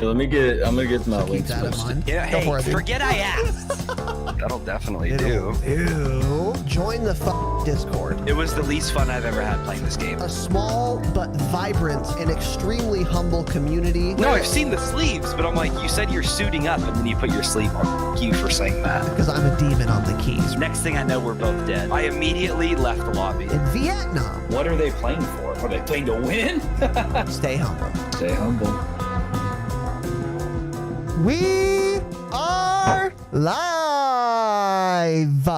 Here, I'm gonna get my Keep links that in posted. mind. Yeah, Go hey, for it, dude. forget I asked. That'll definitely do. Ew. Join the Discord. It was the least fun I've ever had playing this game. A small but vibrant and extremely humble community. No, I've seen the sleeves, but I'm like, you said you're suiting up, and then you put your sleeve on. Thank you for saying that. Because I'm a demon on the keys. Next thing I know, we're both dead. I immediately left the lobby. In Vietnam. What are they playing for? Are they playing to win? Stay humble. Stay humble. We are live.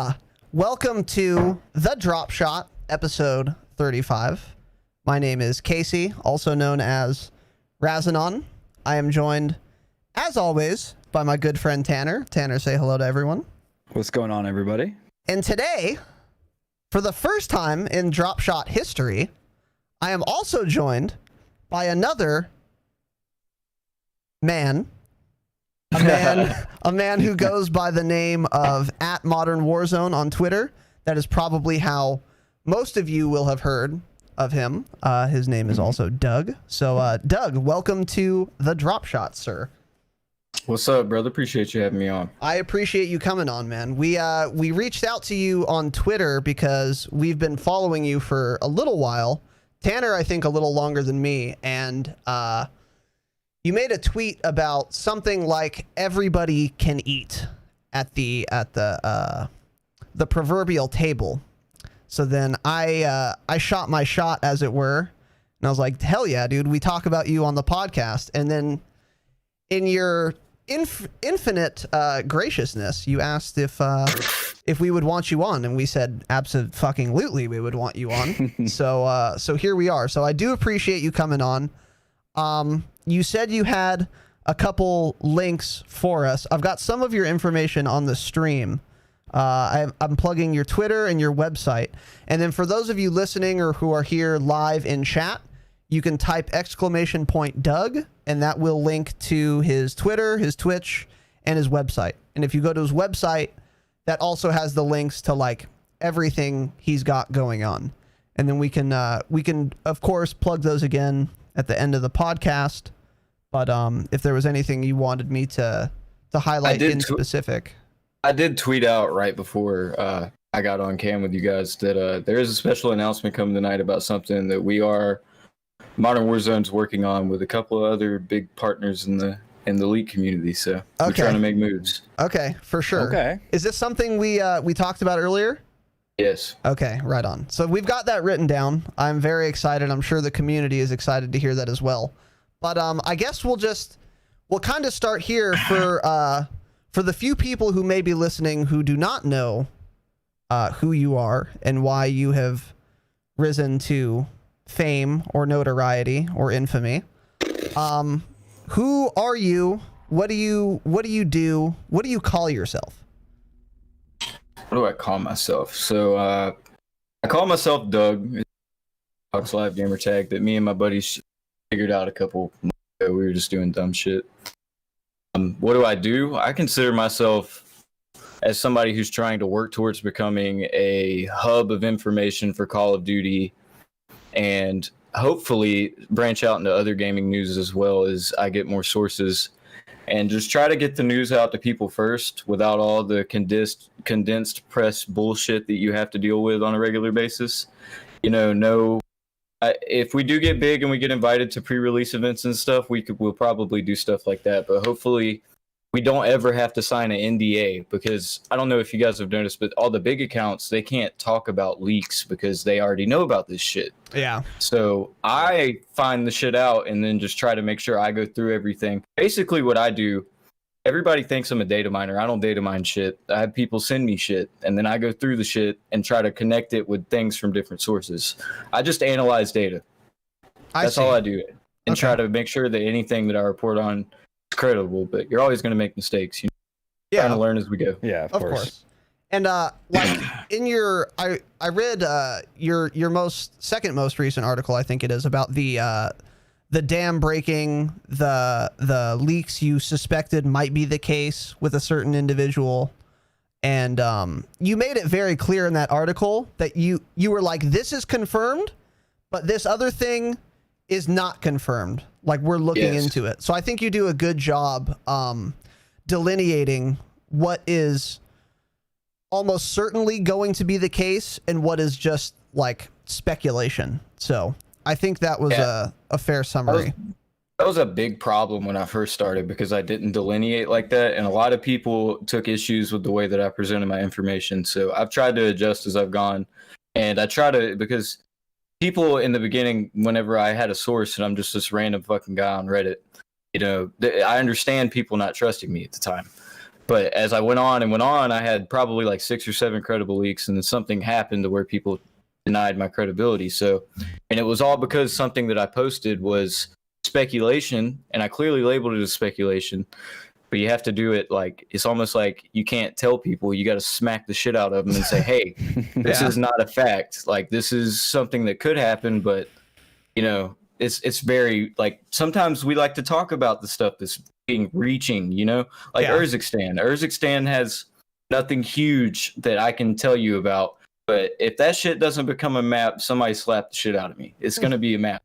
Welcome to The Drop Shot, episode 35. My name is Casey, also known as Razanon. I am joined, as always, by my good friend Tanner. Tanner, say hello to everyone. What's going on, everybody? And today, for the first time in Drop Shot history, I am also joined by another man. A man who goes by the name of @ModernWarzone on Twitter. That is probably how most of you will have heard of him. His name is also Doug. So, Doug, welcome to The Drop Shot, sir. What's up, brother? Appreciate you having me on. I appreciate you coming on, man. We reached out to you on Twitter because we've been following you for a little while. Tanner, I think, a little longer than me, and you made a tweet about something like everybody can eat at the proverbial table. So then I shot my shot, as it were, and I was like, hell yeah, dude, we talk about you on the podcast. And then in your infinite graciousness, you asked if we would want you on, and we said absolutely we would want you on. So here we are. So I do appreciate you coming on. You said you had a couple links for us. I've got some of your information on the stream. I'm plugging your Twitter and your website. And then for those of you listening or who are here live in chat, you can type !Doug, and that will link to his Twitter, his Twitch, and his website. And if you go to his website, that also has the links to like everything he's got going on. And then we can of course plug those again at the end of the podcast. But if there was anything you wanted me to highlight in specific. I did tweet out right before I got on cam with you guys that there is a special announcement coming tonight about something that Modern Warzone's working on with a couple of other big partners in the elite community. So we're trying to make moves. Okay, for sure. Okay. Is this something we talked about earlier? Yes. Okay, right on. So we've got that written down. I'm very excited. I'm sure the community is excited to hear that as well. But I guess we'll kind of start here for the few people who may be listening who do not know who you are and why you have risen to fame or notoriety or infamy. Who are you? What do you do? What do you call yourself? What do I call myself? So I call myself Doug. Xbox Live gamer tag that me and my buddies figured out a couple months ago. We were just doing dumb shit. What do? I consider myself as somebody who's trying to work towards becoming a hub of information for Call of Duty and hopefully branch out into other gaming news as well as I get more sources and just try to get the news out to people first without all the condensed press bullshit that you have to deal with on a regular basis. If we do get big and we get invited to pre-release events and stuff, we'll probably do stuff like that. But hopefully we don't ever have to sign an NDA, because I don't know if you guys have noticed, but all the big accounts, they can't talk about leaks because they already know about this shit. Yeah. So I find the shit out and then just try to make sure I go through everything. Basically what I do, everybody thinks I'm a data miner. I don't data mine shit. I have people send me shit, and then I go through the shit and try to connect it with things from different sources. I just analyze data. That's all I do. And try to make sure that anything that I report on is credible, but you're always going to make mistakes. Yeah. Trying to learn as we go. Yeah, of course. And like in your, I read your second most recent article, I think it is, about the dam breaking, the leaks you suspected might be the case with a certain individual. And you made it very clear in that article that you were like, this is confirmed, but this other thing is not confirmed. Like, we're looking Yes. into it. So I think you do a good job delineating what is almost certainly going to be the case and what is just like speculation. So I think that was a fair summary. That was a big problem when I first started because I didn't delineate like that, and a lot of people took issues with the way that I presented my information. So I've tried to adjust as I've gone, and I try to, because people in the beginning, whenever I had a source and I'm just this random fucking guy on Reddit, you know, I understand people not trusting me at the time. But as I went on, I had probably like 6 or 7 credible leaks, and then something happened to where people denied my credibility. So, and it was all because something that I posted was speculation, and I clearly labeled it as speculation. But you have to do it like, it's almost like you can't tell people. You got to smack the shit out of them and say, "Hey, this is not a fact. Like, this is something that could happen, but you know, it's very like sometimes we like to talk about the stuff that's reaching, you know, like Urzikstan has nothing huge that I can tell you about, but if that shit doesn't become a map, somebody slap the shit out of me. It's going to be a map.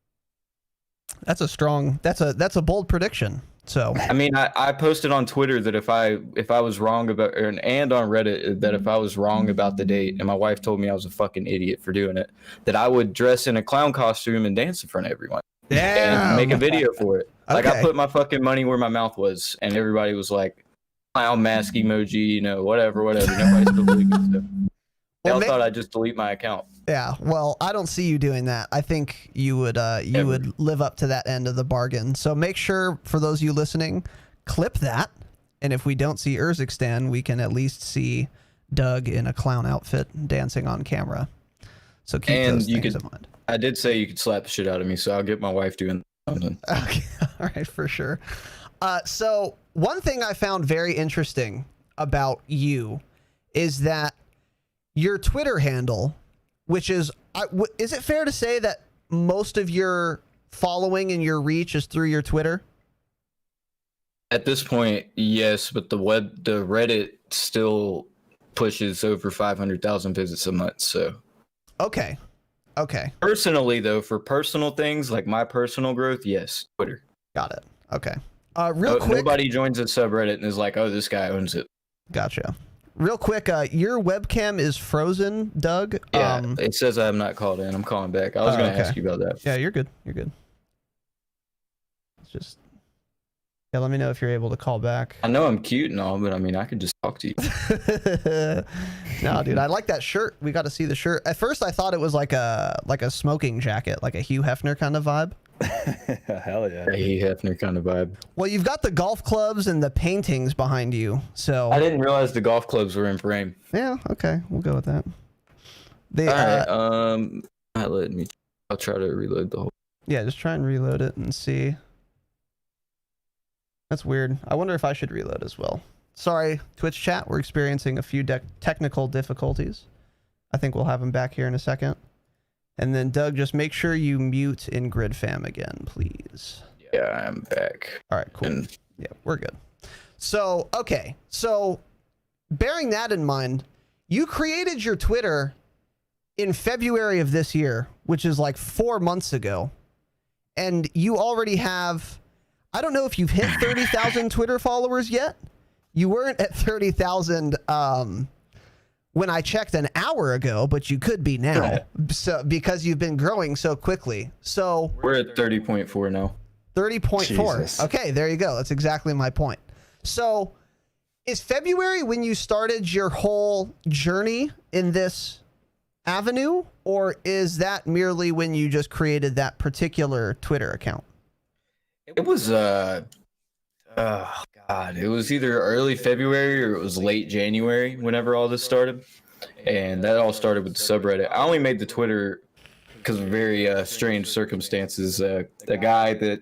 That's a bold prediction. So I mean, I posted on Twitter that if I was wrong about, and on Reddit, that if I was wrong about the date, and my wife told me I was a fucking idiot for doing it, that I would dress in a clown costume and dance in front of everyone. And make a video for it. Like, I put my fucking money where my mouth was, and everybody was like, clown mask emoji, you know, whatever. Nobody's believing me. So they all thought I'd just delete my account. Yeah, well, I don't see you doing that. I think you would live up to that end of the bargain. So make sure, for those of you listening, clip that. And if we don't see Urzikstan, we can at least see Doug in a clown outfit dancing on camera. So keep those things in mind. I did say you could slap the shit out of me, so I'll get my wife doing something. Okay, all right, for sure. So one thing I found very interesting about you is that your Twitter handle, which is it fair to say that most of your following and your reach is through your Twitter? At this point, yes, but the Reddit still pushes over 500,000 visits a month, so. Okay. Personally, though, for personal things like my personal growth, yes, Twitter. Got it. Okay. Real quick. Nobody joins a subreddit and is like, "Oh, this guy owns it." Gotcha. Real quick, your webcam is frozen, Doug. Yeah, it says I'm not called in. I'm calling back. I was going to ask you about that. Yeah, you're good. You're good. It's just, yeah, let me know if you're able to call back. I know I'm cute and all, but I mean, I could just talk to you. No, dude, I like that shirt. We got to see the shirt. At first, I thought it was like a smoking jacket, like a Hugh Hefner kind of vibe. Hell yeah. A Hugh Hefner kind of vibe. Well, you've got the golf clubs and the paintings behind you, so. I didn't realize the golf clubs were in frame. Yeah, okay, we'll go with that. All right, let me. I'll try to reload the whole. Yeah, just try and reload it and see. That's weird. I wonder if I should reload as well. Sorry, Twitch chat. We're experiencing a few technical difficulties. I think we'll have them back here in a second. And then, Doug, just make sure you mute in Grid Fam again, please. Yeah, I'm back. All right, cool. Yeah, we're good. So, okay. So, bearing that in mind, you created your Twitter in February of this year, which is like 4 months ago. And you already have, I don't know if you've hit 30,000 Twitter followers yet. You weren't at 30,000 when I checked an hour ago, but you could be now. So because you've been growing so quickly. So we're at 30.4 now. 30.4. Okay, there you go. That's exactly my point. So is February when you started your whole journey in this avenue, or is that merely when you just created that particular Twitter account? It was it was either early February or it was late January whenever all this started. And that all started with the subreddit. I only made the Twitter because of very strange circumstances. The guy that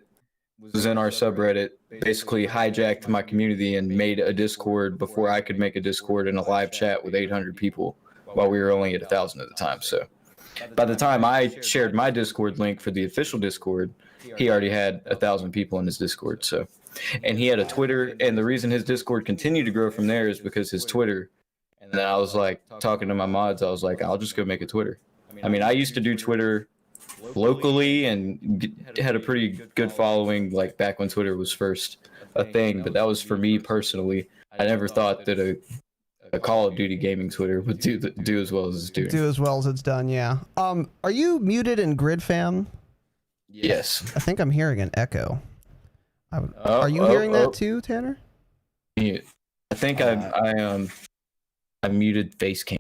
was in our subreddit basically hijacked my community and made a Discord before I could make a Discord and a live chat with 800 people while we were only at 1,000 at the time. So by the time I shared my Discord link for the official Discord, he already had 1,000 people in his Discord. So, and he had a Twitter, and the reason his Discord continued to grow from there is because his Twitter. And then I was like talking to my mods. I was like, I'll just go make a Twitter. I mean, I used to do Twitter locally and had a pretty good following, like back when Twitter was first a thing. But that was for me personally. I never thought that a Call of Duty gaming Twitter would do as well as it's doing. Do as well as it's done, yeah. Are you muted in Grid Fam? Yes. I think I'm hearing an echo. Are you hearing that too, Tanner? Mute. I think I muted face cams.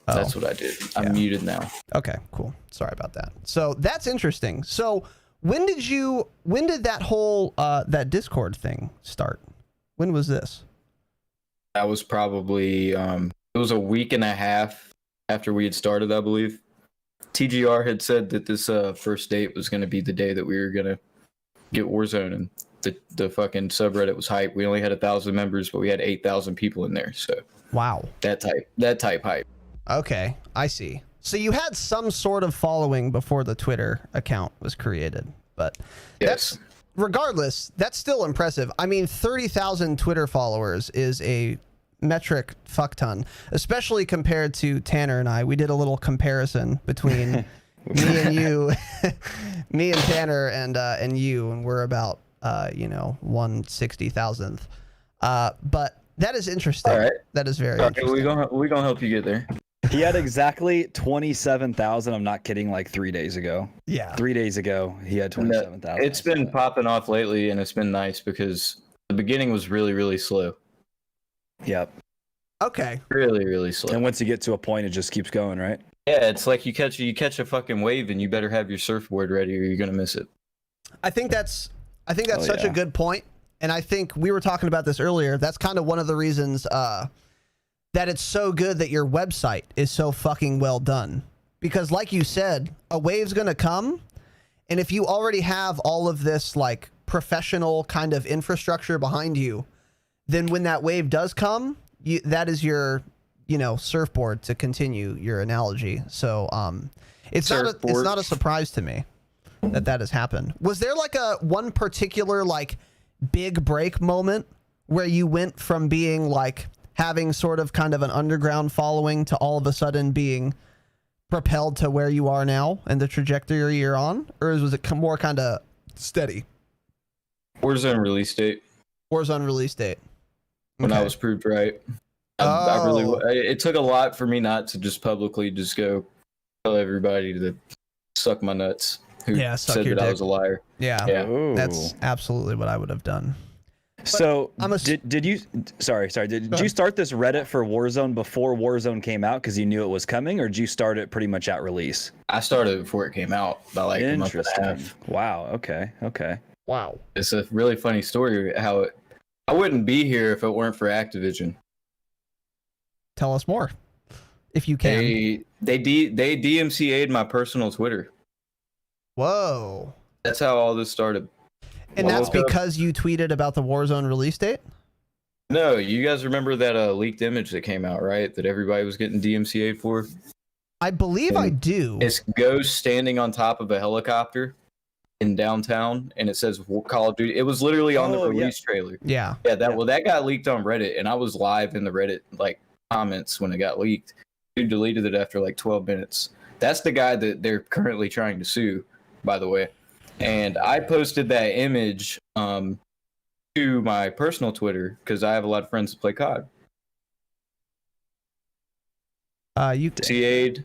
That's what I did. I'm muted now. Okay, cool. Sorry about that. So that's interesting. So when did that whole that Discord thing start? When was this? That was probably it was a week and a half after we had started, I believe. TGR had said that this first date was going to be the day that we were going to get Warzone, and the fucking subreddit was hype. We only had 1,000 members, but we had 8,000 people in there. So wow, that type hype. Okay, I see. So you had some sort of following before the Twitter account was created, but yes. Regardless, that's still impressive. I mean, 30,000 Twitter followers is a metric fuck ton, especially compared to Tanner and I. We did a little comparison between me and you, me and Tanner and you, and we're about 160,000th. But that is interesting. All right. That is very interesting. We're gonna help you get there. He had exactly 27,000. I'm not kidding. Like 3 days ago. Yeah. 3 days ago, he had 27,000. It's been popping off lately, and it's been nice because the beginning was really, really slow. Yep. Okay. Really, really slow. And once you get to a point, it just keeps going, right? Yeah, it's like you catch a fucking wave, and you better have your surfboard ready, or you're gonna miss it. I think that's such a good point, and I think we were talking about this earlier. That's kind of one of the reasons that it's so good that your website is so fucking well done. Because like you said, a wave's gonna come, and if you already have all of this like professional kind of infrastructure behind you, then when that wave does come, that is your surfboard, to continue your analogy. So it's not a surprise to me that has happened. Was there like one particular like big break moment where you went from being like having sort of kind of an underground following to all of a sudden being propelled to where you are now and the trajectory you're on? Or was it more kind of steady? Warzone release date. Warzone release date. When I was proved right. It took a lot for me not to just publicly just go tell everybody to suck my nuts. Who said that I was a liar. Yeah. That's absolutely what I would have done. So did you start this Reddit for Warzone before Warzone came out because you knew it was coming, or did you start it pretty much at release? I started before it came out by like a month and a half. Wow. Okay. Wow. It's a really funny story how I wouldn't be here if it weren't for Activision. Tell us more, if you can. They DMCA'd my personal Twitter. Whoa. That's how all this started. And that's because you tweeted about the Warzone release date? No, you guys remember that leaked image that came out, right? That everybody was getting DMCA'd for? I believe I do. It's Ghost standing on top of a helicopter in downtown, and it says Call of Duty. It was literally on the release trailer. Yeah. Well, that got leaked on Reddit, and I was live in the Reddit like comments when it got leaked. Dude deleted it after like 12 minutes. That's the guy that they're currently trying to sue, by the way. And I posted that image to my personal Twitter because I have a lot of friends that play COD. You DMCA'd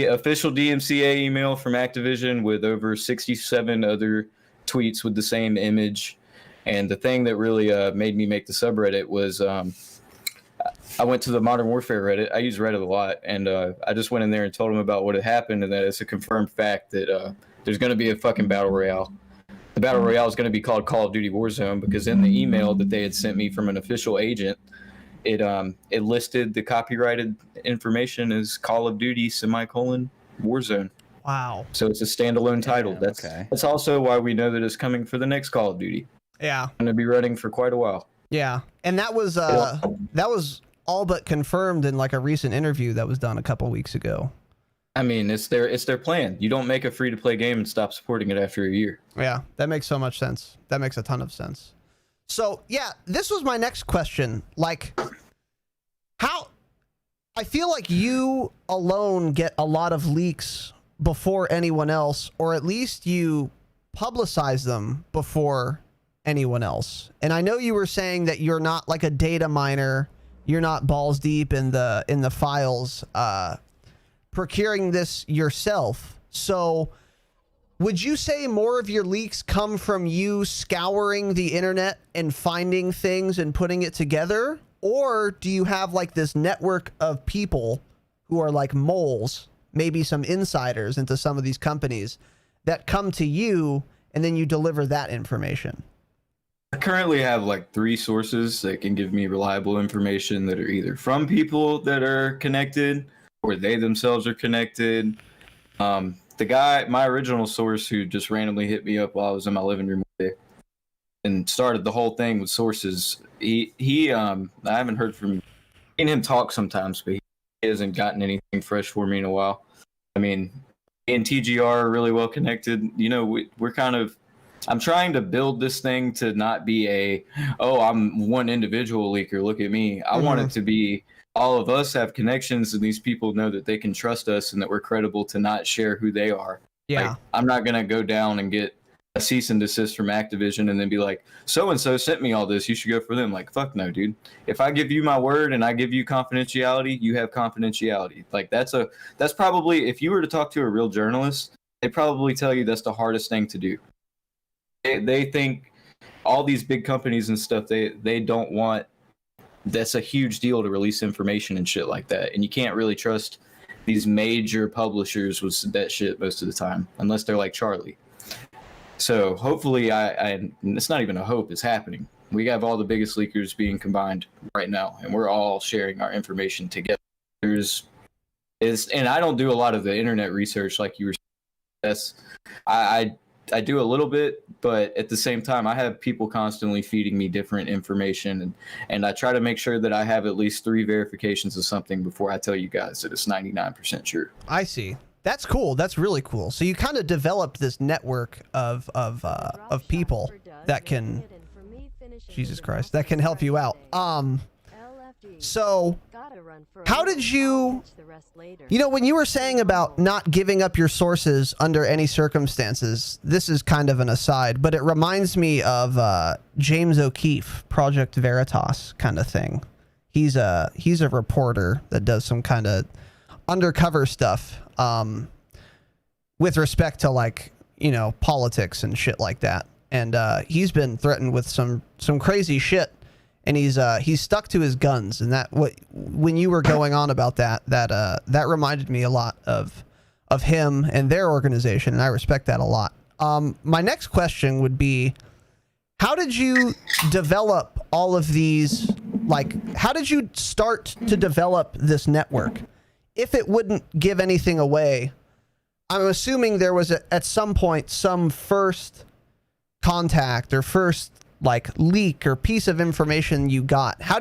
official DMCA email from Activision with over 67 other tweets with the same image. And the thing that really made me make the subreddit was I went to the Modern Warfare Reddit. I use Reddit a lot, and I just went in there and told them about what had happened, and that it's a confirmed fact that there's going to be a fucking battle royale. The battle royale is going to be called Call of Duty Warzone because in the email that they had sent me from an official agent, it listed the copyrighted information as Call of Duty Warzone. Wow. So it's a standalone title. That's also why we know that it's coming for the next Call of Duty. Yeah. Going to be running for quite a while. Yeah. And that was all but confirmed in like a recent interview that was done a couple weeks ago. I mean, it's their plan. You don't make a free-to-play game and stop supporting it after a year. Yeah, that makes so much sense. That makes a ton of sense. So, yeah, this was my next question. Like, how... I feel like you alone get a lot of leaks before anyone else, or at least you publicize them before anyone else. And I know you were saying that you're not like a data miner, you're not balls deep in the files, procuring this yourself. So would you say more of your leaks come from you scouring the internet and finding things and putting it together? Or do you have like this network of people who are like moles, maybe some insiders into some of these companies that come to you and then you deliver that information? I currently have like 3 sources that can give me reliable information that are either from people that are connected or they themselves are connected. The guy, my original source, who just randomly hit me up while I was in my living room one day and started the whole thing with sources. I haven't heard from him talk sometimes, but he hasn't gotten anything fresh for me in a while. I mean, me and TGR are really well connected. You know, we're kind of, I'm trying to build this thing to not be I'm one individual leaker, look at me. I want it to be all of us have connections and these people know that they can trust us and that we're credible to not share who they are. Yeah. Like, I'm not going to go down and get a cease and desist from Activision and then be like, so-and-so sent me all this, you should go for them. Like, fuck no, dude. If I give you my word and I give you confidentiality, you have confidentiality. Like, that's probably, if you were to talk to a real journalist, they'd probably tell you that's the hardest thing to do. They think all these big companies and stuff, they don't want, that's a huge deal to release information and shit like that. And you can't really trust these major publishers with that shit most of the time, unless they're like Charlie. So hopefully it's not even a hope, it's happening. We have all the biggest leakers being combined right now, and we're all sharing our information together. And I don't do a lot of the internet research like you were saying. I do a little bit, but at the same time, I have people constantly feeding me different information, and I try to make sure that I have at least 3 verifications of something before I tell you guys that it's 99% true. I see. That's cool. That's really cool. So you kind of developed this network of people that can, Jesus Christ, that can help you out. So how did you know, when you were saying about not giving up your sources under any circumstances, this is kind of an aside, but it reminds me of James O'Keefe, Project Veritas kind of thing. He's a reporter that does some kind of undercover stuff with respect to, like, you know, politics and shit like that. And he's been threatened with some crazy shit. And he's stuck to his guns, and when you were going on about that reminded me a lot of him and their organization, and I respect that a lot. My next question would be, how did you develop all of these? Like, how did you start to develop this network? If it wouldn't give anything away, I'm assuming there was at some point some first contact or first like leak or piece of information you got. How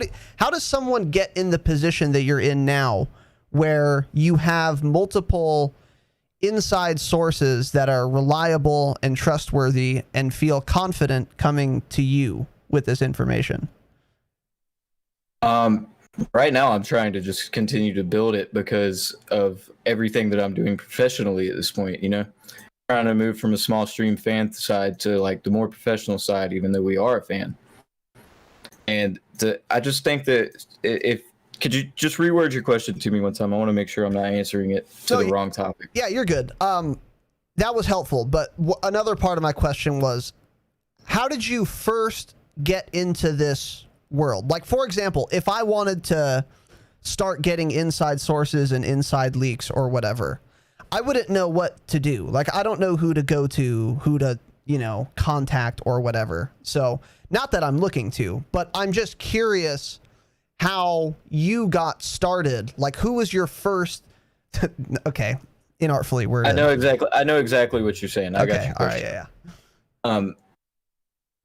does someone get in the position that you're in now, where you have multiple inside sources that are reliable and trustworthy and feel confident coming to you with this information? Right now I'm trying to just continue to build it because of everything that I'm doing professionally at this point, you know? Trying to move from a small stream fan side to like the more professional side, even though we are a fan. And I just think that could you just reword your question to me one time? I want to make sure I'm not answering it to the wrong topic. Yeah, you're good. That was helpful. But another part of my question was, how did you first get into this world? Like, for example, if I wanted to start getting inside sources and inside leaks or whatever, I wouldn't know what to do. Like, I don't know who to go to, who to, you know, contact or whatever. So, not that I'm looking to, but I'm just curious how you got started. Like, who was your first? Okay, inartfully worded. I know exactly what you're saying. I got you. All right, yeah.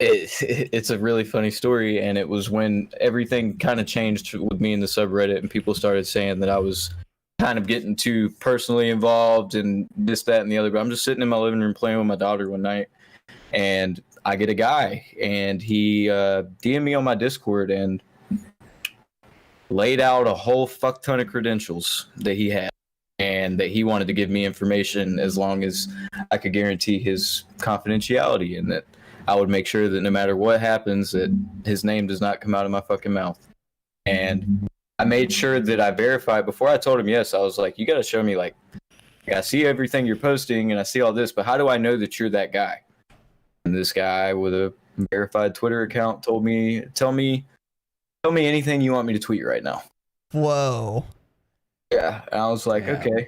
It's a really funny story, and it was when everything kind of changed with me in the subreddit, and people started saying that I was kind of getting too personally involved and this, that, and the other. But I'm just sitting in my living room playing with my daughter one night, and I get a guy, and he DM'd me on my Discord and laid out a whole fuck ton of credentials that he had. and that he wanted to give me information as long as I could guarantee his confidentiality, and that I would make sure that no matter what happens, that his name does not come out of my fucking mouth. And I made sure that I verified before I told him yes. I was like, you got to show me, like, I see everything you're posting and I see all this, but how do I know that you're that guy? And this guy with a verified Twitter account told me, tell me anything you want me to tweet right now. Whoa. Yeah. And I was like, okay.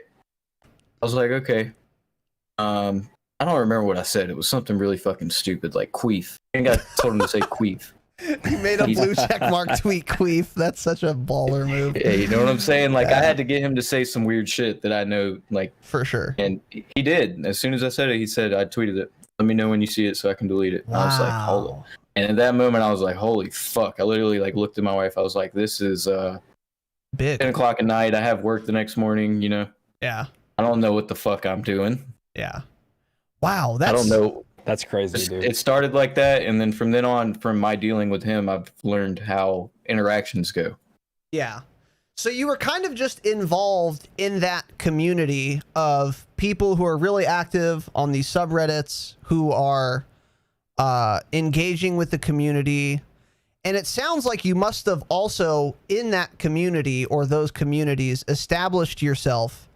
I don't remember what I said. It was something really fucking stupid, like queef. I think I told him to say queef. You made a blue checkmark tweet queef. That's such a baller move. Yeah, you know what I'm saying? Like, I had to get him to say some weird shit that I know, like... For sure. And he did. As soon as I said it, he said, I tweeted it. Let me know when you see it so I can delete it. Wow. I was like, hold on. And at that moment, I was like, holy fuck. I literally, like, looked at my wife. I was like, this is big. 10 o'clock at night. I have work the next morning, you know? Yeah. I don't know what the fuck I'm doing. Yeah. Wow. I don't know. That's crazy, dude. It started like that, and then from then on, from my dealing with him, I've learned how interactions go. Yeah. So you were kind of just involved in that community of people who are really active on these subreddits, who are engaging with the community. And it sounds like you must have also, in that community or those communities, established yourself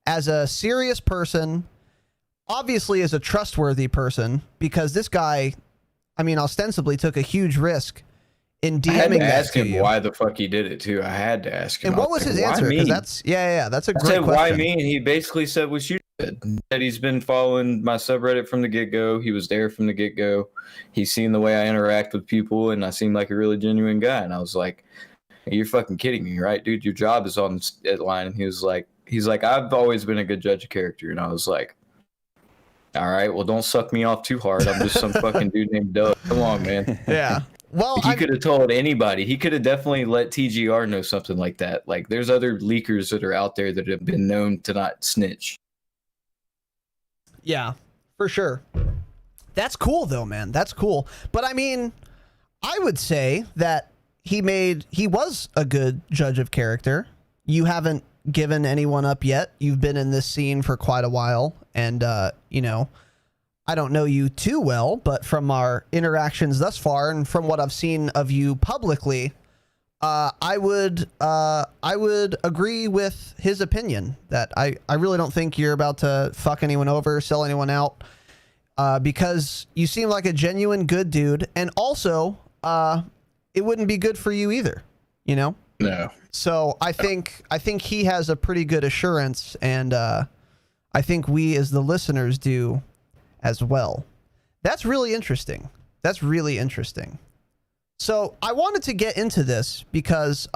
as a serious person, obviously as a trustworthy person, because this guy, I mean, ostensibly took a huge risk in DMing. I had to that ask to him you. why the fuck he did it too. I had to ask him. And what was his answer? Because that's that's a I great said, question. why me? And he basically said what you said. That he's been following my subreddit from the get-go. He was there from the get-go. He's seen the way I interact with people, and I seem like a really genuine guy. And I was like, you're fucking kidding me, right, dude? Your job is on the line. And he's like, I've always been a good judge of character. And I was like, all right, well, don't suck me off too hard. I'm just some fucking dude named Doug. Come on, man. Yeah. Well, he could have told anybody. He could have definitely let TGR know something like that. Like, there's other leakers that are out there that have been known to not snitch. Yeah, for sure. That's cool, though, man. That's cool. But I mean, I would say that he was a good judge of character. You haven't given anyone up yet. You've been in this scene for quite a while, and you know, I don't know you too well, but from our interactions thus far and from what I've seen of you publicly, I would agree with his opinion that I really don't think you're about to fuck anyone over, sell anyone out, because you seem like a genuine good dude, and also it wouldn't be good for you either, you know? No. So I think he has a pretty good assurance, and I think we as the listeners do as well. That's really interesting. That's really interesting. So I wanted to get into this because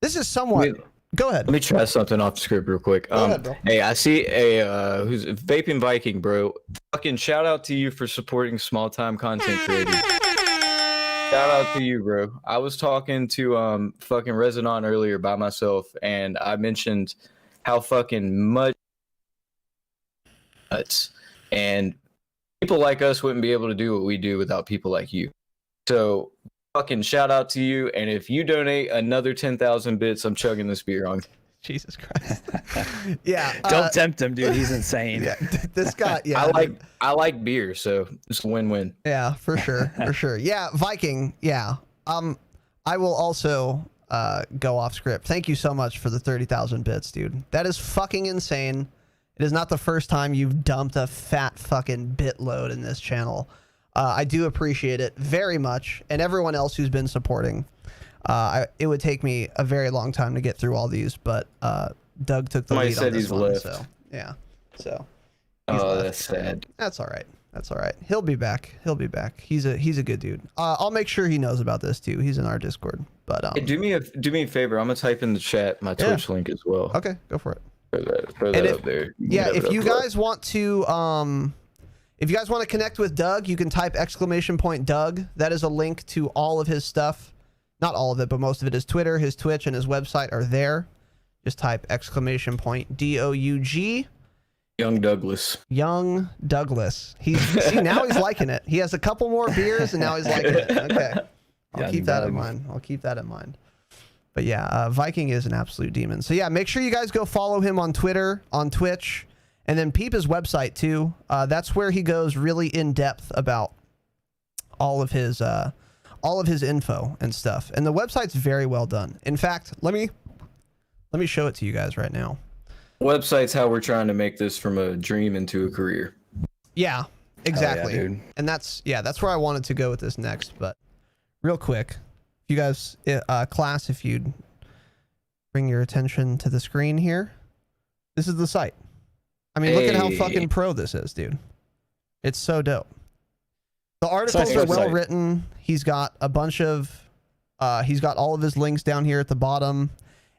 this is somewhat... Go ahead. Let me try something off the script real quick. Go ahead, bro. Hey, I see a who's Vaping Viking, bro. Fucking shout out to you for supporting small time content creators. Shout out to you, bro. I was talking to fucking Resonant earlier by myself, and I mentioned how fucking much nuts, and people like us wouldn't be able to do what we do without people like you. So fucking shout out to you, and if you donate another 10,000 bits, I'm chugging this beer on. Jesus Christ. Yeah. Don't tempt him, dude. He's insane. Yeah, this guy. Yeah. I like beer, so it's a win-win. Yeah, for sure. For sure. Yeah. Viking. Yeah. I will also go off script. Thank you so much for the 30,000 bits, dude. That is fucking insane. It is not the first time you've dumped a fat fucking bit load in this channel. I do appreciate it very much, and everyone else who's been supporting. It would take me a very long time to get through all these, but Doug took the lead on this one. So yeah, so. That's sad. That's all right. That's all right. He'll be back. He'll be back. He's a good dude. I'll make sure he knows about this too. He's in our Discord. But hey, do me a favor. I'm gonna type in the chat my Twitch link as well. Okay, go for it. Throw that up there. Yeah, if you guys want to connect with Doug, you can type !Doug. That is a link to all of his stuff. Not all of it, but most of it. His Twitter, his Twitch, and his website are there. Just type !DOUG. Young Douglas. Young Douglas. See, now he's liking it. He has a couple more beers and now he's liking it. Okay. I'll keep that in mind. But yeah, Viking is an absolute demon. So yeah, make sure you guys go follow him on Twitter, on Twitch, and then peep his website too. That's where he goes really in depth about all of his info and stuff. And the website's very well done. In fact, let me show it to you guys right now. Website's how we're trying to make this from a dream into a career. Yeah, exactly. Yeah, dude. And that's where I wanted to go with this next. But real quick, you guys, class, if you'd bring your attention to the screen here, this is the site. I mean, look at how fucking pro this is, dude. It's so dope. The articles are well written. He's got a bunch of, he's got all of his links down here at the bottom.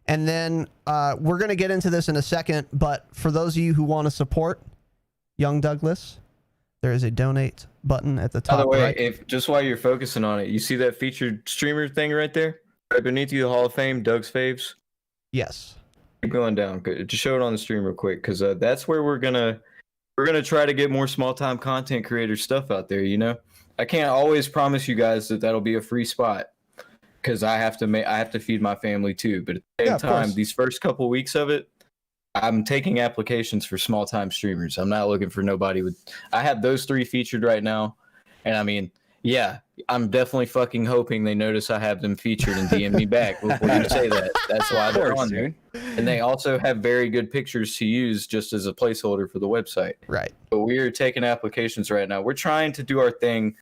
And then we're going to get into this in a second. But for those of you who want to support Young Douglas, there is a donate button at the top. By the way, right. if just while you're focusing on it, you see that featured streamer thing right there? Right beneath you, the Hall of Fame, Doug's Faves. Yes. Keep going down. Just show it on the stream real quick, because that's where we're gonna try to get more small time content creator stuff out there. You know, I can't always promise you guys that that'll be a free spot, because I have to feed my family too. But at the same time, these first couple weeks of it, I'm taking applications for small time streamers. I'm not looking for nobody with. I have those 3 featured right now, and I mean, yeah, I'm definitely fucking hoping they notice I have them featured and DM me back before you say that. That's why they're on there. And they also have very good pictures to use just as a placeholder for the website. Right. But we are taking applications right now. We're trying to do our thing,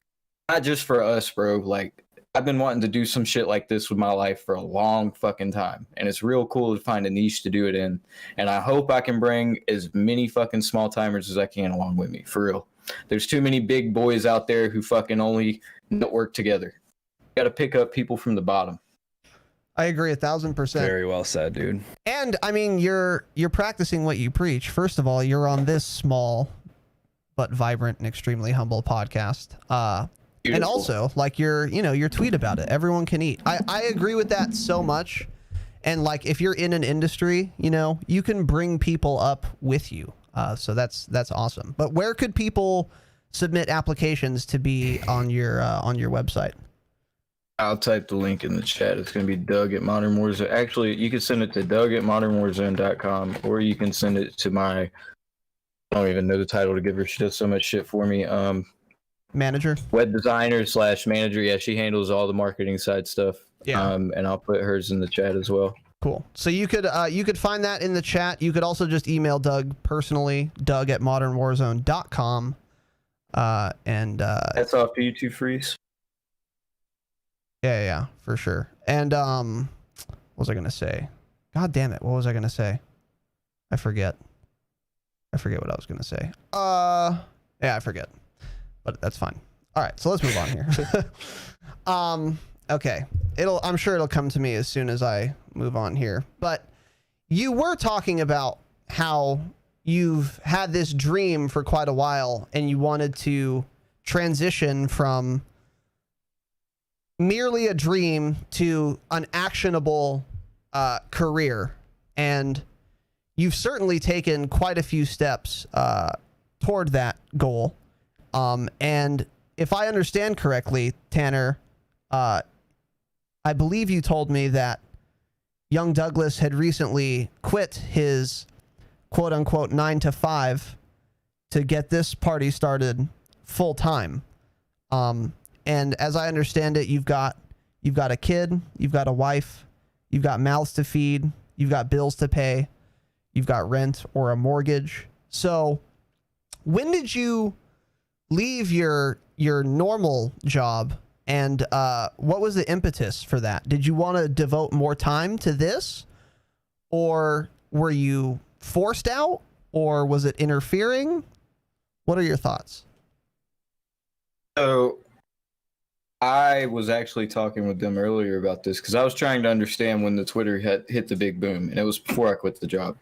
not just for us, bro. Like, I've been wanting to do some shit like this with my life for a long fucking time. And it's real cool to find a niche to do it in. And I hope I can bring as many fucking small timers as I can along with me, for real. There's too many big boys out there who fucking only network together. You got to pick up people from the bottom. I agree 1,000%. Very well said, dude. And I mean, you're practicing what you preach. First of all, you're on this small but vibrant and extremely humble podcast. And also, like, your tweet about it. Everyone can eat. I agree with that so much. And like, if you're in an industry, you can bring people up with you. So that's awesome. But where could people submit applications to be on your website? I'll type the link in the chat. It's going to be Doug at Modern Warzone. Actually, you can send it to Doug at ModernWarzone.com, or you can send it to my, I don't even know the title to give her. She does so much shit for me. Manager? Web designer / manager. Yeah, she handles all the marketing side stuff. Yeah. And I'll put hers in the chat as well. Cool. So you could find that in the chat. You could also just email Doug personally, Doug at ModernWarzone.com. That's off to you two freeze. Yeah, for sure. And what was I gonna say? God damn it! What was I gonna say? I forget what I was gonna say. Yeah, I forget. But that's fine. All right, so let's move on here. Okay. I'm sure it'll come to me as soon as I move on here. But you were talking about how you've had this dream for quite a while and you wanted to transition from merely a dream to an actionable career. And you've certainly taken quite a few steps toward that goal. And if I understand correctly, Tanner, I believe you told me that young Douglas had recently quit his quote unquote 9-to-5 to get this party started full time. And as I understand it, you've got a kid, you've got a wife, you've got mouths to feed, you've got bills to pay, you've got rent or a mortgage. So when did you leave your normal job, and what was the impetus for that? Did you want to devote more time to this, or were you forced out, or was it interfering? What are your thoughts? So I was actually talking with them earlier about this because I was trying to understand when the Twitter hit the big boom, and it was before I quit the job.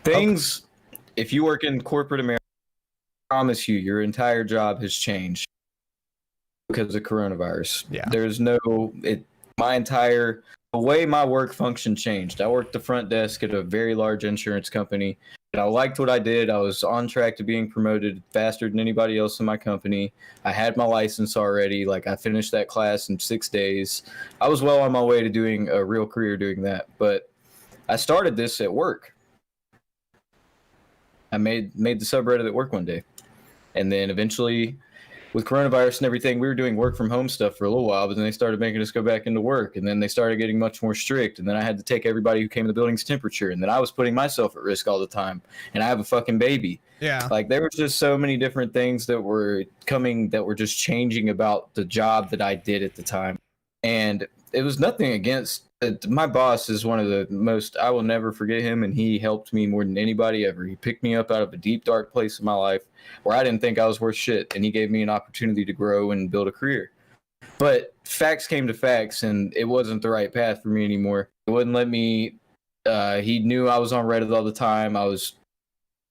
Things, if you work in corporate America, I promise you, your entire job has changed because of coronavirus. Yeah. There's the way my work function changed. I worked the front desk at a very large insurance company, And I liked what I did. I was on track to being promoted faster than anybody else in my company. I had my license already. Like, I finished that class in 6 days. I was well on my way to doing a real career doing that. But I started this at work. I made the subreddit at work one day. And then eventually, with coronavirus and everything, we were doing work from home stuff for a little while, but then they started making us go back into work, and then they started getting much more strict, and then I had to take everybody who came to the building's temperature, and then I was putting myself at risk all the time, and I have a fucking baby. Yeah. Like, there was just so many different things that were coming that were just changing about the job that I did at the time. And it was nothing against my boss is one of the most, I will never forget him, and he helped me more than anybody ever. He picked me up out of a deep, dark place in my life where I didn't think I was worth shit, and he gave me an opportunity to grow and build a career. But facts came to facts, and it wasn't the right path for me anymore. It wouldn't let me, he knew I was on Reddit all the time. I was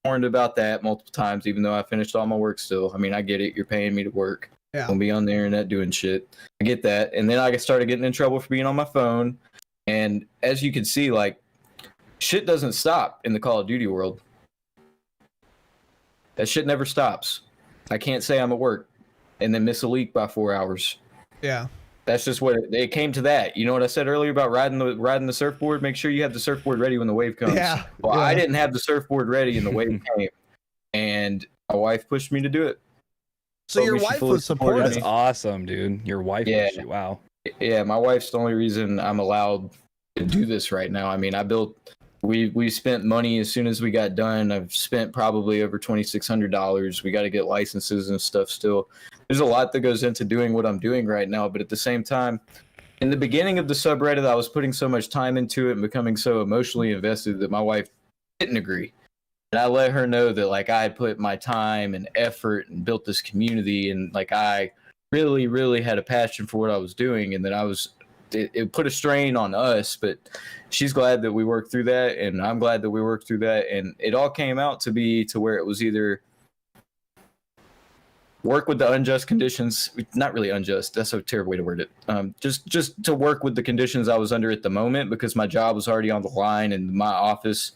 warned about that multiple times, even though I finished all my work still. I mean, I get it. You're paying me to work. Yeah. Don't be on the internet doing shit. I get that. And then I started getting in trouble for being on my phone. And as you can see, like, shit doesn't stop in the Call of Duty world. That shit never stops. I can't say I'm at work and then miss a leak by 4 hours. Yeah. That's just what it came to that. You know what I said earlier about riding the surfboard? Make sure you have the surfboard ready when the wave comes. Yeah. Well, Yeah. I didn't have the surfboard ready and the wave came. And my wife pushed me to do it. So Told your me she wife fully was supported supportive. That's awesome, dude. Your wife. Yeah. Wow. Yeah, my wife's the only reason I'm allowed to do this right now. I mean, we spent money as soon as we got done. I've spent probably over $2,600. We got to get licenses and stuff still. There's a lot that goes into doing what I'm doing right now, but at the same time, in the beginning of the subreddit, I was putting so much time into it and becoming so emotionally invested that my wife didn't agree. And I let her know that, like, I had put my time and effort and built this community, and, like, I really, really had a passion for what I was doing, and that it put a strain on us, but she's glad that we worked through that, and I'm glad that we worked through that, and it all came out to be to where it was either work with the unjust conditions, not really unjust, that's a terrible way to word it, just to work with the conditions I was under at the moment, because my job was already on the line, and my office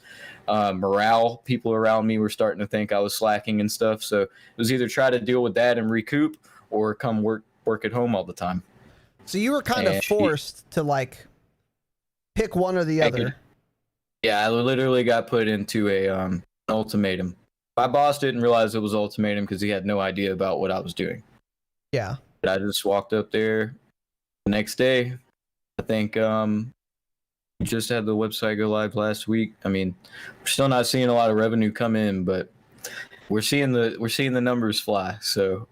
morale, people around me were starting to think I was slacking and stuff, so it was either try to deal with that and recoup, or come work at home all the time. So you were kind of forced to, like, pick one or the other. Yeah, I literally got put into an ultimatum. My boss didn't realize it was an ultimatum because he had no idea about what I was doing. Yeah. But I just walked up there the next day. I think we just had the website go live last week. I mean, we're still not seeing a lot of revenue come in, but we're seeing the numbers fly. So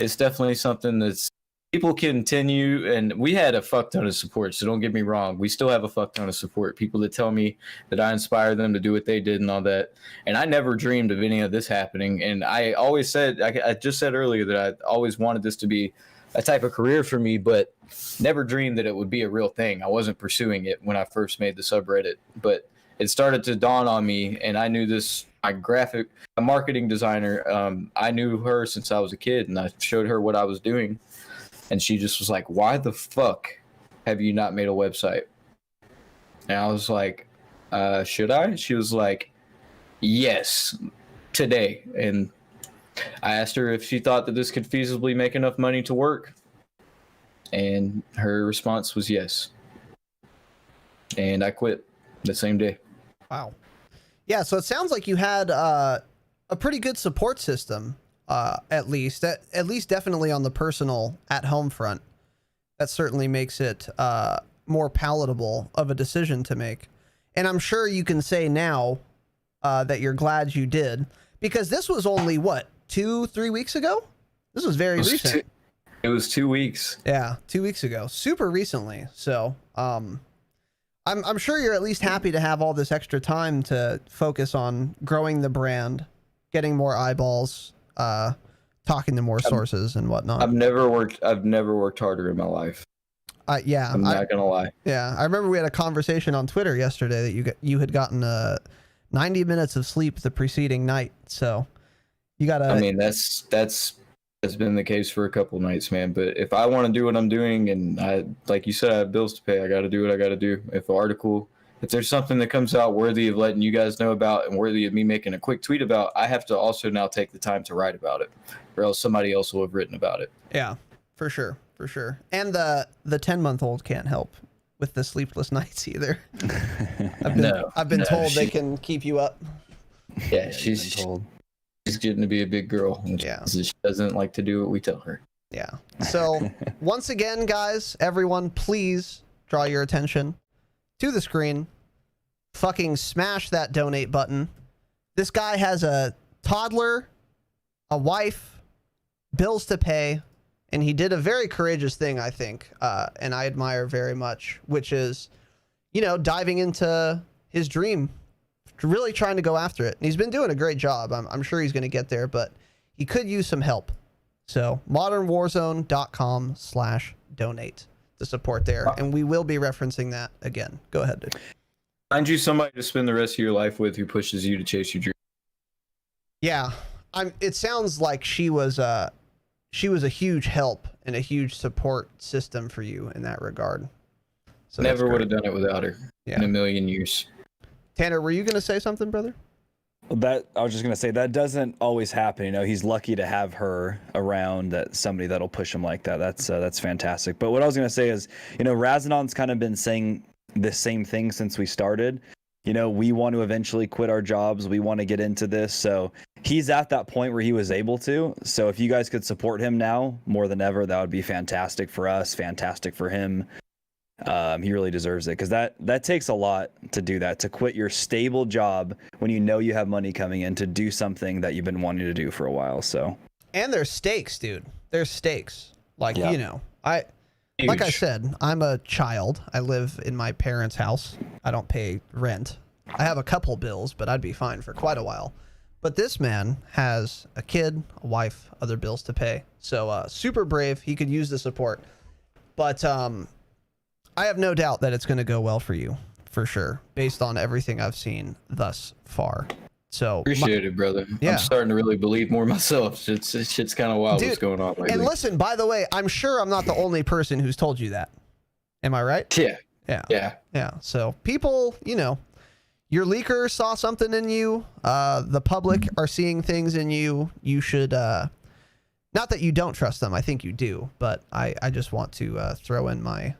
it's definitely something that's people continue, and we had a fuck ton of support, so don't get me wrong, we still have a fuck ton of support, people that tell me that I inspire them to do what they did and all that, and I never dreamed of any of this happening, and I always said, I just said earlier that I always wanted this to be a type of career for me, but never dreamed that it would be a real thing. I wasn't pursuing it when I first made the subreddit, but it started to dawn on me, and I knew this, a marketing designer, I knew her since I was a kid, and I showed her what I was doing. And she just was like, why the fuck have you not made a website? And I was like, should I? She was like, yes, today. And I asked her if she thought that this could feasibly make enough money to work. And her response was yes. And I quit the same day. Wow. Yeah, so it sounds like you had a pretty good support system. At least definitely on the personal at home front. That certainly makes it more palatable of a decision to make. And I'm sure you can say now that you're glad you did, because this was only what, 2-3 weeks ago? This was very recent. It was 2 weeks. Yeah, 2 weeks ago. Super recently. So I'm sure you're at least happy to have all this extra time to focus on growing the brand, getting more eyeballs, talking to more sources and whatnot. I've never worked harder in my life. Yeah, I'm not gonna lie. Yeah, I remember we had a conversation on Twitter yesterday that you had gotten 90 minutes of sleep the preceding night. So you gotta. I mean, that's been the case for a couple nights, man. But if I want to do what I'm doing, and I, like you said, I have bills to pay, I got to do what I got to do. If an article if there's something that comes out worthy of letting you guys know about and worthy of me making a quick tweet about, I have to also now take the time to write about it, or else somebody else will have written about it. Yeah, for sure. For sure. And the 10-month-old can't help with the sleepless nights either. I've been told they can keep you up. Yeah, she's getting to be a big girl. And she doesn't like to do what we tell her. Yeah. So once again, guys, everyone, please draw your attention to the screen. Fucking smash that donate button. This guy has a toddler, a wife, bills to pay, and he did a very courageous thing, I think, and I admire very much, which is, diving into his dream, really trying to go after it. And he's been doing a great job. I'm sure he's going to get there, but he could use some help. So modernwarzone.com/donate to support there. And we will be referencing that again. Go ahead, dude. Find you somebody to spend the rest of your life with who pushes you to chase your dream. Yeah. It sounds like she was a huge help and a huge support system for you in that regard. So never would have done it without her in a million years. Tanner, were you going to say something, brother? That I was just gonna say that doesn't always happen. He's lucky to have her around, that somebody that'll push him like that. That's fantastic. But what I was gonna say is, Razanon's kind of been saying the same thing since we started. We want to eventually quit our jobs. We want to get into this. So he's at that point where he was able to. So if you guys could support him now more than ever, that would be fantastic for us, fantastic for him. He really deserves it, because that takes a lot to do that, to quit your stable job when you have money coming in to do something that you've been wanting to do for a while. So, and there's stakes, dude. There's stakes. Like, Huge. Like I said, I'm a child. I live in my parents' house. I don't pay rent. I have a couple bills, but I'd be fine for quite a while. But this man has a kid, a wife, other bills to pay. So super brave. He could use the support. But I have no doubt that it's going to go well for you, for sure, based on everything I've seen thus far. So appreciate it, brother. Yeah. I'm starting to really believe more myself. Shit's kind of wild. Dude, what's going on lately. And listen, by the way, I'm sure I'm not the only person who's told you that. Am I right? Yeah. Yeah. So people, your leaker saw something in you. The public are seeing things in you. You should, not that you don't trust them. I think you do, but I just want to throw in my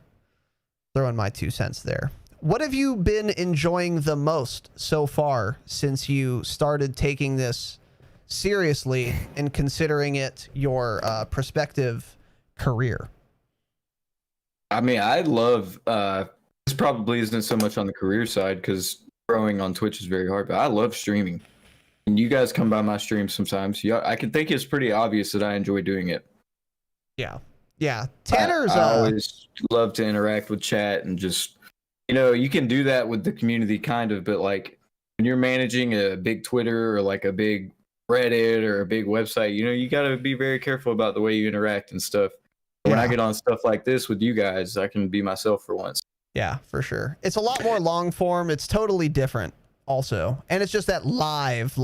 2 cents there. What have you been enjoying the most so far since you started taking this seriously and considering it your prospective career? I mean, I love, this probably isn't so much on the career side because growing on Twitch is very hard, but I love streaming. And you guys come by my stream sometimes. I can think it's pretty obvious that I enjoy doing it. Yeah. Tanner's I always love to interact with chat and just, you can do that with the community kind of, but like when you're managing a big Twitter or like a big Reddit or a big website, you got to be very careful about the way you interact and stuff. When I get on stuff like this with you guys, I can be myself for once. Yeah, for sure. It's a lot more long form. It's totally different also. And it's just that live,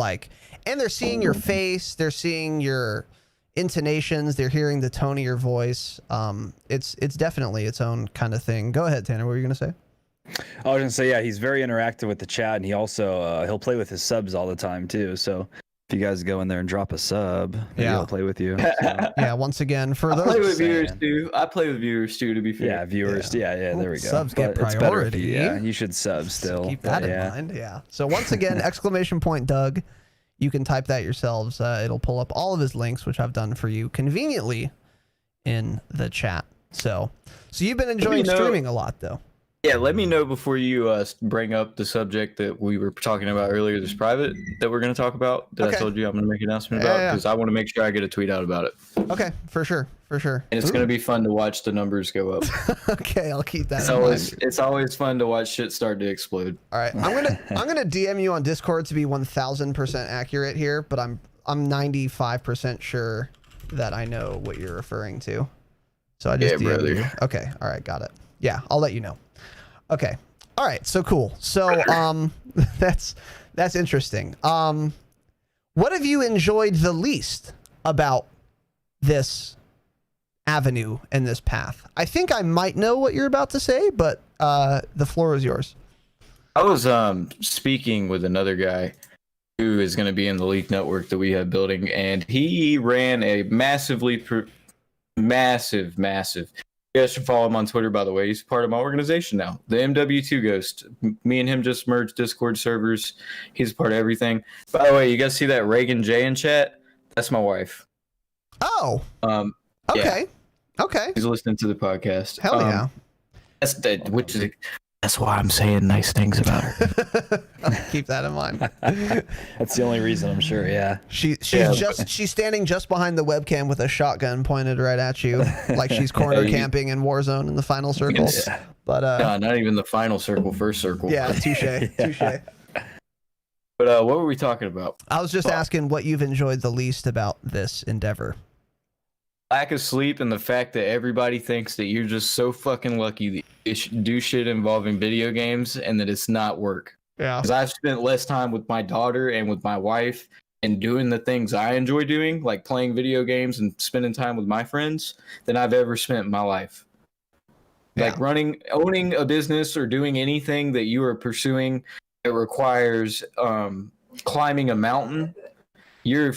and they're seeing your face. They're seeing your intonations. They're hearing the tone of your voice. It's definitely its own kind of thing. Go ahead, Tanner. What were you going to say? I was going to say, yeah, he's very interactive with the chat, and he also, he'll play with his subs all the time too. So if you guys go in there and drop a sub, he'll play with you. So. Yeah, once again, for those... I play with viewers too, to be fair. Yeah, viewers. Yeah, there we go. Subs get priority. You should sub still. Keep that in mind, yeah. So once again, ! Doug. You can type that yourselves. It'll pull up all of his links, which I've done for you conveniently in the chat. So you've been enjoying streaming a lot, though. Yeah, let me know before you bring up the subject that we were talking about earlier, this private that we're going to talk about, that I told you I'm going to make an announcement about, because I want to make sure I get a tweet out about it. Okay, for sure. And it's going to be fun to watch the numbers go up. Okay, I'll keep that in mind. It's always fun to watch shit start to explode. All right, I'm gonna DM you on Discord to be 1000% accurate here, but I'm 95% sure that I know what you're referring to. So I just DM'd you. Okay, all right, got it. Yeah, I'll let you know. Okay. All right. So cool. So that's interesting. What have you enjoyed the least about this avenue and this path? I think I might know what you're about to say, but the floor is yours. I was speaking with another guy who is going to be in the Leak network that we have building, and he ran a massive. You guys should follow him on Twitter, by the way. He's part of my organization now, the MW2 Ghost. Me and him just merged Discord servers. He's part of everything. By the way, you guys see that Reagan J in chat? That's my wife. Oh. Okay. Yeah. Okay. He's listening to the podcast. Hell yeah. That's why I'm saying nice things about her. I'll keep that in mind. That's the only reason, I'm sure. Yeah. She's standing just behind the webcam with a shotgun pointed right at you, like she's corner camping in Warzone in the final circle. Yeah. But no, not even the final circle, first circle. Yeah, touche. But what were we talking about? I was just asking what you've enjoyed the least about this endeavor. Lack of sleep and the fact that everybody thinks that you're just so fucking lucky that you should do shit involving video games and that it's not work. Yeah. Because I've spent less time with my daughter and with my wife and doing the things I enjoy doing, like playing video games and spending time with my friends, than I've ever spent in my life. Yeah. Like owning a business or doing anything that you are pursuing that requires climbing a mountain. You're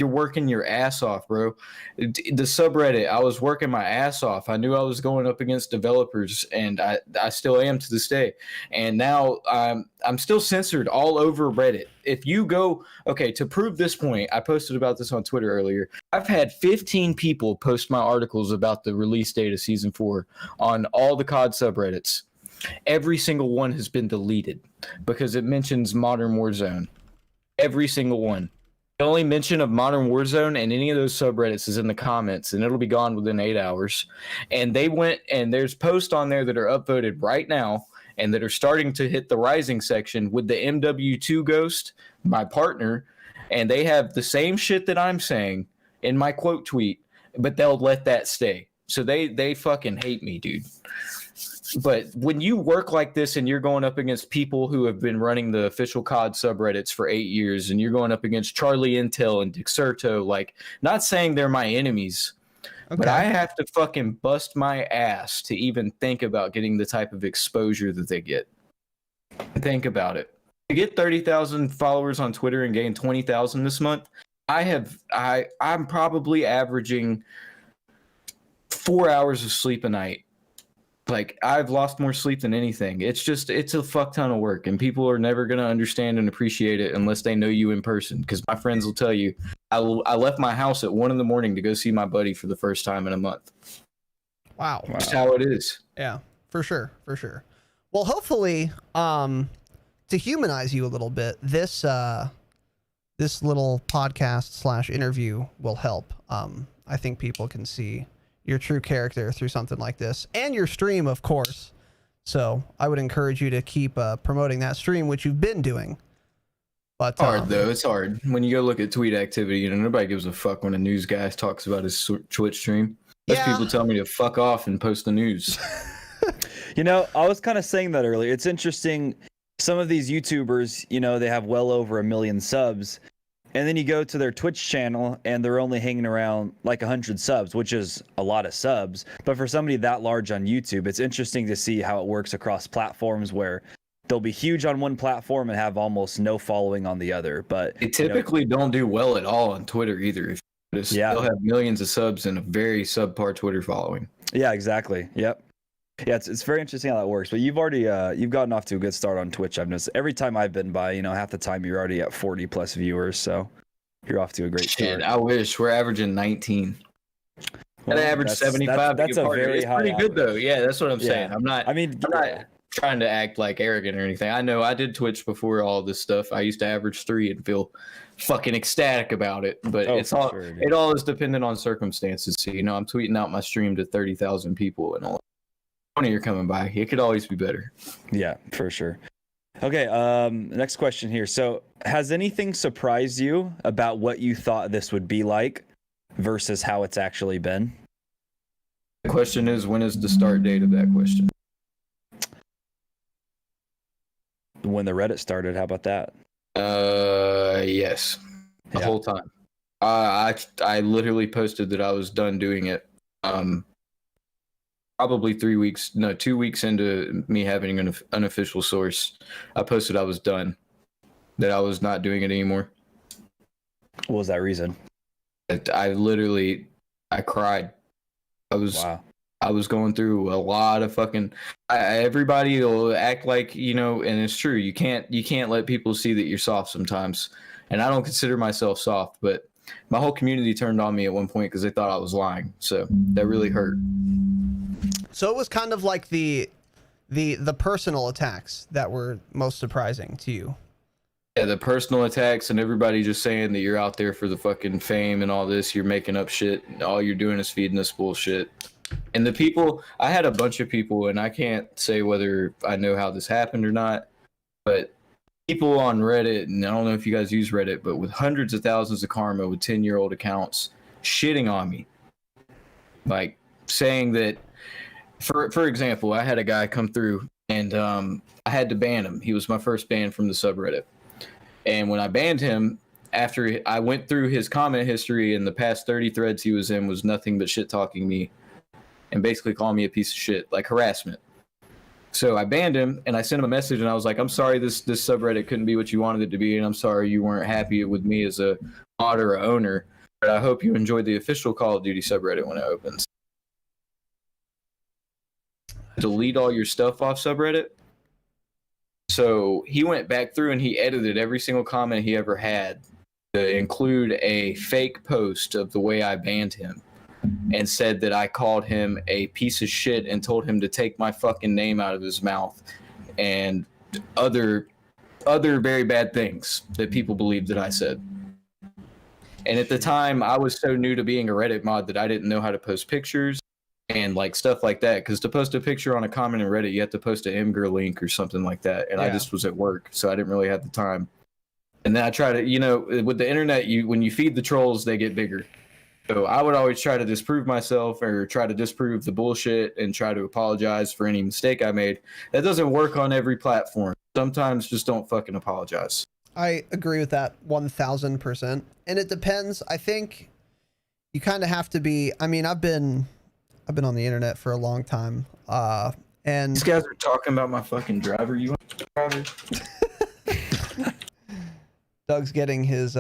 working your ass off, bro. The subreddit, I was working my ass off. I knew I was going up against developers, and I still am to this day. And now I'm still censored all over Reddit. If you go, okay, to prove this point, I posted about this on Twitter earlier. I've had 15 people post my articles about the release date of Season 4 on all the COD subreddits. Every single one has been deleted because it mentions Modern Warzone. Every single one. The only mention of Modern Warzone and any of those subreddits is in the comments, and it'll be gone within 8 hours. And they went, and there's posts on there that are upvoted right now and that are starting to hit the rising section with the MW2 Ghost, my partner, and they have the same shit that I'm saying in my quote tweet, but they'll let that stay. So they fucking hate me, dude. But when you work like this and you're going up against people who have been running the official COD subreddits for 8 years, and you're going up against Charlie Intel and Dexerto, like, not saying they're my enemies, but I have to fucking bust my ass to even think about getting the type of exposure that they get. Think about it. To get 30,000 followers on Twitter and gain 20,000 this month, I'm probably averaging 4 hours of sleep a night. Like, I've lost more sleep than anything. It's a fuck ton of work, and people are never going to understand and appreciate it unless they know you in person. Because my friends will tell you, I left my house at 1 a.m. to go see my buddy for the first time in a month. Wow. That's how it is. Yeah, for sure. Well, hopefully, to humanize you a little bit, this little podcast / interview will help. I think people can see your true character through something like this, and your stream, of course. So I would encourage you to keep promoting that stream, which you've been doing. But hard though. It's hard when you go look at tweet activity. You know, nobody gives a fuck when a news guy talks about his Twitch stream. Most people tell me to fuck off and post the news. You know, I was kind of saying that earlier. It's interesting. Some of these YouTubers, you know, they have well over 1 million subs. And then you go to their Twitch channel and they're only hanging around like 100 subs, which is a lot of subs. But for somebody that large on YouTube, it's interesting to see how it works across platforms where they'll be huge on one platform and have almost no following on the other. But they typically don't do well at all on Twitter either. If you notice, they'll have millions of subs and a very subpar Twitter following. Yeah, exactly. Yep. Yeah, it's very interesting how that works. But you've already you've gotten off to a good start on Twitch. I've noticed every time I've been by, you know, half the time you're already at 40 plus viewers, so you're off to a great start. I wish. We're averaging 19. Well, I'd average 75. That's a very high. It's pretty good though. Yeah, that's what I'm saying. I'm not trying to act like arrogant or anything. I know I did Twitch before all this stuff. I used to average 3 and feel fucking ecstatic about it. But it all is dependent on circumstances. So, you know, I'm tweeting out my stream to 30,000 people and all. When you're coming by, it could always be better. Yeah, for sure. Okay, next question here. So, has anything surprised you about what you thought this would be like versus how it's actually been? The question is, when is the start date of that question? When the Reddit started, how about that? Yes. The whole time. I literally posted that I was done doing it. probably 2 weeks into me having an unofficial source, I posted I was done, that I was not doing it anymore. What was that reason? I cried. Wow. I was going through a lot of fucking. Everybody will act like, and it's true. You can't let people see that you're soft sometimes. And I don't consider myself soft, but my whole community turned on me at one point because they thought I was lying. So that really hurt. So it was kind of like the personal attacks that were most surprising to you. Yeah, the personal attacks and everybody just saying that you're out there for the fucking fame and all this. You're making up shit. All you're doing is feeding us bullshit. And the people, I had a bunch of people, and I can't say whether I know how this happened or not, but people on Reddit, and I don't know if you guys use Reddit, but with hundreds of thousands of karma with 10-year-old accounts shitting on me. Like saying that, for example, I had a guy come through and I had to ban him. He was my first ban from the subreddit. And when I banned him, after I went through his comment history and the past 30 threads he was in was nothing but shit talking me and basically calling me a piece of shit, like harassment. So I banned him and I sent him a message and I was like, I'm sorry this subreddit couldn't be what you wanted it to be, and I'm sorry you weren't happy with me as a mod or a owner, but I hope you enjoyed the official Call of Duty subreddit when it opens. Delete all your stuff off subreddit. So he went back through and he edited every single comment he ever had to include a fake post of the way I banned him and said that I called him a piece of shit and told him to take my fucking name out of his mouth and other very bad things that people believed that I said. And at the time, I was so new to being a Reddit mod that I didn't know how to post pictures and like stuff like that, because to post a picture on a comment in Reddit, you have to post an Imgur link or something like that, and I just was at work, so I didn't really have the time. And then I try to, with the internet, when you feed the trolls, they get bigger. So I would always try to disprove myself or try to disprove the bullshit and try to apologize for any mistake I made. That doesn't work on every platform. Sometimes just don't fucking apologize. I agree with that 1000%. And it depends. I think you kind of have to be, I mean, I've been on the internet for a long time. And these guys are talking about my fucking driver. You want a driver? Doug's getting his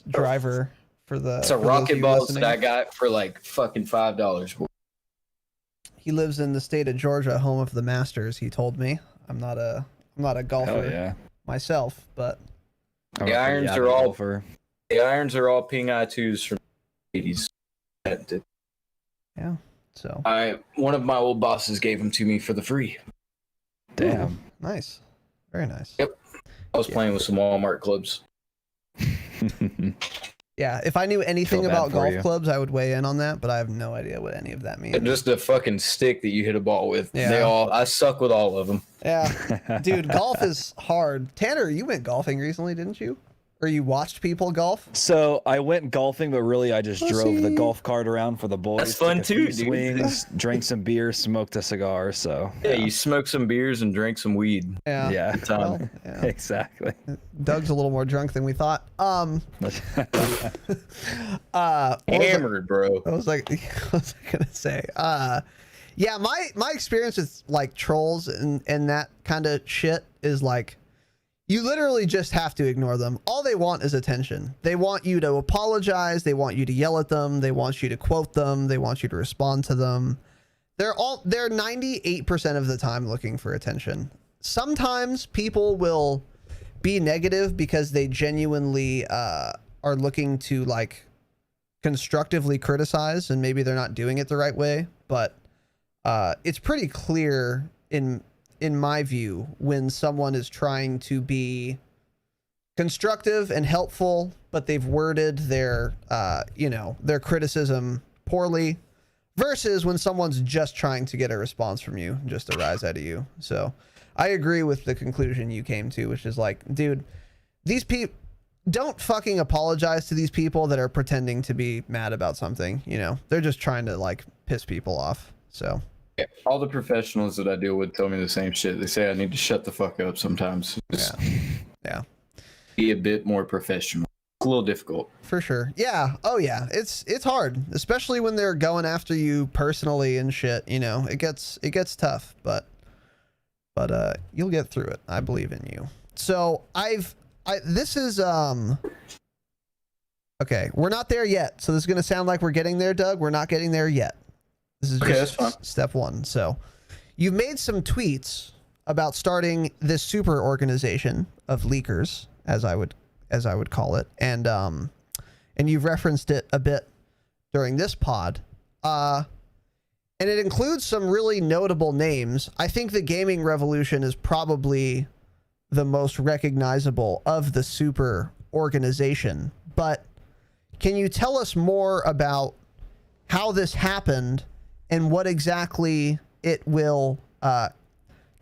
driver for the. It's a rocket ball that I got for like fucking $5. He lives in the state of Georgia, home of the Masters. He told me. I'm not a golfer myself, but the irons are all ping I2s from the 80s. Yeah. So one of my old bosses gave them to me for the free. Damn. Ooh, nice. Very nice. Yep. I was playing with some Walmart clubs. Yeah, if I knew anything about golf you. clubs, I would weigh in on that, but I have no idea what any of that means. Just a fucking stick that you hit a ball with. Yeah. I suck with all of them. Yeah. Dude, golf is hard. Tanner, you went golfing recently, didn't you? Or you watched people golf? So I went golfing, but really I just drove the golf cart around for the boys. That's fun too, dude. Swings, drank some beer, smoked a cigar. So yeah, you smoked some beers and drank some weed. Yeah. Yeah. Well, yeah. Exactly. Doug's a little more drunk than we thought. Hammered, bro. What was I gonna say? Yeah, my experience with like trolls and that kind of shit is like, you literally just have to ignore them. All they want is attention. They want you to apologize. They want you to yell at them. They want you to quote them. They want you to respond to them. They're 98% of the time looking for attention. Sometimes people will be negative because they genuinely are looking to like constructively criticize, and maybe they're not doing it the right way. But it's pretty clear in my view, when someone is trying to be constructive and helpful, but they've worded their criticism poorly, versus when someone's just trying to get a response from you, just a rise out of you. So I agree with the conclusion you came to, which is like, dude, these people, don't fucking apologize to these people that are pretending to be mad about something. They're just trying to like piss people off. So all the professionals that I deal with tell me the same shit. They say I need to shut the fuck up sometimes. Yeah. Be a bit more professional. a little difficult. For sure. Yeah. Oh yeah. It's hard, especially when they're going after you personally and shit. You know, it gets tough, but you'll get through it. I believe in you. So this is okay. We're not there yet. So this is gonna sound like we're getting there, Doug. We're not getting there yet. This is That's fine. step one. So you've made some tweets about starting this super organization of leakers, as I would call it, and you've referenced it a bit during this pod, and it includes some really notable names. I think the Gaming Revolution is probably the most recognizable of the super organization, but can you tell us more about how this happened and what exactly it will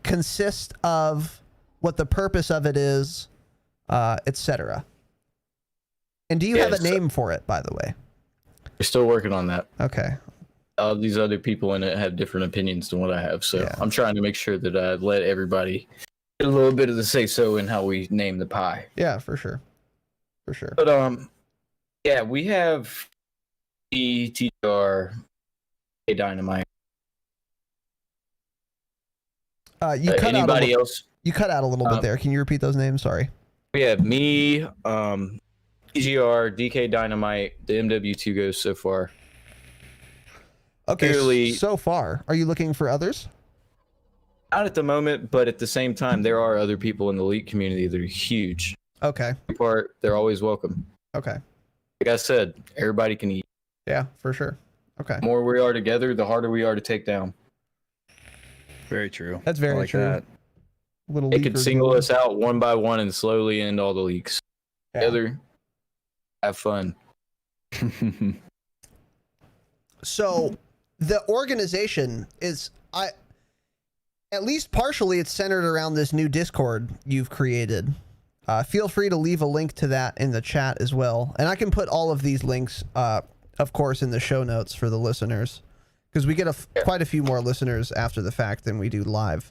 consist of, what the purpose of it is, etc.? And do you have a name for it, by the way? We're still working on that. Okay. All these other people in it have different opinions than what I have, so Yeah. I'm trying to make sure that I let everybody get a little bit of the say-so in how we name the pie. Yeah, for sure. For sure. But yeah, we have TTR, Dynamite. You cut out Anybody else? You cut out a little bit there. Can you repeat those names? Sorry. We have me, TGR, DK Dynamite, the MW2 goes so far. Okay. Clearly- So far, are you looking for others? Not at the moment, but at the same time, there are other people in the Elite community that are huge. Okay. They're always welcome. Okay. Like I said, everybody can eat. Yeah, for sure. Okay. The more we are together, the harder we are to take down. Very true. That's very I like true. that. Little It could leakers single going. us out one by one and slowly end all the leaks. Yeah. Together, have fun. So the organization is, at least partially, it's centered around this new Discord you've created. Feel free to leave a link to that in the chat as well. And I can put all of these links, of course, in the show notes for the listeners, because we get quite a few more listeners after the fact than we do live.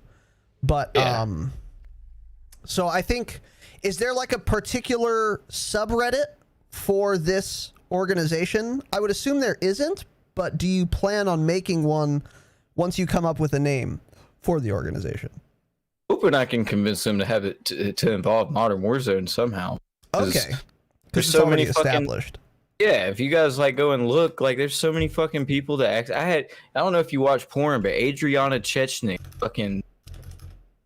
But so I think, is there like a particular subreddit for this organization? I would assume there isn't, but do you plan on making one once you come up with a name for the organization? Hoping I can convince them to have it to involve Modern Warzone somehow. 'Cause Okay. there's Because so it's already many fucking- established. Yeah, if you guys like go and look, like there's so many fucking people that I don't know if you watch porn, but Adriana Chechny fucking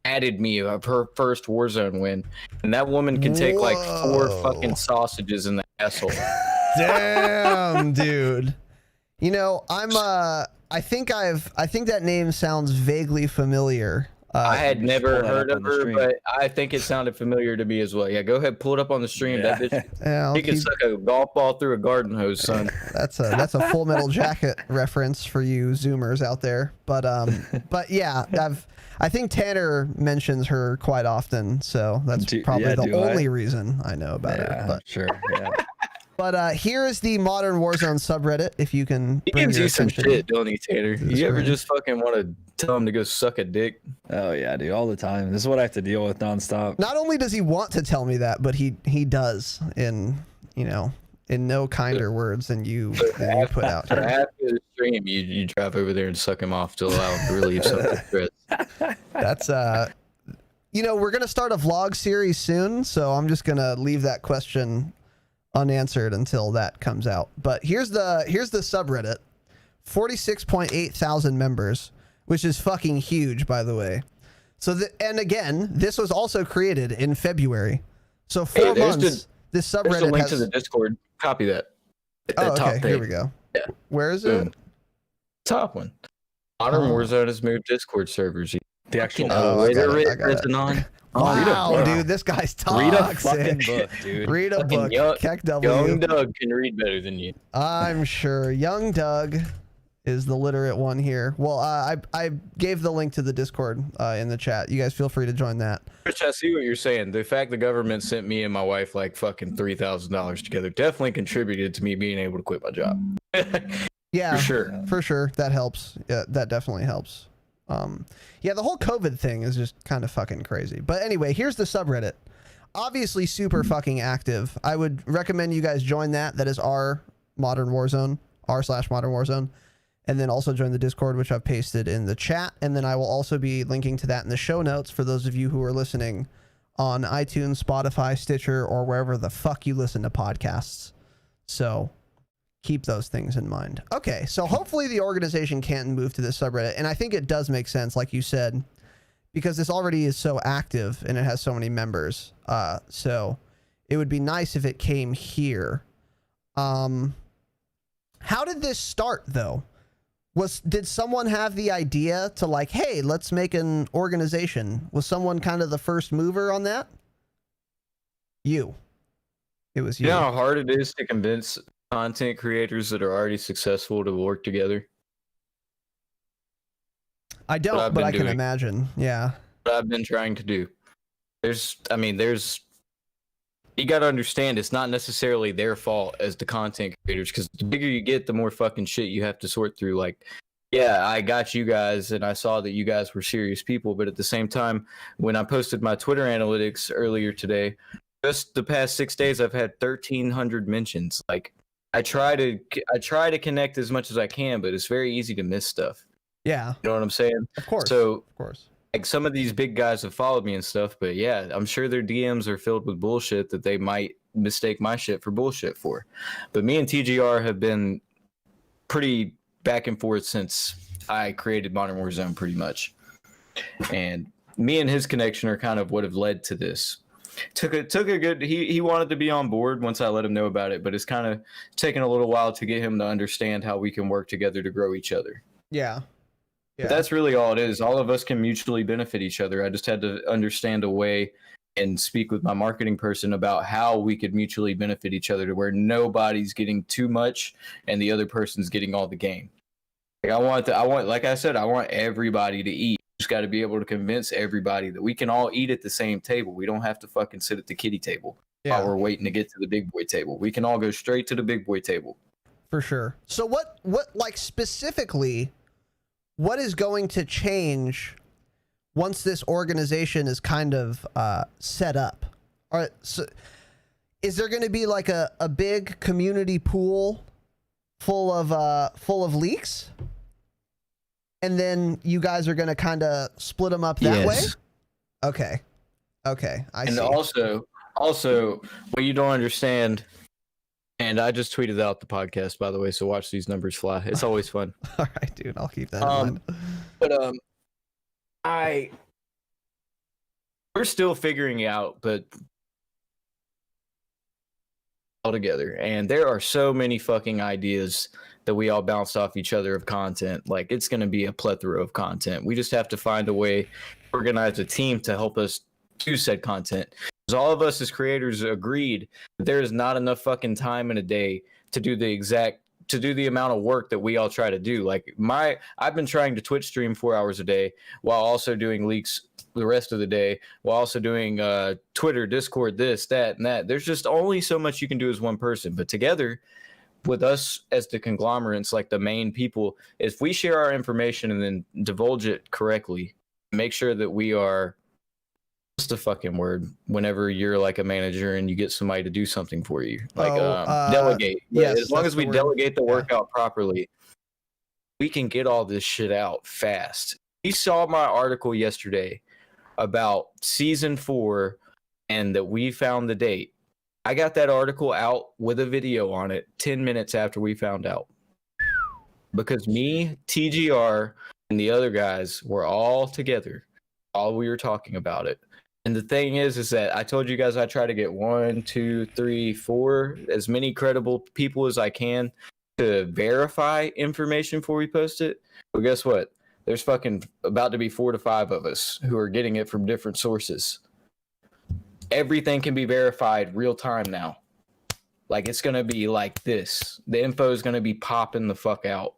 added me of her first Warzone win, and that woman can take like 4 Whoa. fucking sausages in the asshole. Damn, dude. You know, I think that name sounds vaguely familiar. I had never pull that heard up of on the her, stream. but I think it sounded familiar to me as well. Yeah, go ahead, pull it up on the stream. Yeah. That bitch, Yeah, I'll she can keep- suck a golf ball through a garden hose, son. that's a Full Metal Jacket reference for you Zoomers out there. But yeah, I think Tanner mentions her quite often, so that's probably the only reason I know about her. But sure. Yeah. here is the Modern Warzone subreddit. If you can, He bring gives your you some attention- shit, don't he, Tanner? That's You ever right. just fucking want to tell him to go suck a dick? Oh yeah, dude, all the time. This is what I have to deal with nonstop. Not only does he want to tell me that, but he does in no kinder words than you put out So here. after the stream, you drive over there and suck him off to allow him to relieve some of the stress. That's we're gonna start a vlog series soon, so I'm just gonna leave that question unanswered until that comes out. But here's the subreddit, 46.8 thousand members, which is fucking huge, by the way. So and again, this was also created in February, so 4 there's months. This There's a subreddit link has. to the Discord. Copy that. At Oh, the top okay. page. Here we go. Yeah. Where is Boom. it? Top one. Modern Oh. Warzone has moved Discord servers. The actual Oh, the I way got they're it, I got written on. Wow, book. dude, this guy's Read a toxic. fucking book, dude. Read a Fucking book. young- Keck W. Young Doug can read better than you. I'm sure young Doug is the literate one here. Well, I gave the link to the Discord in the chat. You guys feel free to join that. Rich, I see what you're saying. The fact the government sent me and my wife like fucking $3,000 together definitely contributed to me being able to quit my job. Yeah, For sure. for sure. That helps. Yeah, that definitely helps. Yeah, the whole COVID thing is just kind of fucking crazy. But anyway, here's the subreddit. obviously super fucking active. I would recommend you guys join that. That is r Modern Warzone, r/Modern Warzone. And then also join the Discord, which I've pasted in the chat. And then I will also be linking to that in the show notes for those of you who are listening on iTunes, Spotify, Stitcher, or wherever the fuck you listen to podcasts. So keep those things in mind. Okay, so hopefully the organization can move to this subreddit. And I think it does make sense, like you said, because this already is so active and it has so many members. So it would be nice if it came here. How did this start, though? Did someone have the idea to like, hey, let's make an organization? Was someone kind of the first mover on that? You. It was you. You know how hard it is to convince content creators that are already successful to work together? I don't, but I can imagine. Yeah. What I've been trying to do. You got to understand, it's not necessarily their fault as the content creators, because the bigger you get, the more fucking shit you have to sort through. Like, yeah, I got you guys, and I saw that you guys were serious people, but at the same time, when I posted my Twitter analytics earlier today, just the past 6 days, I've had 1,300 mentions. Like, I try to connect as much as I can, but it's very easy to miss stuff. Yeah. You know what I'm saying? Of course. So, of course. Like, some of these big guys have followed me and stuff, but yeah, I'm sure their DMs are filled with bullshit that they might mistake my shit for bullshit for. But me and TGR have been pretty back and forth since I created Modern Warzone, pretty much. And me and his connection are kind of what have led to this. Took a good. He wanted to be on board once I let him know about it, but it's kind of taken a little while to get him to understand how we can work together to grow each other. Yeah. But that's really all it is. All of us can mutually benefit each other. I just had to understand a way and speak with my marketing person about how we could mutually benefit each other to where nobody's getting too much and the other person's getting all the gain. Like, like I said, I want everybody to eat. Just got to be able to convince everybody that we can all eat at the same table. We don't have to fucking sit at the kiddie table while we're waiting to get to the big boy table. We can all go straight to the big boy table. For sure. So what like specifically, what is going to change once this organization is kind of set up? All right, so is there going to be like a big community pool full of leaks, and then you guys are going to kind of split them up that way? Okay, I see. And also, what you don't understand. And I just tweeted out the podcast, by the way, so watch these numbers fly. It's always fun. All right, dude, I'll keep that in mind. But we're still figuring out, but all together. And there are so many fucking ideas that we all bounce off each other of content. Like, it's going to be a plethora of content. We just have to find a way to organize a team to help us do said content. All of us as creators agreed that there is not enough fucking time in a day to do the amount of work that we all try to do. Like, I've been trying to Twitch stream 4 hours a day while also doing leaks the rest of the day, while also doing Twitter, Discord, this, that, and that. There's just only so much you can do as one person. But together with us as the conglomerates, like the main people, if we share our information and then divulge it correctly, make sure that we are, what's the fucking word, whenever you're like a manager and you get somebody to do something for you, like delegate. Yes, as long as we delegate the work out properly, we can get all this shit out fast. You saw my article yesterday about season 4 and that we found the date. I got that article out with a video on it 10 minutes after we found out, because me, TGR, and the other guys were all together while we were talking about it. And the thing is that I told you guys I try to get 1, 2, 3, 4, as many credible people as I can to verify information before we post it. But guess what? There's fucking about to be 4 to 5 of us who are getting it from different sources. Everything can be verified real time now. Like, it's going to be like this. The info is going to be popping the fuck out.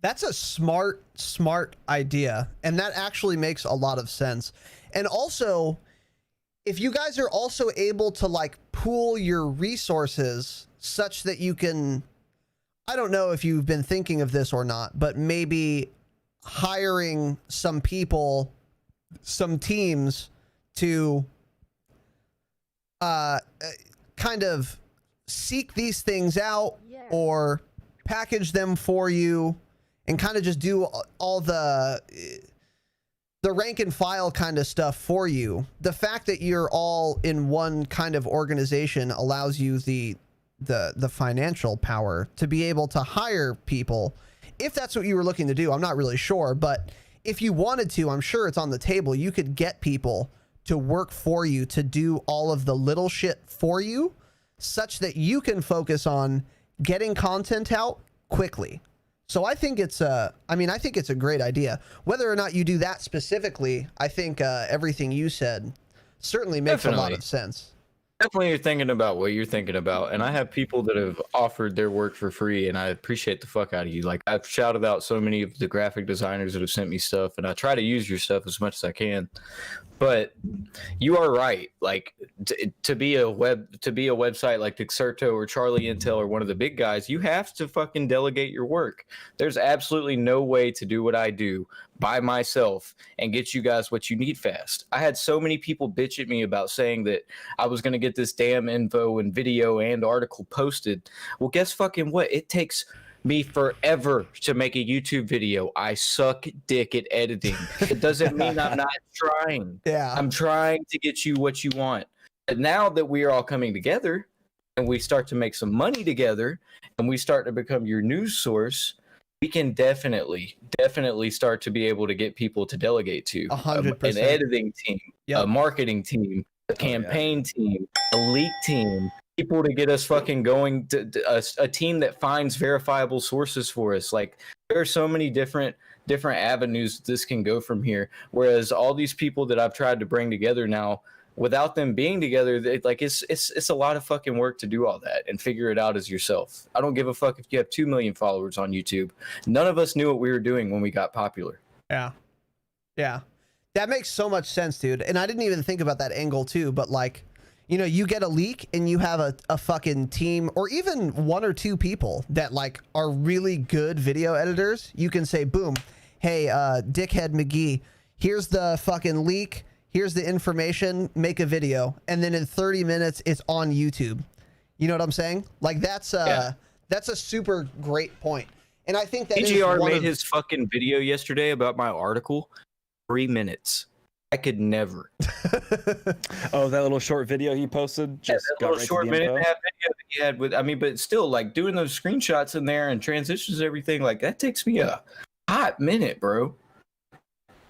That's a smart idea. And that actually makes a lot of sense. And also, if you guys are also able to like pool your resources such that you can, I don't know if you've been thinking of this or not, but maybe hiring some people, some teams to kind of seek these things out or package them for you and kind of just do all the rank and file kind of stuff for you. The fact that you're all in one kind of organization allows you the financial power to be able to hire people if that's what you were looking to do. I'm not really sure, but if you wanted to, I'm sure it's on the table. You could get people to work for you, to do all of the little shit for you, such that you can focus on getting content out quickly. So I think it's I think it's a great idea. Whether or not you do that specifically, I think everything you said certainly makes a lot of sense. Definitely you're thinking about what you're thinking about. And I have people that have offered their work for free, and I appreciate the fuck out of you. Like, I've shouted out so many of the graphic designers that have sent me stuff, and I try to use your stuff as much as I can. But you are right. Like, to be a website like Dexerto or Charlie Intel or one of the big guys, you have to fucking delegate your work. There's absolutely no way to do what I do by myself and get you guys what you need fast. I had so many people bitch at me about saying that I was going to get this damn info and video and article posted. Well, guess fucking what? It takes me forever to make a YouTube video. I suck dick at editing. It doesn't mean I'm not trying. Yeah. I'm trying to get you what you want. And now that we are all coming together and we start to make some money together and we start to become your news source, we can definitely start to be able to get people to delegate to. 100%. An editing team, a marketing team, a campaign team, a leak team, people to get us fucking going, a team that finds verifiable sources for us. Like, there are so many different avenues this can go from here. Whereas all these people that I've tried to bring together now, without them being together, it's a lot of fucking work to do all that and figure it out as yourself. I don't give a fuck if you have 2 million followers on YouTube. None of us knew what we were doing when we got popular. Yeah. That makes so much sense, dude. And I didn't even think about that angle too, but like, you know, you get a leak and you have a fucking team or even 1 or 2 people that like are really good video editors. You can say, boom, hey, Dickhead McGee, here's the fucking leak. Here's the information, make a video. And then in 30 minutes, it's on YouTube. You know what I'm saying? Like, that's a super great point. And I think that PGR made his fucking video yesterday about my article. 3 minutes. I could never. Oh, that little short video he posted? Just that little short minute-and-a-half video that he had with, but still, like, doing those screenshots in there and transitions and everything, like, that takes me a hot minute, bro.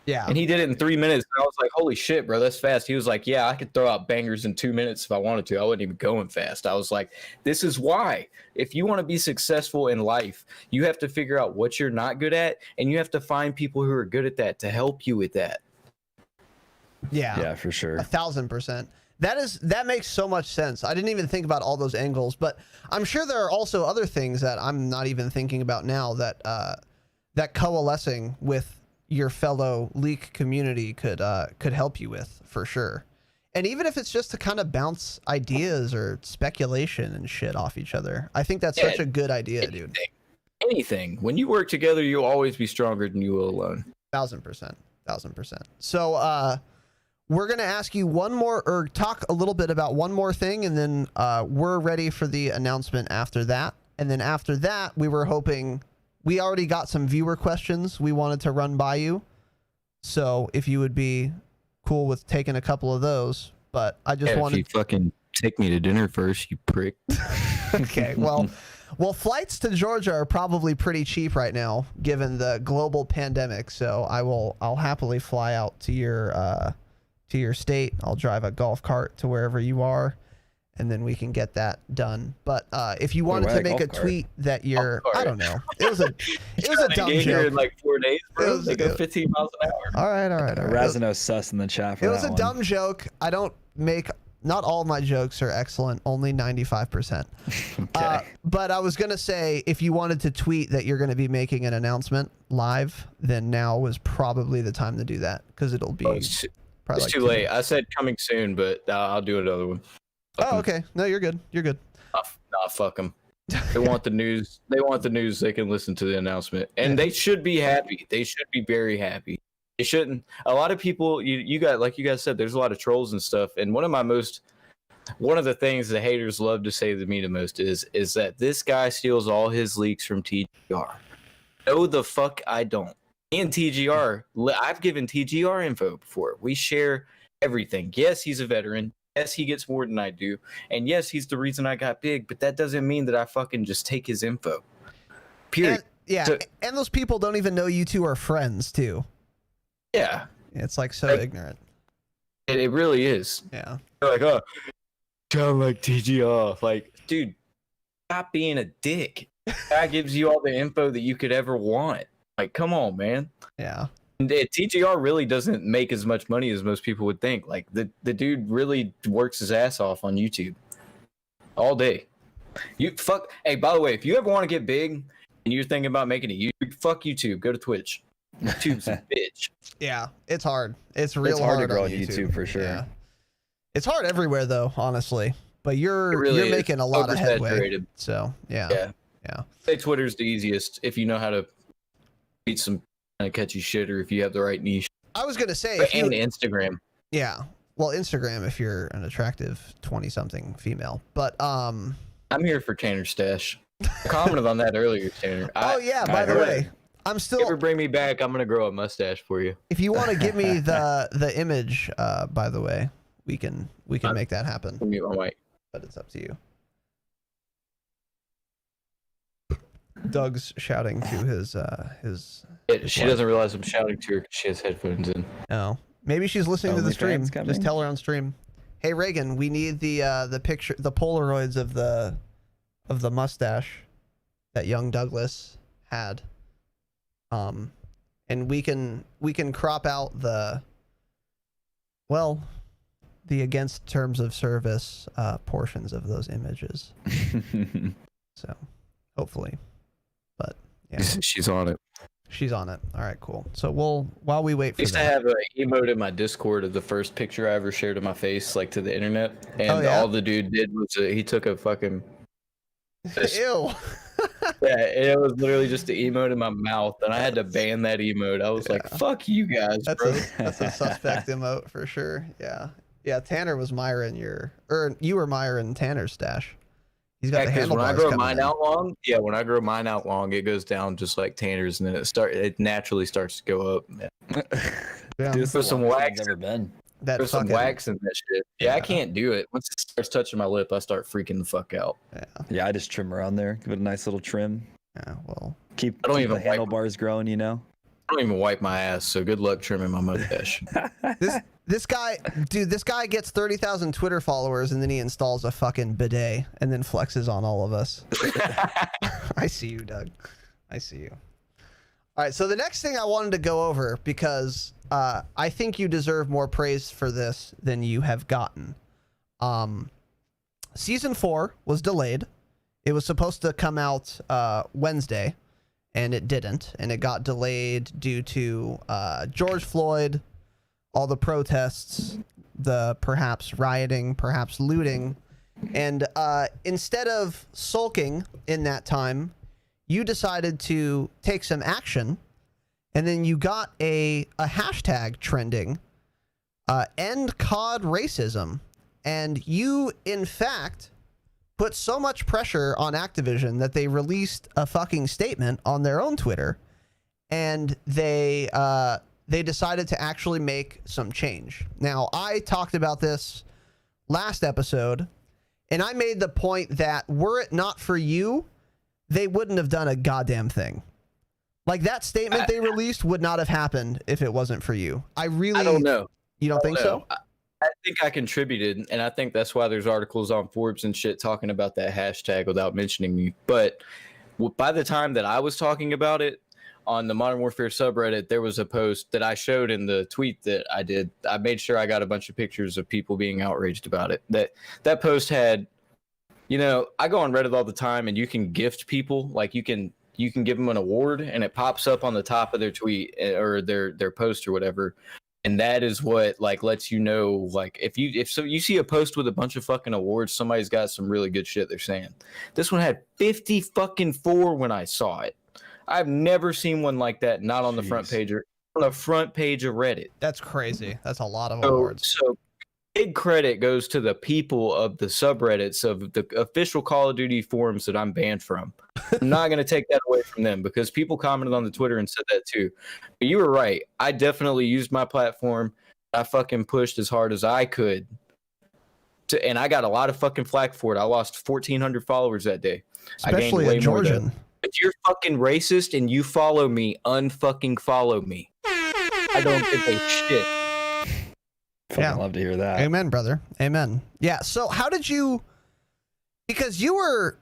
Yeah. And he did it in 3 minutes. And I was like, holy shit, bro, that's fast. He was like, yeah, I could throw out bangers in 2 minutes if I wanted to. I wasn't even going fast. I was like, this is why. If you want to be successful in life, you have to figure out what you're not good at, and you have to find people who are good at that to help you with that. Yeah, for sure. 1,000%. That makes so much sense. I didn't even think about all those angles, but I'm sure there are also other things that I'm not even thinking about now that coalescing with your fellow leak community could help you with, for sure. And even if it's just to kind of bounce ideas or speculation and shit off each other, I think that's such a good idea, dude. Anything. When you work together, you'll always be stronger than you will alone. 1,000%. So we're going to ask you one more, or talk a little bit about one more thing, and then we're ready for the announcement after that. And then after that, we were hoping, we already got some viewer questions we wanted to run by you. So if you would be cool with taking a couple of those, but I just wanted... If you fucking take me to dinner first, you prick. Okay, well, flights to Georgia are probably pretty cheap right now, given the global pandemic. So I'll happily fly out to your state. I'll drive a golf cart to wherever you are, and then we can get that done. But if you wanted to make a tweet that you're, I don't know, it was a dumb joke. In like 4 days, bro. They go 15 miles an hour. All right. Razano sus in the chat for that. It was a one. dumb joke. I don't make. Not all my jokes are excellent, only 95%. Okay. But I was going to say, if you wanted to tweet that you're going to be making an announcement live, then now was probably the time to do that, because it'll be It's probably too late. I said coming soon, but I'll do another one. Oh, okay. No, you're good. Nah, fuck them. They want the news. They can listen to the announcement, and they should be happy. They should be very happy. They shouldn't. A lot of people, you guys, like you guys said, there's a lot of trolls and stuff. And one of my most one of the things the haters love to say to me the most is that this guy steals all his leaks from TGR. No, the fuck I don't. Me and TGR, I've given TGR info before. We share everything. Yes, he's a veteran. Yes, he gets more than I do. And yes, he's the reason I got big, but that doesn't mean that I fucking just take his info. Period. And those people don't even know you two are friends, too. Yeah. It's like so ignorant. It really is. Yeah. They're like, oh, sound like TGR. Like, dude, stop being a dick. Guy gives you all the info that you could ever want. Like, come on, man. Yeah. And TGR really doesn't make as much money as most people would think. Like, the dude really works his ass off on YouTube all day. Hey, by the way, if you ever want to get big and you're thinking about making a YouTube, fuck YouTube. Go to Twitch. YouTube's a bitch. Yeah, it's hard. It's real hard to hard grow on on YouTube for sure. Yeah. It's hard everywhere though, honestly. But you're really making a lot of headway. Oversaturated. So yeah. Yeah. Yeah. Say Twitter's the easiest if you know how to beat some kind of catchy shit or if you have the right niche. I was gonna say And Instagram. Yeah. Well, Instagram if you're an attractive 20-something female. But I'm here for Tanner's stash. I commented on that earlier, Tanner. by the way, I'm still. If you ever bring me back, I'm gonna grow a mustache for you. If you want to give me the image, by the way, we can make that happen. Mute my mic. But it's up to you. Doug's shouting to his She doesn't realize I'm shouting to her because she has headphones in. No, maybe she's listening to the stream. OnlyFans coming? Just tell her on stream. Hey Reagan, we need the picture, the Polaroids of the mustache that young Douglas had. And we can crop out the against terms of service portions of those images. So hopefully, but yeah, She's on it. she's on it. All right, cool. So while we wait for I used to that. have an emote in my Discord of the first picture I ever shared of my face, like to the internet, and Oh, yeah? all the dude did was he took a fucking Ew. yeah, it was literally just the emote in my mouth, and I had to ban that emote. I was like, "Fuck you guys, bro." That's a suspect emote for sure. Yeah. Yeah, Tanner was Myron you were Myron Tanner's stash. He's got the Because when I handlebars grow coming mine in. out long, when I grow mine out long, it goes down just like Tanner's, and then it naturally starts to go up. Yeah. Dude, Put some wax. Never been. That There's some fucking, wax in that shit. Yeah, I can't do it. Once it starts touching my lip, I start freaking the fuck out. Yeah, I just trim around there. Give it a nice little trim. Yeah, well. Keep I don't keep even the wipe- handlebars growing, you know. I don't even wipe my ass, so good luck trimming my mustache. This guy gets 30,000 Twitter followers and then he installs a fucking bidet and then flexes on all of us. I see you, Doug. I see you. All right, so the next thing I wanted to go over, because I think you deserve more praise for this than you have gotten. Season 4 was delayed. It was supposed to come out Wednesday, and it didn't. And it got delayed due to George Floyd, all the protests, the perhaps rioting, perhaps looting. And instead of sulking in that time, you decided to take some action, and then you got a hashtag trending, end COD racism. And you, in fact, put so much pressure on Activision that they released a fucking statement on their own Twitter, and they decided to actually make some change. Now, I talked about this last episode, and I made the point that were it not for you, they wouldn't have done a goddamn thing. Like, that statement they released would not have happened if it wasn't for you. I don't know. You don't think so? I think I contributed, and I think that's why there's articles on Forbes and shit talking about that hashtag without mentioning me. But by the time that I was talking about it on the Modern Warfare subreddit, there was a post that I showed in the tweet that I did. I made sure I got a bunch of pictures of people being outraged about it. That post had, I go on Reddit all the time, and you can gift people, like you can give them an award, and it pops up on the top of their tweet or their post or whatever. And that is what lets you know, if you see a post with a bunch of fucking awards, somebody's got some really good shit they're saying. This one had 54 when I saw it. I've never seen one like that, not on the front page or on the front page of Reddit. That's crazy. That's a lot of awards. big credit goes to the people of the subreddits of the official Call of Duty forums that I'm banned from. I'm not going to take that away from them because people commented on the Twitter and said that too. But you were right. I definitely used my platform. I fucking pushed as hard as I could. And I got a lot of fucking flack for it. I lost 1,400 followers that day. Especially a Georgian. If you're fucking racist and you follow me, unfucking follow me. I don't give a shit. Fucking love to hear that. Amen, brother. Amen. Yeah. So how did you? Because you were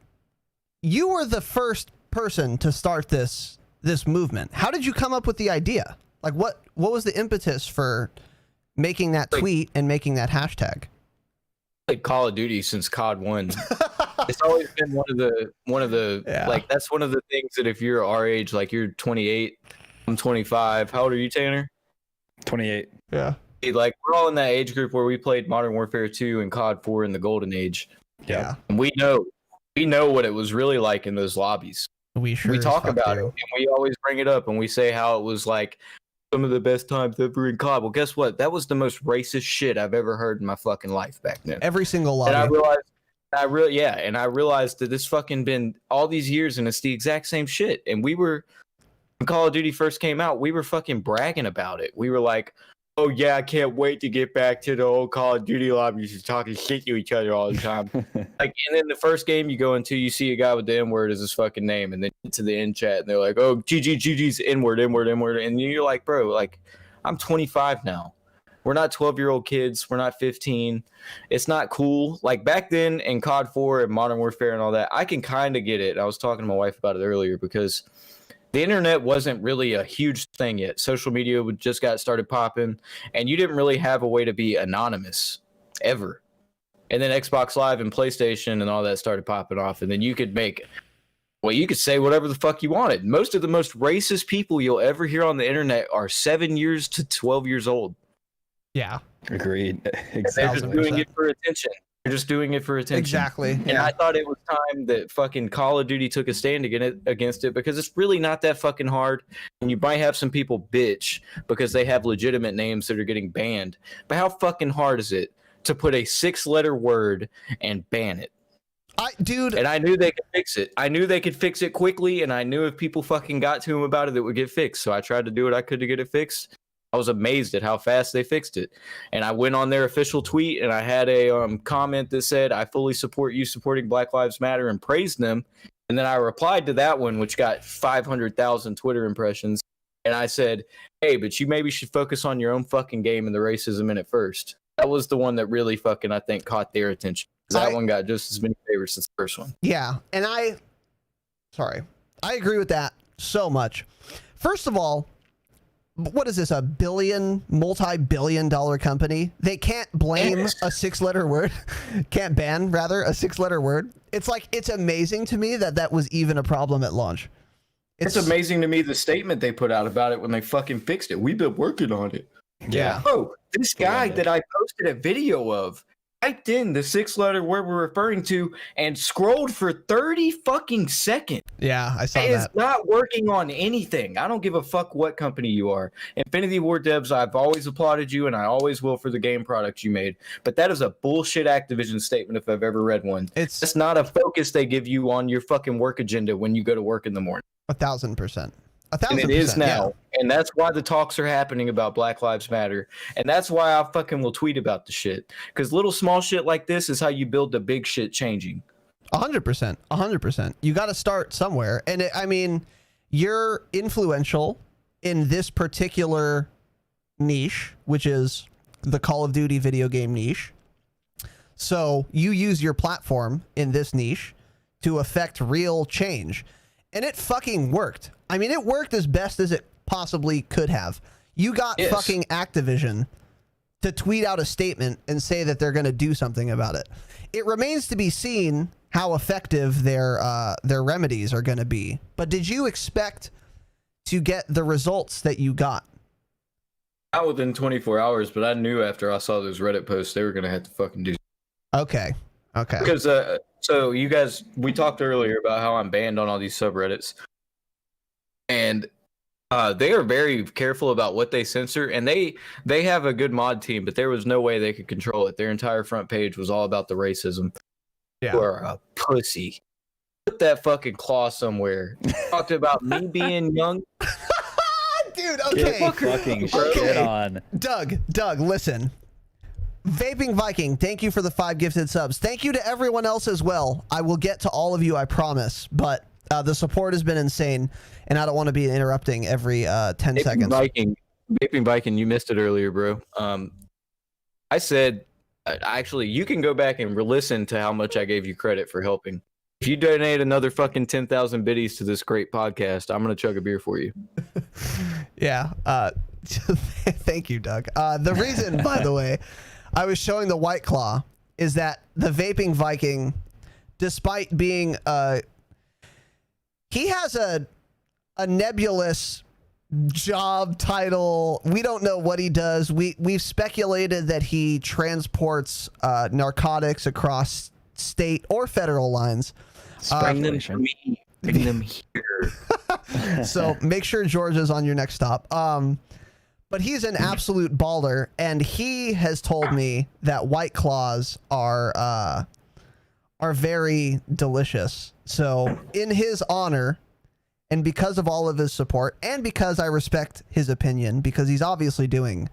the first person to start this movement. How did you come up with the idea? Like, what was the impetus for making that tweet and making that hashtag? Played Call of Duty since COD 1. It's always been one of the like, that's one of the things that if you're our age, like you're 28, I'm 25. How old are you, Tanner? 28. Yeah. Like, we're all in that age group where we played Modern Warfare 2 and COD 4 in the golden age. Yeah. And we know what it was really like in those lobbies. We talk about it, and we always bring it up, and we say how it was like some of the best times ever in COD. Well, guess what? That was the most racist shit I've ever heard in my fucking life back then. Every single lobby. And I realized that this fucking been all these years, and it's the exact same shit. And when Call of Duty first came out, we were fucking bragging about it. We were like, oh yeah, I can't wait to get back to the old Call of Duty lobbies and talking shit to each other all the time. Like, and then the first game you go into, you see a guy with the N-word as his fucking name, and then to the end chat, and they're like, oh, GG's N-word, and you're like, bro, like, I'm 25 now. We're not 12-year-old kids. We're not 15. It's not cool. Like, back then in COD 4 and Modern Warfare and all that, I can kind of get it. I was talking to my wife about it earlier because the internet wasn't really a huge thing yet. Social media just got started popping, and you didn't really have a way to be anonymous ever. And then Xbox Live and PlayStation and all that started popping off, and then you could say whatever the fuck you wanted. Most of the most racist people you'll ever hear on the internet are 7 years to 12 years old. Yeah. Agreed. Exactly. They're just doing it for attention. They're just doing it for attention. Exactly. And I thought it was time that fucking Call of Duty took a stand against it because it's really not that fucking hard. And you might have some people bitch because they have legitimate names that are getting banned. But how fucking hard is it to put a 6-letter word and ban it? And I knew they could fix it. I knew they could fix it quickly, and I knew if people fucking got to them about it, it would get fixed. So I tried to do what I could to get it fixed. I was amazed at how fast they fixed it. And I went on their official tweet and I had a comment that said, I fully support you supporting Black Lives Matter, and praised them. And then I replied to that one, which got 500,000 Twitter impressions. And I said, hey, but you maybe should focus on your own fucking game and the racism in it first. That was the one that really fucking, I think, caught their attention. That one got just as many favors as the first one. Yeah. And I agree with that so much. First of all, what is this, a multi-billion-dollar company? They can't blame a 6-letter word. Can't ban, rather, a 6-letter word. It's like, it's amazing to me that was even a problem at launch. It's amazing to me the statement they put out about it when they fucking fixed it. We've been working on it. Yeah. Oh, this guy that I posted a video of typed in the 6-letter word we're referring to and scrolled for 30 fucking seconds. Yeah, I saw that. It's not working on anything. I don't give a fuck what company you are. Infinity Ward devs, I've always applauded you, and I always will for the game products you made. But that is a bullshit Activision statement if I've ever read one. It's not a focus they give you on your fucking work agenda when you go to work in the morning. 1,000%. And it is now. Yeah. And that's why the talks are happening about Black Lives Matter. And that's why I fucking will tweet about the shit. Because little small shit like this is how you build the big shit changing. 100%. 100%. You got to start somewhere. And I mean, you're influential in this particular niche, which is the Call of Duty video game niche. So you use your platform in this niche to affect real change. And it fucking worked. I mean, it worked as best as it possibly could have. You got fucking Activision to tweet out a statement and say that they're going to do something about it. It remains to be seen how effective their remedies are going to be. But did you expect to get the results that you got? Not within 24 hours, but I knew after I saw those Reddit posts they were going to have to fucking do something. Okay. Because so you guys, we talked earlier about how I'm banned on all these subreddits. And They are very careful about what they censor, and they have a good mod team, but there was no way they could control it. Their entire front page was all about the racism. Yeah. You are a pussy. Put that fucking claw somewhere. Talked about me being young. Dude, okay. Get fucking Okay. shit on. Doug, listen. Vaping Viking, thank you for the 5 gifted subs. Thank you to everyone else as well. I will get to all of you, I promise. But the support has been insane, and I don't want to be interrupting every 10 seconds. Vaping Viking, you missed it earlier, bro. I said, actually, you can go back and listen to how much I gave you credit for helping. If you donate another fucking 10,000 biddies to this great podcast, I'm going to chug a beer for you. Yeah. Thank you, Doug. The reason, by the way, I was showing the White Claw is that the Vaping Viking, despite being he has a nebulous job title. We don't know what he does. We've speculated that he transports narcotics across state or federal lines. Bring them to me. Bring them here. So make sure George is on your next stop. But he's an absolute baller, and he has told me that White Claws are very delicious. So in his honor, and because of all of his support, and because I respect his opinion, because he's obviously doing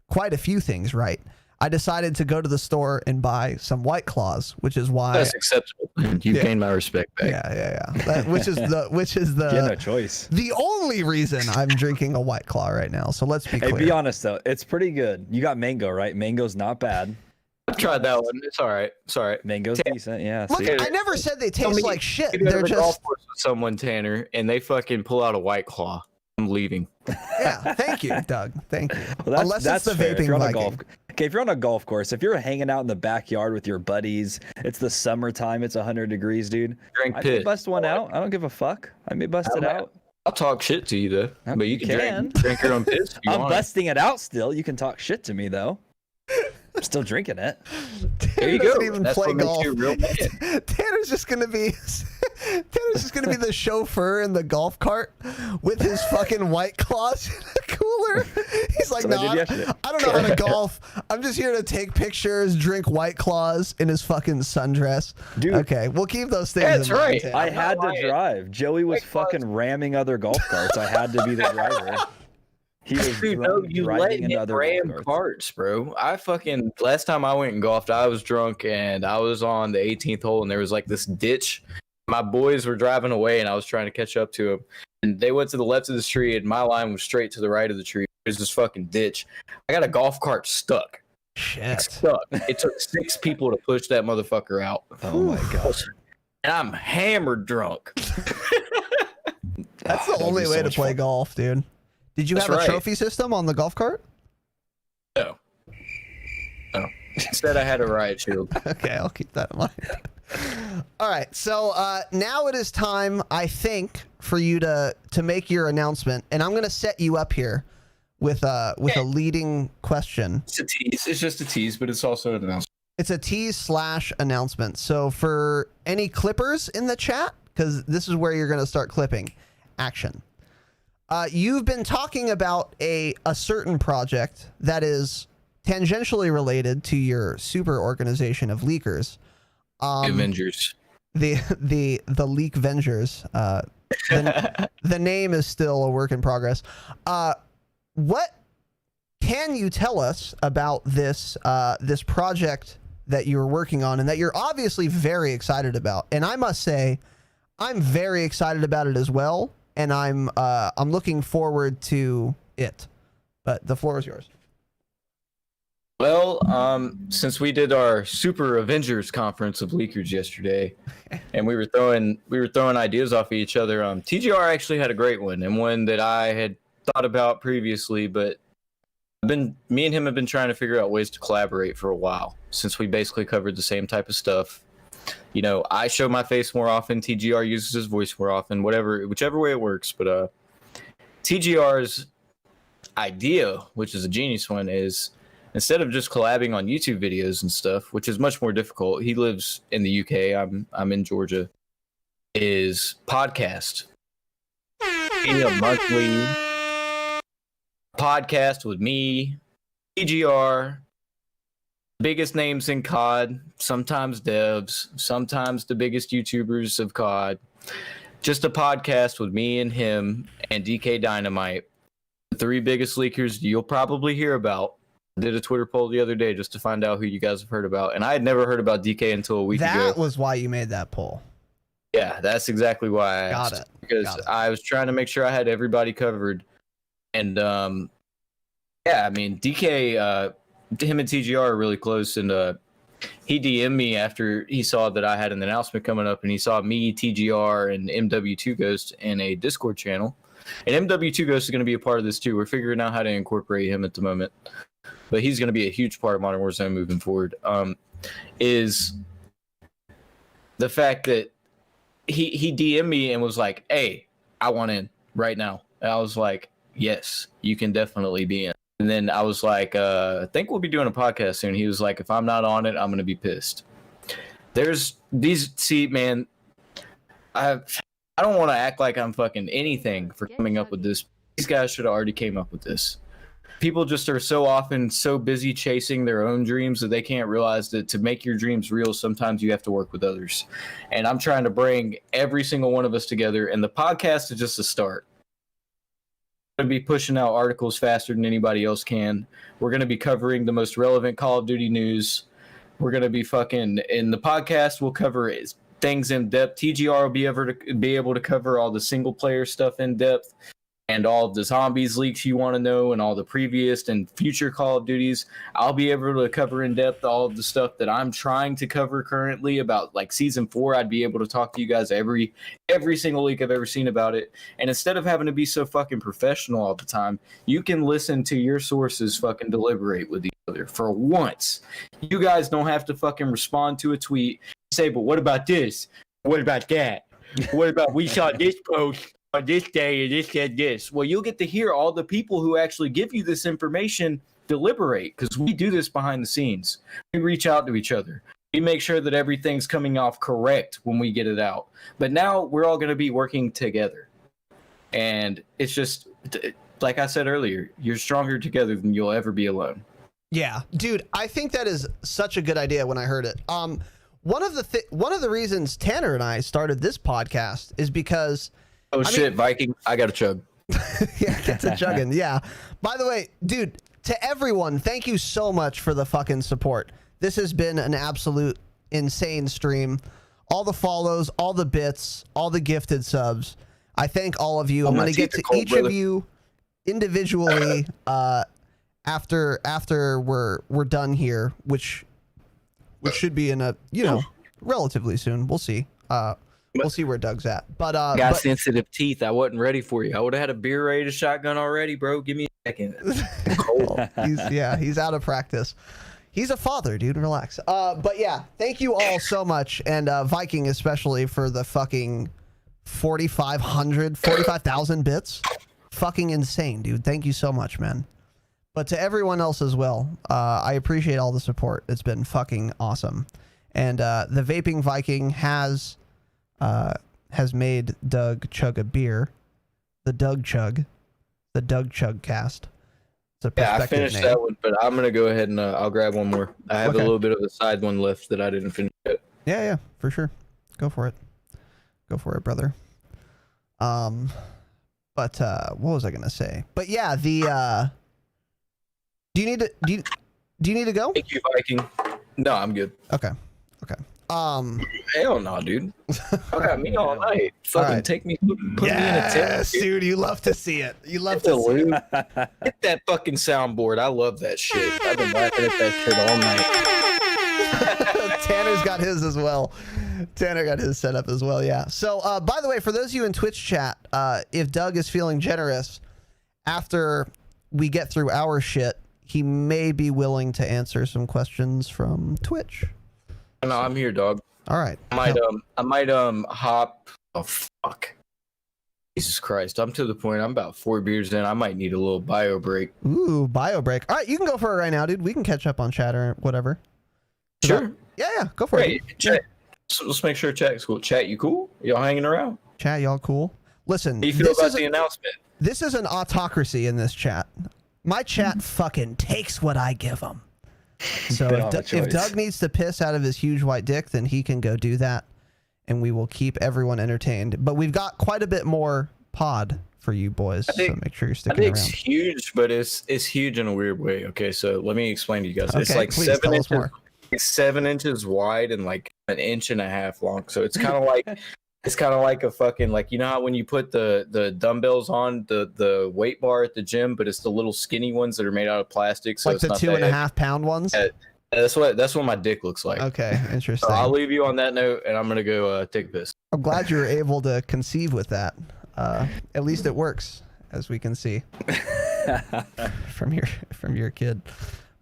quite a few things right, I decided to go to the store and buy some White Claws, which is why That's acceptable. You gained my respect back. Yeah. Which is the You had no choice. the only reason I'm drinking a White Claw right now. So let's be clear. Hey, be honest though, it's pretty good. You got mango, right? Mango's not bad. I've tried that one. It's all right. It's all right. Mango's decent. Yeah. Look, See? I never said they Tell taste me like shit. You go to They're the golf just course with someone, Tanner, and they fucking pull out a White Claw. I'm leaving. yeah. Thank you, Doug. Thank you. Well, Unless it's the fair. If Vaping you're on a Viking. if you're on a golf course, if you're hanging out in the backyard with your buddies, it's the summertime, it's 100 degrees, dude. Drink I may piss. bust one out. I don't give a fuck. I may bust it out. I'll talk shit to you though, but you can can. drink your own piss. If you I'm want. busting it out still. You can talk shit to me though. I'm still drinking it. There you doesn't go. even That's play what makes golf. you real man. Tanner's just gonna be the chauffeur in the golf cart with his fucking White Claws in a cooler. He's like, That's no, what I did yesterday." I don't know how to golf. I'm just here to take pictures, drink White Claws in his fucking sundress. Dude. Okay, we'll keep those things. Yeah, in that's mind, right. Tanner. I had to drive. Joey was fucking ramming other golf carts. I had to be the driver. He was Dude, no, you let driving me into other ram golf carts. carts, bro. I fucking last time I went and golfed, I was drunk and I was on the 18th hole and there was like this ditch. My boys were driving away and I was trying to catch up to them. And they went to the left of the tree and my line was straight to the right of the tree. There's this fucking ditch. I got a golf cart stuck. Shit. Stuck. It took 6 people to push that motherfucker out. Oh my gosh. And I'm hammered drunk. That's the That'd only be way so to much play fun. golf, dude. Did you That's have a right. trophy system on the golf cart? No. No. Instead, I had a riot shield. Okay, I'll keep that in mind. All right, so now it is time, I think, for you to make your announcement, and I'm gonna set you up here with a leading question. It's a tease. It's just a tease, but it's also an announcement. It's a tease/announcement. So for any clippers in the chat, because this is where you're gonna start clipping, action. You've been talking about a certain project that is tangentially related to your super organization of leakers. Avengers. The Leak Vengers. The name is still a work in progress. What can you tell us about this this project that you're working on and that you're obviously very excited about? And I must say, I'm very excited about it as well, and I'm looking forward to it. But the floor is yours. Well, since we did our Super Avengers conference of leakers yesterday, and we were throwing ideas off of each other, TGR actually had a great one and one that I had thought about previously, but me and him have been trying to figure out ways to collaborate for a while since we basically covered the same type of stuff. You know, I show my face more often, TGR uses his voice more often, whichever way it works. But TGR's idea, which is a genius one, is instead of just collabing on YouTube videos and stuff, which is much more difficult. He lives in the UK. I'm in Georgia. Is podcast. Being a monthly podcast with me, PGR, biggest names in COD, sometimes devs, sometimes the biggest YouTubers of COD. Just a podcast with me and him and DK Dynamite, the 3 biggest leakers you'll probably hear about. I did a Twitter poll the other day just to find out who you guys have heard about, and I had never heard about DK until a week ago. That was why you made that poll. Yeah, that's exactly why I asked. Got it. Because I was trying to make sure I had everybody covered. And yeah, I mean, DK, him and TGR are really close, and he DM'd me after he saw that I had an announcement coming up, and he saw me, TGR, and MW2 Ghost in a Discord channel. And MW2 Ghost is going to be a part of this too. We're figuring out how to incorporate him at the moment, but he's going to be a huge part of Modern Warzone moving forward. Is the fact that he DM'd me and was like, "Hey, I want in right now." And I was like, "Yes, you can definitely be in." And then I was like, "I think we'll be doing a podcast soon." He was like, "If I'm not on it, I'm gonna be pissed." There's these. See, man, I don't want to act like I'm fucking anything for coming up with this. These guys should have already came up with this. People just are so often so busy chasing their own dreams that they can't realize that to make your dreams real, sometimes you have to work with others. And I'm trying to bring every single one of us together, and the podcast is just a start. We're going to be pushing out articles faster than anybody else can. We're going to be covering the most relevant Call of Duty news. We're going to be fucking, in the podcast, we'll cover things in depth. TGR will be able to cover all the single player stuff in depth, and all of the zombies leaks you want to know, and all the previous and future Call of Duties. I'll be able to cover in depth all of the stuff that I'm trying to cover currently about, like, Season 4. I'd be able to talk to you guys every single leak I've ever seen about it. And instead of having to be so fucking professional all the time, you can listen to your sources fucking deliberate with each other. For once, you guys don't have to fucking respond to a tweet, say, "But what about this? What about that? What about we saw this post on this day and this said this." Well, you'll get to hear all the people who actually give you this information deliberate, because we do this behind the scenes. We reach out to each other. We make sure that everything's coming off correct when we get it out. But now we're all going to be working together. And it's just, like I said earlier, you're stronger together than you'll ever be alone. Yeah, dude, I think that is such a good idea when I heard it. One of the reasons Tanner and I started this podcast is because Viking, I got to chug. Yeah, get to chugging. Yeah. By the way, dude, to everyone, thank you so much for the fucking support. This has been an absolute insane stream. All the follows, all the bits, all the gifted subs. I thank all of you. I'm going to get to each of you individually after we're done here, which should be in a, relatively soon. We'll see. We'll see where Doug's at. But got sensitive teeth. I wasn't ready for you. I would have had a beer ready to shotgun already, bro. Give me a second. He's out of practice. He's a father, dude. Relax. But yeah, thank you all so much, and Viking especially for the fucking 45,000 bits. Fucking insane, dude. Thank you so much, man. But to everyone else as well, I appreciate all the support. It's been fucking awesome. And the Vaping Viking has made Doug chug a beer. The Doug Chug cast. Yeah, I finished that one, but I'm gonna go ahead and I'll grab one more. I have a little bit of a side one left that I didn't finish yet. Yeah, for sure. Go for it, brother. But what was I gonna say? But yeah, the do you need to go? Thank you, Viking. No, I'm good. Okay. Hell no, dude. I got me all night. Fucking right. Take me, put me in a tent, dude. You love to see it. You love to see it. Hit that fucking soundboard. I love that shit. I've been laughing at that shit all night. Tanner's got his as well. Tanner got his set up as well. Yeah. So, by the way, for those of you in Twitch chat, if Doug is feeling generous after we get through our shit, he may be willing to answer some questions from Twitch. No, I'm here, dog. All right. I might hop. Oh fuck. Jesus Christ. I'm to the point. I'm about 4 beers in. I might need a little bio break. Ooh, bio break. All right, you can go for it right now, dude. We can catch up on chat or whatever. Sure. Yeah, go for it. Chat. So let's make sure chat's cool. Chat, you cool? Y'all hanging around? Chat, y'all cool? Listen. How do you feel about the announcement? This is an autocracy in this chat. My chat fucking takes what I give them. So They don't have a if choice. Doug needs to piss out of his huge white dick, then he can go do that, and we will keep everyone entertained. But we've got quite a bit more pod for you boys, so make sure you're I sticking think around. it's huge, but it's huge in a weird way. Okay, so let me explain to you guys. It's Okay, like please 7 tell us inches, more. like 7 inches wide and like an inch and a half long. So it's kind of like a fucking, like, you know how when you put the dumbbells on the weight bar at the gym, but it's the little skinny ones that are made out of plastic. So Like it's the not 2.5 pound ones. Yeah. That's what my dick looks like. Okay, interesting. So I'll leave you on that note, and I'm gonna go take a piss. I'm glad you were able to conceive with that. At least it works, as we can see from your kid.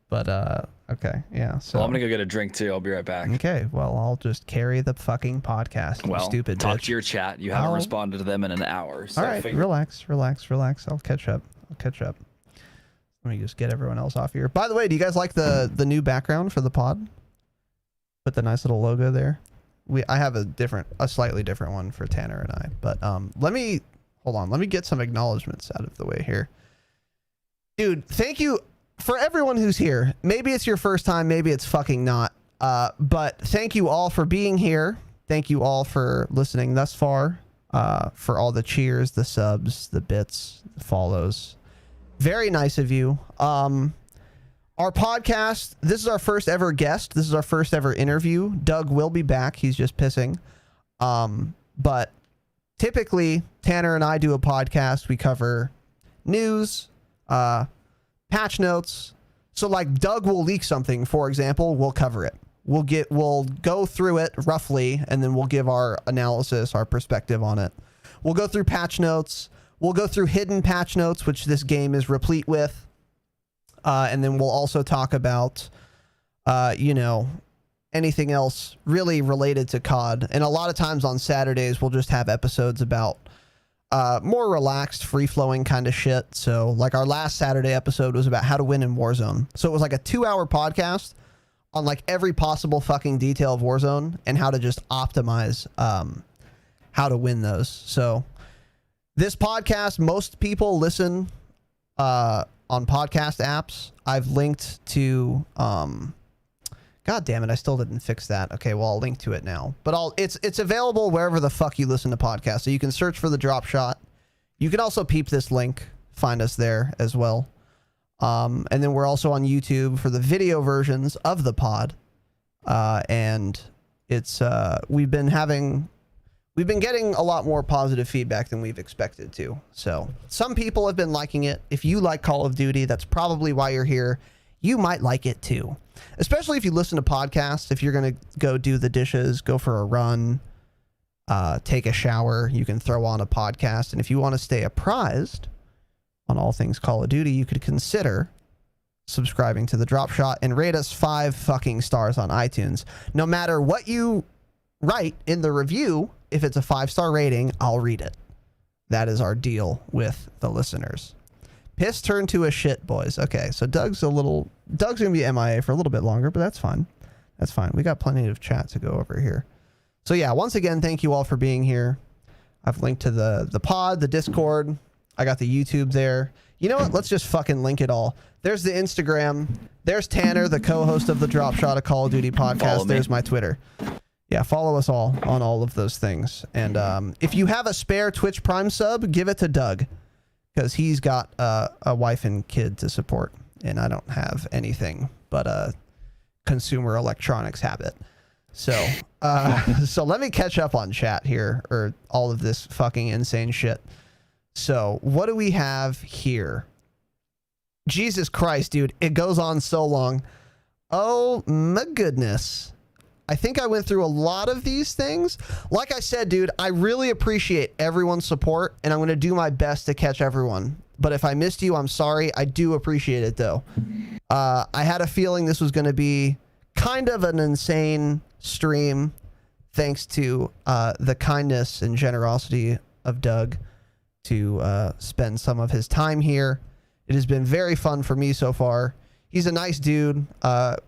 But okay, yeah. So Well, I'm gonna go get a drink too. I'll be right back. okay, well, I'll just carry the fucking podcast. You Well, stupid talk bitch. to your chat. You haven't I'll- responded to them in an hour. So All right, relax. I'll catch up. Let me just get everyone else off here. By the way, do you guys like the new background for the pod? Put the nice little logo there. I have a slightly different one for Tanner and I. But let me get some acknowledgments out of the way here. Dude, thank you for everyone who's here. Maybe it's your first time, maybe it's fucking not. But thank you all for being here. Thank you all for listening thus far. For all the cheers, the subs, the bits, the follows. Very nice of you. Our podcast, this is our first ever guest. This is our first ever interview. Doug will be back. He's just pissing. But typically, Tanner and I do a podcast. We cover news, patch notes. So like Doug will leak something, for example, we'll cover it. We'll go through it roughly, and then we'll give our analysis, our perspective on it. We'll go through patch notes. We'll go through hidden patch notes, which this game is replete with. And then we'll also talk about, anything else really related to COD. And a lot of times on Saturdays, we'll just have episodes about more relaxed, free-flowing kind of shit. So like our last Saturday episode was about how to win in Warzone. So it was like a 2-hour podcast on like every possible fucking detail of Warzone and how to just optimize how to win those. So this podcast, most people listen on podcast apps. I've linked to God damn it, I still didn't fix that. Okay, well, I'll link to it now. But it's available wherever the fuck you listen to podcasts. So you can search for The Drop Shot. You can also peep this link, find us there as well. And then we're also on YouTube for the video versions of the pod. And it's we've been getting a lot more positive feedback than we've expected to. So some people have been liking it. If you like Call of Duty, that's probably why you're here. You might like it too. Especially if you listen to podcasts. If you're going to go do the dishes, go for a run, take a shower, you can throw on a podcast. And if you want to stay apprised on all things Call of Duty, you could consider subscribing to The Drop Shot and rate us 5 fucking stars on iTunes. No matter what you write in the review, if it's a 5-star rating, I'll read it. That is our deal with the listeners. Piss turned to a shit, boys. Okay, so Doug's gonna be MIA for a little bit longer, but that's fine. That's fine. We got plenty of chat to go over here. So yeah, once again, thank you all for being here. I've linked to the pod, the Discord. I got the YouTube there. You know what? Let's just fucking link it all. There's the Instagram. There's Tanner, the co-host of the Drop Shot, a Call of Duty podcast. There's my Twitter. Yeah, follow us all on all of those things. And if you have a spare Twitch Prime sub, give it to Doug, because he's got a wife and kid to support, and I don't have anything but a consumer electronics habit. So, so let me catch up on chat here, or all of this fucking insane shit. So what do we have here? Jesus Christ, dude, it goes on so long. Oh my goodness. I think I went through a lot of these things. Like I said, dude, I really appreciate everyone's support, and I'm going to do my best to catch everyone. But if I missed you, I'm sorry. I do appreciate it, though. I had a feeling this was going to be kind of an insane stream, thanks to the kindness and generosity of Doug to spend some of his time here. It has been very fun for me so far. He's a nice dude.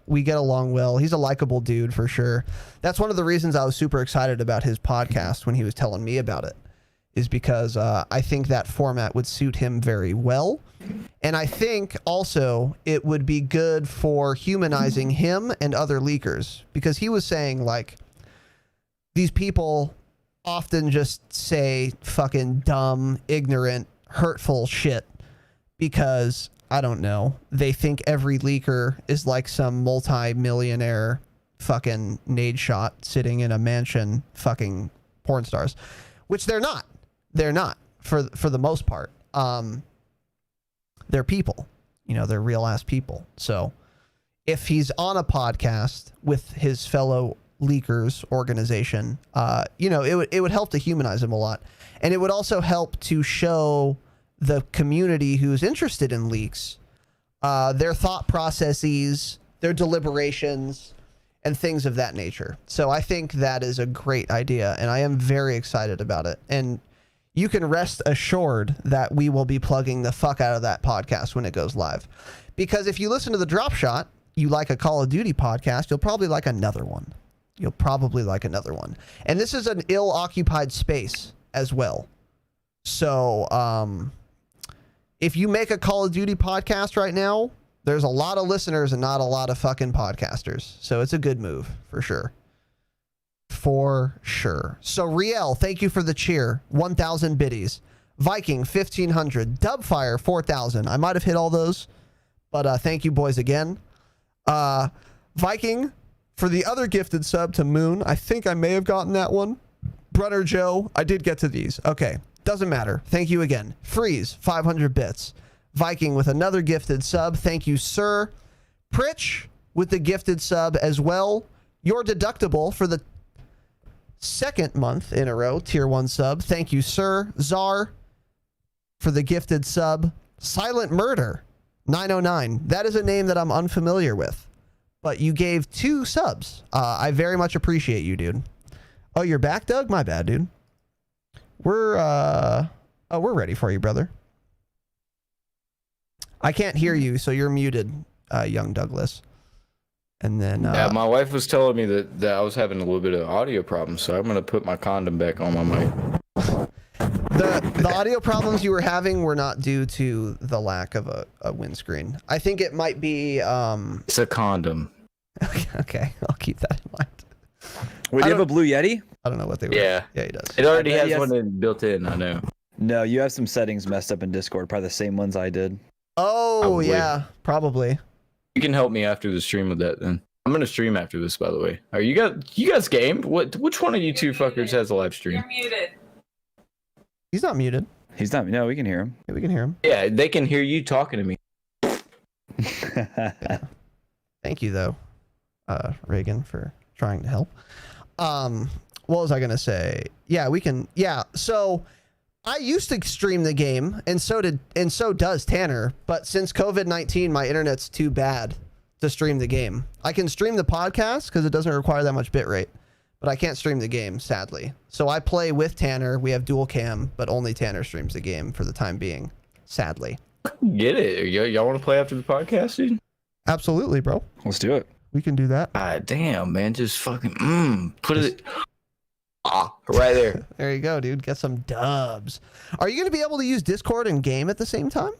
We get along well. He's a likable dude for sure. That's one of the reasons I was super excited about his podcast when he was telling me about it. is because I think that format would suit him very well. And I think also it would be good for humanizing him and other leakers, because he was saying like these people often just say fucking dumb, ignorant, hurtful shit because, I don't know, they think every leaker is like some multi-millionaire fucking nade shot sitting in a mansion fucking porn stars, which they're not. They're not for the most part. They're people, you know, they're real ass people. So if he's on a podcast with his fellow leakers organization, you know, it would help to humanize him a lot. And it would also help to show the community who's interested in leaks, their thought processes, their deliberations, and things of that nature. So I think that is a great idea, and I am very excited about it. And you can rest assured that we will be plugging the fuck out of that podcast when it goes live. Because if you listen to the Drop Shot, you like a Call of Duty podcast, you'll probably like another one. You'll probably like another one. And this is an ill-occupied space as well. So if you make a Call of Duty podcast right now, there's a lot of listeners and not a lot of fucking podcasters. So it's a good move for sure. For sure. So Riel, thank you for the cheer. 1,000 biddies. Viking, 1,500. Dubfire, 4,000. I might have hit all those, but thank you boys again. Viking, for the other gifted sub to Moon, I think I may have gotten that one. Brunner Joe, I did get to these. Okay, doesn't matter. Thank you again. Freeze, 500 bits. Viking with another gifted sub. Thank you, sir. Pritch with the gifted sub as well. Your deductible for the second month in a row, tier 1 sub. Thank you, sir. Czar for the gifted sub. Silent Murder 909. That is a name that I'm unfamiliar with, but you gave 2 subs. I very much appreciate you, dude. Oh, you're back, Doug? My bad, dude. We're ready for you, brother. I can't hear you, so you're muted, young Douglas. And then yeah, my wife was telling me that I was having a little bit of audio problems, so I'm gonna put my condom back on my mic. The audio problems you were having were not due to the lack of a windscreen. I think it might be It's a condom. Okay, I'll keep that in mind. Wait, do you have a Blue Yeti? I don't know what they were. Yeah. Yeah, he does. It already I bet has one built in, I know. No, you have some settings messed up in Discord, probably the same ones I did. Oh, Probably. yeah, probably. You can help me after the stream with that then. I'm gonna stream after this, by the way. Are you guys game? Which one of you two fuckers has a live stream? You're muted. He's not muted. He's not. No, we can hear him. Yeah, we can hear him. Yeah, they can hear you talking to me. Thank you, though, Reagan, for trying to help. What was I gonna say? Yeah, we can. Yeah, so I used to stream the game, and so does Tanner. But since COVID-19, my internet's too bad to stream the game. I can stream the podcast because it doesn't require that much bitrate, but I can't stream the game, sadly. So I play with Tanner. We have dual cam, but only Tanner streams the game for the time being, sadly. Get it? Y'all want to play after the podcast, dude? Absolutely, bro. Let's do it. We can do that. God damn, man, just fucking put it right there. There you go, dude. Get some dubs. Are you going to be able to use Discord and game at the same time?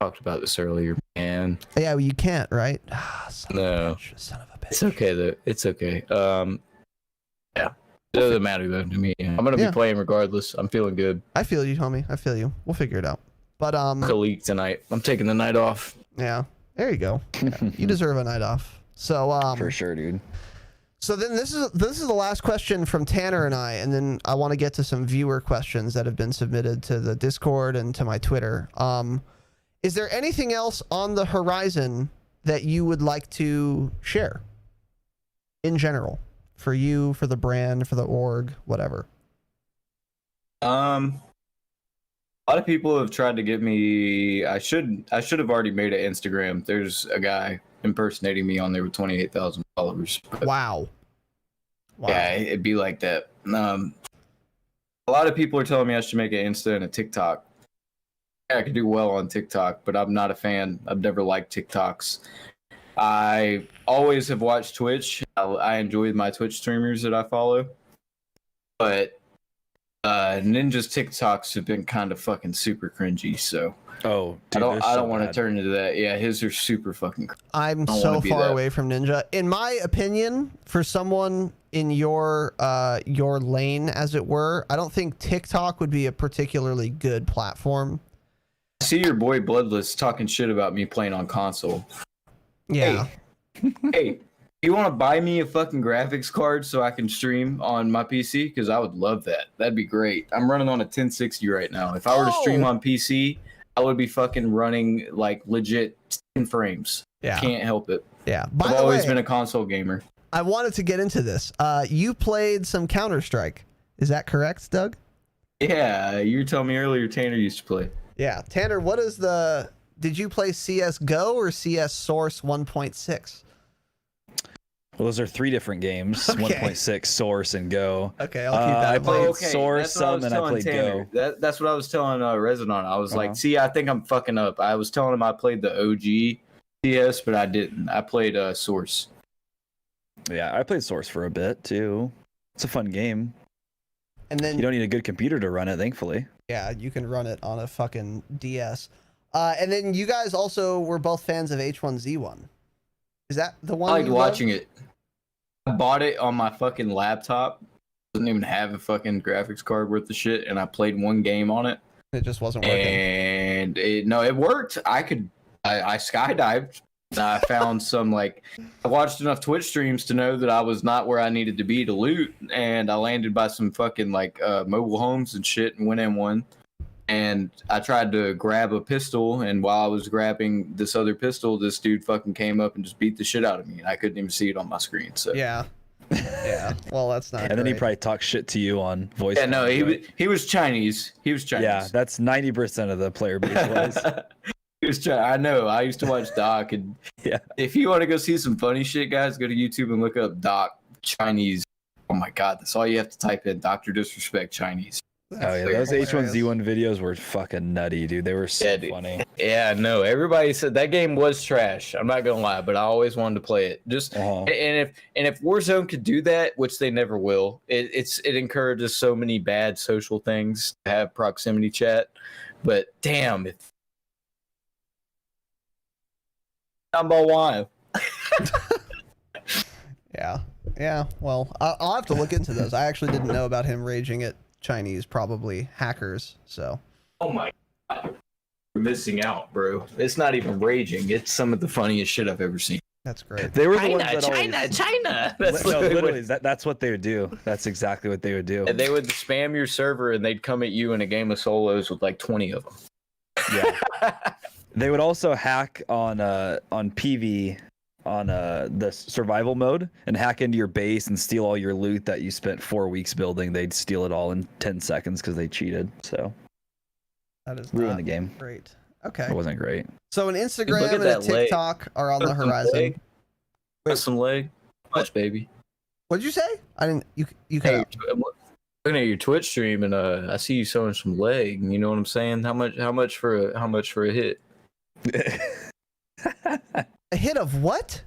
Talked about this earlier, man. Yeah, well, you can't, right? No. Son of a bitch. It's okay though. It's okay. Yeah. It doesn't matter though to me. I'm gonna be playing regardless. I'm feeling good. I feel you, homie. I feel you. We'll figure it out. But League tonight. I'm taking the night off. yeah. There you go. Yeah, you deserve a night off. So For sure, dude. So then this is the last question from Tanner and I, and then I want to get to some viewer questions that have been submitted to the Discord and to my Twitter. Is there anything else on the horizon that you would like to share in general, for you, for the brand, for the org, whatever? A lot of people have tried to get me. I should have already made an Instagram. There's a guy impersonating me on there with 28,000 followers. Wow. Yeah, it'd be like that. A lot of people are telling me I should make an Insta and a TikTok. I could do well on TikTok, but I'm not a fan. I've never liked TikToks. I always have watched Twitch. I enjoy my Twitch streamers that I follow. But Ninja's TikToks have been kind of fucking super cringy, so Oh, dude, I don't want to turn into that. Yeah, his are super fucking. I'm don't so wanna be far that. away from Ninja. In my opinion, for someone in your lane, as it were, I don't think TikTok would be a particularly good platform. I see your boy Bloodless talking shit about me playing on console. Yeah. Hey, you want to buy me a fucking graphics card so I can stream on my PC? Because I would love that. That'd be great. I'm running on a 1060 right now. If I were to stream on PC, I would be fucking running like legit 10 frames. Yeah. Can't help it. Yeah. By I've the always way, been a console gamer. I wanted to get into this. You played some Counter-Strike. Is that correct, Doug? Yeah, you were telling me earlier Tanner used to play. Yeah. Tanner, what is the... Did you play CSGO or CS Source 1.6? Well, those are 3 different games: Okay. 1.6, Source, and Go. Okay, I'll keep that I in played mind. Okay, Source that's what I was some, and I telling played Tanner. Go. That's what I was telling Resonant. I was Uh-huh. like, see, I think I'm fucking up. I was telling him I played the OG CS, but I didn't. I played Source. Yeah, I played Source for a bit too. It's a fun game. And then You don't need a good computer to run it, thankfully. yeah, you can run it on a fucking DS. And then you guys also were both fans of H1Z1. Is that the one? I liked you watching loved? it. I bought it on my fucking laptop. Doesn't even have a fucking graphics card worth of shit, and I played one game on it, It just wasn't working. and it worked. I skydived. I found some I watched enough Twitch streams to know that I was not where I needed to be to loot, and I landed by some fucking mobile homes and shit and went in one. And I tried to grab a pistol, and while I was grabbing this other pistol, this dude fucking came up and just beat the shit out of me, and I couldn't even see it on my screen. So Yeah. Yeah. Well, that's not. And then he great. probably talked shit to you on voice. yeah, no, right? he was Chinese. He was Chinese. Yeah, that's 90% of the player base was. He was I know. I used to watch Doc, and Yeah. if you want to go see some funny shit, guys, go to YouTube and look up Doc Chinese. Oh my god, that's all you have to type in. Dr. Disrespect Chinese. Oh yeah, those hilarious. H1Z1 videos were fucking nutty, dude. They were so Yeah, dude. funny. Yeah, no, everybody said that game was trash. I'm not gonna lie, but I always wanted to play it. Just Uh-huh. and if Warzone could do that, which they never will, it encourages so many bad social things to have proximity chat. But damn, it's number one. Yeah. Yeah. Well, I'll have to look into those. I actually didn't know about him raging at Chinese, probably hackers. So. Oh my god, you're missing out, bro. It's not even raging. It's some of the funniest shit I've ever seen. That's great. They were the ones that always... China. No, literally literally, that's what they would do. That's exactly what they would do. And they would spam your server, and they'd come at you in a game of solos with like 20 of them. Yeah. They would also hack on PV on the survival mode and hack into your base and steal all your loot that you spent 4 weeks building. They'd steal it all in 10 seconds because they cheated. So That is ruin not the game. great. Okay. It wasn't great. So an Look Instagram at and a that leg. TikTok are on the Some horizon. leg. Got some leg. Much, baby. What'd you say? I didn't. You cut Hey, out. I'm looking at your Twitch stream, and I see you showing some leg. You know what I'm saying? How much for a hit? A hit of what?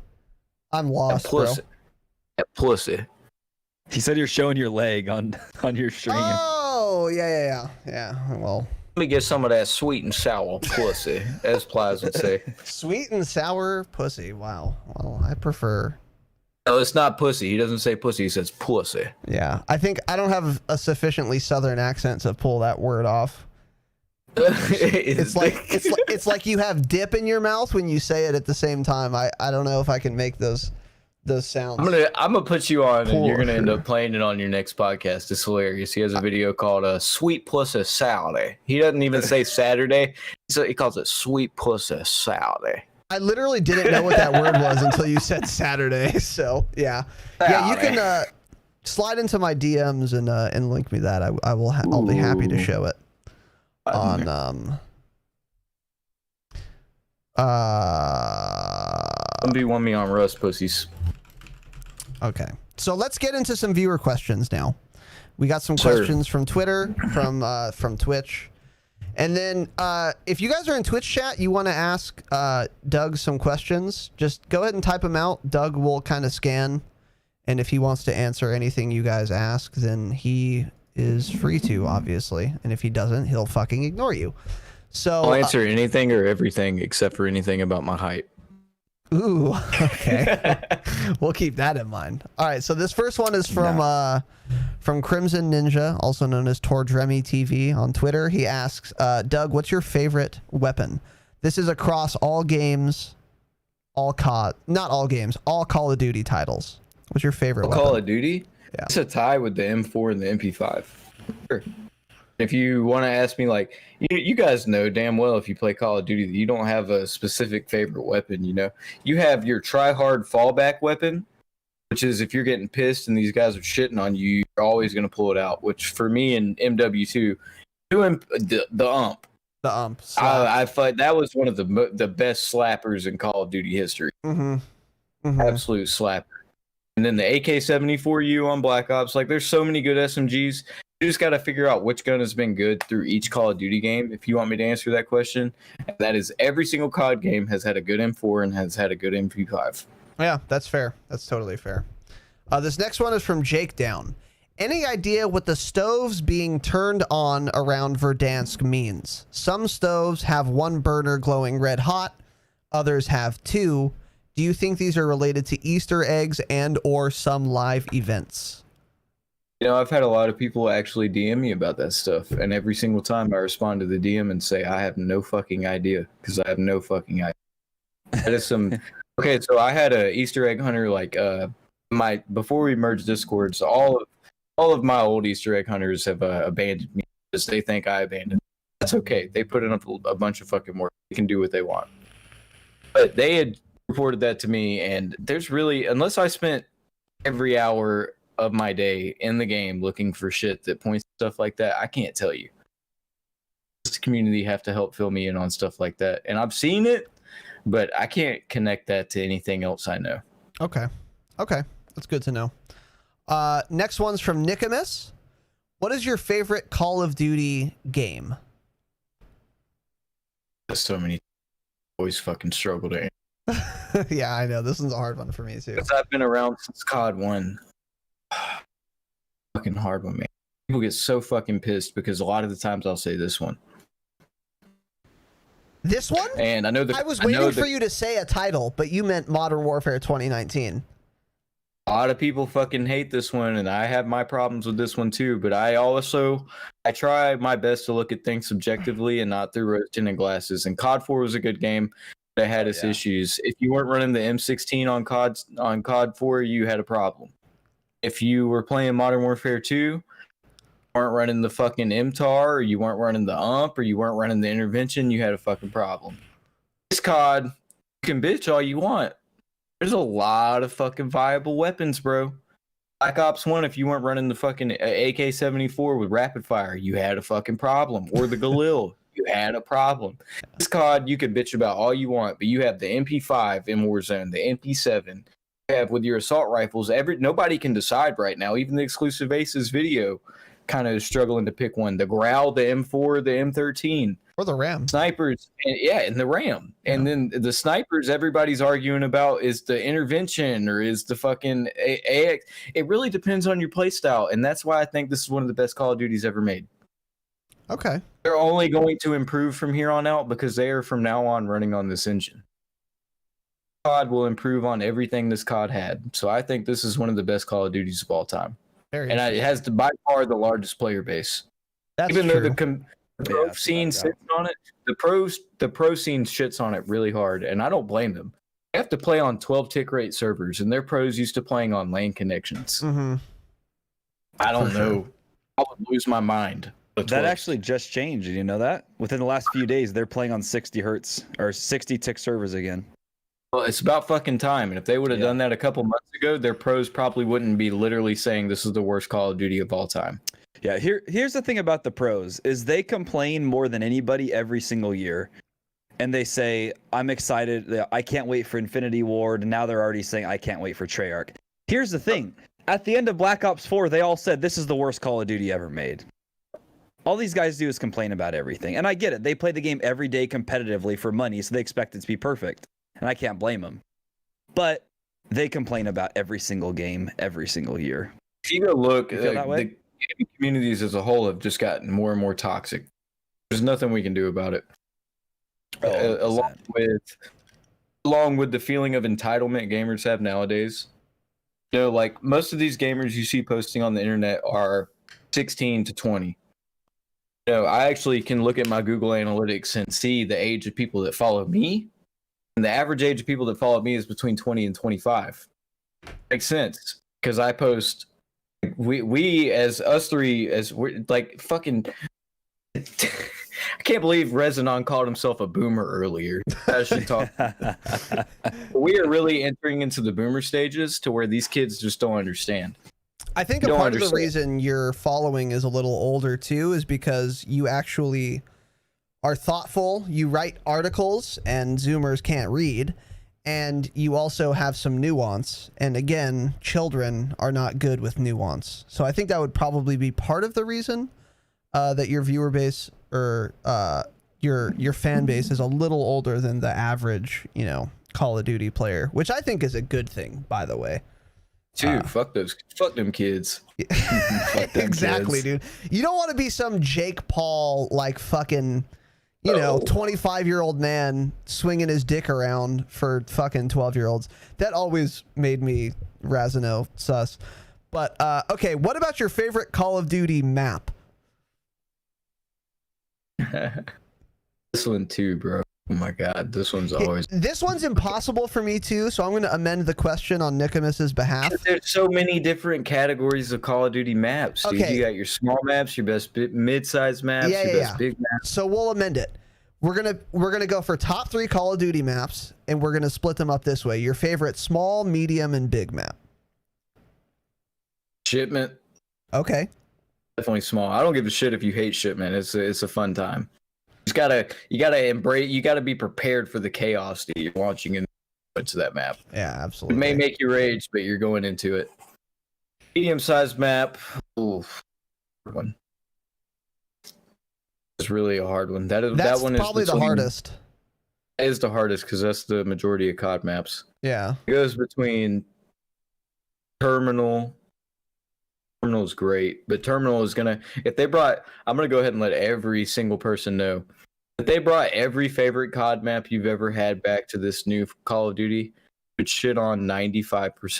I'm lost, bro. Pussy. That pussy. He said you're showing your leg on your stream. Oh yeah. Well, Let me get some of that sweet and sour pussy, as Plies would say. sweet and sour pussy. Wow. Well, I prefer. No, it's not pussy. He doesn't say pussy. He says pussy. Yeah, I think I don't have a sufficiently southern accent to pull that word off. It's like you have dip in your mouth when you say it at the same time. I don't know if I can make those sounds. I'm gonna put you on, and you're Poor. gonna end up playing it on your next podcast. It's hilarious. He has a video called "Sweet Pussy Saturday." He doesn't even say Saturday, so he calls it "Sweet Pussy Saturday." I literally didn't know what that word was until you said Saturday. So yeah, you can slide into my DMs and link me that. I'll be happy to show it on 1v1 me on Rust pussies. Okay, so let's get into some viewer questions now. We got some Sure. questions from Twitter, from Twitch, and then if you guys are in Twitch chat, you want to ask Doug some questions, just go ahead and type them out. Doug will kind of scan, and if he wants to answer anything you guys ask, then he is free to, obviously. And if he doesn't, he'll fucking ignore you. So I'll answer anything or everything except for anything about my height. Ooh, okay. We'll keep that in mind. All right, so this first one is from Crimson Ninja, also known as Tordremi TV on Twitter. He asks, Doug, what's your favorite weapon? This is across all games, all Call of Duty titles. What's your favorite weapon? Call of Duty? Yeah. It's a tie with the M4 and the MP5. Sure. If you want to ask me, like, you guys know damn well if you play Call of Duty that you don't have a specific favorite weapon, you know? You have your try-hard fallback weapon, which is if you're getting pissed and these guys are shitting on you, you're always going to pull it out, which for me in MW2, doing the ump. The ump. I thought that was one of the best slappers in Call of Duty history. Mm-hmm. Mm-hmm. Absolute slapper. And then the AK-74U on Black Ops, like there's so many good SMGs. You just got to figure out which gun has been good through each Call of Duty game. If you want me to answer that question, and that is every single COD game has had a good M4 and has had a good MP5. Yeah, that's fair. That's totally fair. This next one is from Jake Down. Any idea what the stoves being turned on around Verdansk means? Some stoves have one burner glowing red hot. Others have two. Do you think these are related to Easter eggs and or some live events? You know, I've had a lot of people actually DM me about that stuff, and every single time I respond to the DM and say, I have no fucking idea, because I have no fucking idea. That is some... Okay, so I had a Easter egg hunter, like, before we merged Discords, all of my old Easter egg hunters have abandoned me because they think I abandoned them. That's okay. They put in a bunch of fucking work. They can do what they want. But they had reported that to me, and there's really, unless I spent every hour of my day in the game looking for shit that points to stuff like that, I can't tell you. This community have to help fill me in on stuff like that. And I've seen it, but I can't connect that to anything else I know. Okay. That's good to know. Next one's from Nicomas. What is your favorite Call of Duty game? There's so many always fucking struggle to answer. Yeah, I know. This one's a hard one for me too. Because I've been around since COD 1. Fucking hard one, man. People get so fucking pissed because a lot of the times I'll say this one. This one? And I know that I was waiting for you to say a title, but you meant Modern Warfare 2019. A lot of people fucking hate this one, and I have my problems with this one too. But I try my best to look at things subjectively and not through rose-tinted glasses. And COD 4 was a good game, but it had its issues. If you weren't running the M16 on COD 4, you had a problem. If you were playing Modern Warfare 2, you weren't running the fucking MTAR, or you weren't running the UMP, or you weren't running the intervention, you had a fucking problem. This COD, you can bitch all you want. There's a lot of fucking viable weapons, bro. Black Ops 1, if you weren't running the fucking AK-74 with rapid fire, you had a fucking problem. Or the Galil, you had a problem. This COD, you can bitch about all you want, but you have the MP5 in Warzone, the MP7. You have with your assault rifles, nobody can decide right now. Even the Exclusive Aces video kind of struggling to pick one. The Growl, the M4, the M13. Or the Ram. Snipers, and the Ram. Yeah. And then the snipers everybody's arguing about is the intervention or is the fucking AX. It really depends on your playstyle, and that's why I think this is one of the best Call of Duties ever made. Okay. They're only going to improve from here on out because they are from now on running on this engine. COD will improve on everything this COD had. So I think this is one of the best Call of Duties of all time. And it has by far the largest player base. That's Even true. though the pro scene sits on it, the pro scene shits on it really hard, and I don't blame them. They have to play on 12 tick rate servers, and their pros used to playing on LAN connections. Mm-hmm. I don't know. I would lose my mind. That actually just changed. Did you know that? Within the last few days, they're playing on 60 hertz or 60 tick servers again. Well, it's about fucking time. And if they would have done that a couple months ago, their pros probably wouldn't be literally saying this is the worst Call of Duty of all time. Yeah, here's the thing about the pros is they complain more than anybody every single year. And they say, I'm excited. I can't wait for Infinity Ward. And now they're already saying, I can't wait for Treyarch. Here's the thing. At the end of Black Ops 4, they all said, this is the worst Call of Duty ever made. All these guys do is complain about everything. And I get it. They play the game every day competitively for money, so they expect it to be perfect. And I can't blame them. But they complain about every single game, every single year. If you go look, you feel that way? gaming communities as a whole have just gotten more and more toxic. There's nothing we can do about it. Along with the feeling of entitlement gamers have nowadays. You know, like most of these gamers you see posting on the internet are 16 to 20. You know, I actually can look at my Google Analytics and see the age of people that follow me. And the average age of people that follow me is between 20 and 25. Makes sense. Because I post, we as us three, as we're like fucking. I can't believe Rezanon called himself a boomer earlier. I should talk. We are really entering into the boomer stages to where these kids just don't understand. I think a part of the reason your following is a little older too is because you actually are thoughtful. You write articles and Zoomers can't read. And you also have some nuance. And again, children are not good with nuance. So I think that would probably be part of the reason that your viewer base or your fan base is a little older than the average, you know, Call of Duty player, which I think is a good thing, by the way. Dude, fuck them kids. Fuck them exactly, kids. Dude. You don't want to be some Jake Paul, like fucking, you know, 25-year-old man swinging his dick around for fucking 12-year-olds. That always made me Razano sus. But, okay, what about your favorite Call of Duty map? This one too, bro. Oh my god, this one's always. This one's impossible for me too, so I'm going to amend the question on Nicomas's behalf. There's so many different categories of Call of Duty maps. Dude. Okay. You got your small maps, your best mid-sized maps, your best big maps. So we'll amend it. We're gonna go for top 3 Call of Duty maps, and we're gonna split them up this way. Your favorite small, medium, and big map. Shipment. Okay. Definitely small. I don't give a shit if you hate Shipment. It's a fun time. You gotta embrace. You gotta be prepared for the chaos that you're launching into that map. Yeah, absolutely. It may make you rage, but you're going into it. Medium-sized map. Ooh, one. It's really a hard one. That one is probably the hardest. That is the hardest because that's the majority of COD maps. Yeah. It goes between Terminal. Terminal is great, but Terminal is gonna. I'm gonna go ahead and let every single person know. If they brought every favorite COD map you've ever had back to this new Call of Duty, it shit on 95%.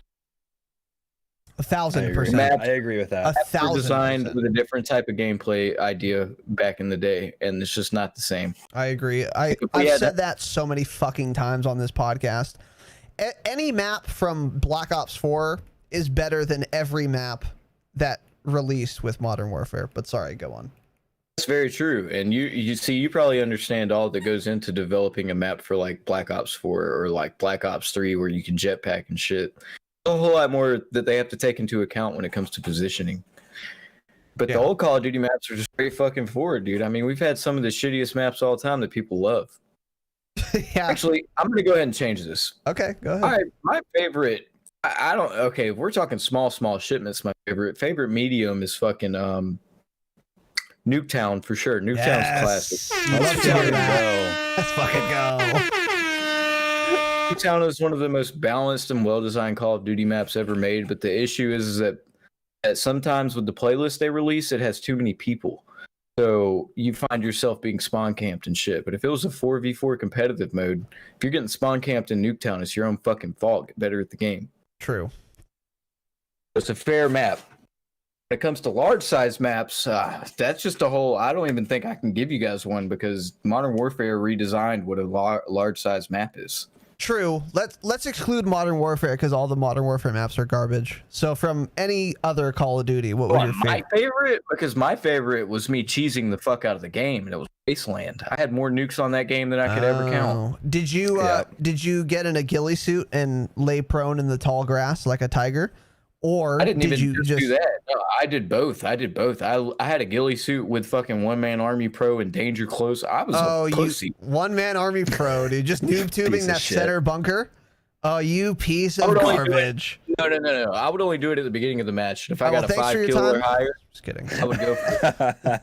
1,000%. I agree with that. 1,000%. Designed with a different type of gameplay idea back in the day, and it's just not the same. I agree. I've said that so many fucking times on this podcast. Any map from Black Ops 4 is better than every map that released with Modern Warfare. But sorry, go on. That's very true. And you probably understand all that goes into developing a map for like Black Ops 4 or like Black Ops 3 where you can jetpack and shit. There's a whole lot more that they have to take into account when it comes to positioning. But the old Call of Duty maps are just very fucking forward, dude. I mean, we've had some of the shittiest maps all the time that people love. Yeah. Actually, I'm going to go ahead and change this. Okay, go ahead. All right, my favorite, okay, if we're talking small shipments, my favorite medium is fucking Nuketown for sure. Nuketown's classic. Let's go. Let's fucking go. Nuketown is one of the most balanced and well-designed Call of Duty maps ever made, but the issue is that sometimes with the playlist they release, it has too many people. So you find yourself being spawn camped and shit. But if it was a 4v4 competitive mode, if you're getting spawn camped in Nuketown, it's your own fucking fault. Get better at the game. True. It's a fair map. When it comes to large size maps, that's just a whole. I don't even think I can give you guys one because Modern Warfare redesigned what a large size map is. True. Let's exclude Modern Warfare because all the Modern Warfare maps are garbage. So from any other Call of Duty, what was your favorite? My favorite, because my favorite was me cheesing the fuck out of the game, and it was Wasteland. I had more nukes on that game than I could ever count. Did you get in a ghillie suit and lay prone in the tall grass like a tiger? Or I didn't did even you just do that. No, I did both. I had a ghillie suit with fucking one-man army pro and danger close. I was a pussy. One-man army pro, dude. Just noob tubing that center bunker. Oh, you piece of garbage. No. I would only do it at the beginning of the match. If I got a 5 kill or higher, just kidding. I would go for it.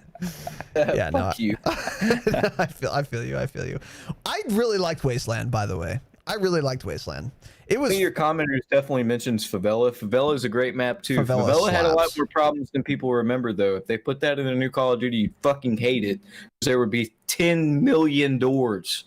Yeah, Fuck you. I feel you. I really liked Wasteland, by the way. I really liked Wasteland. It was One of your commenters definitely mentions Favela. Favela is a great map too. Favela had a lot more problems than people remember, though. If they put that in a new Call of Duty, you'd fucking hate it. There would be 10 million doors.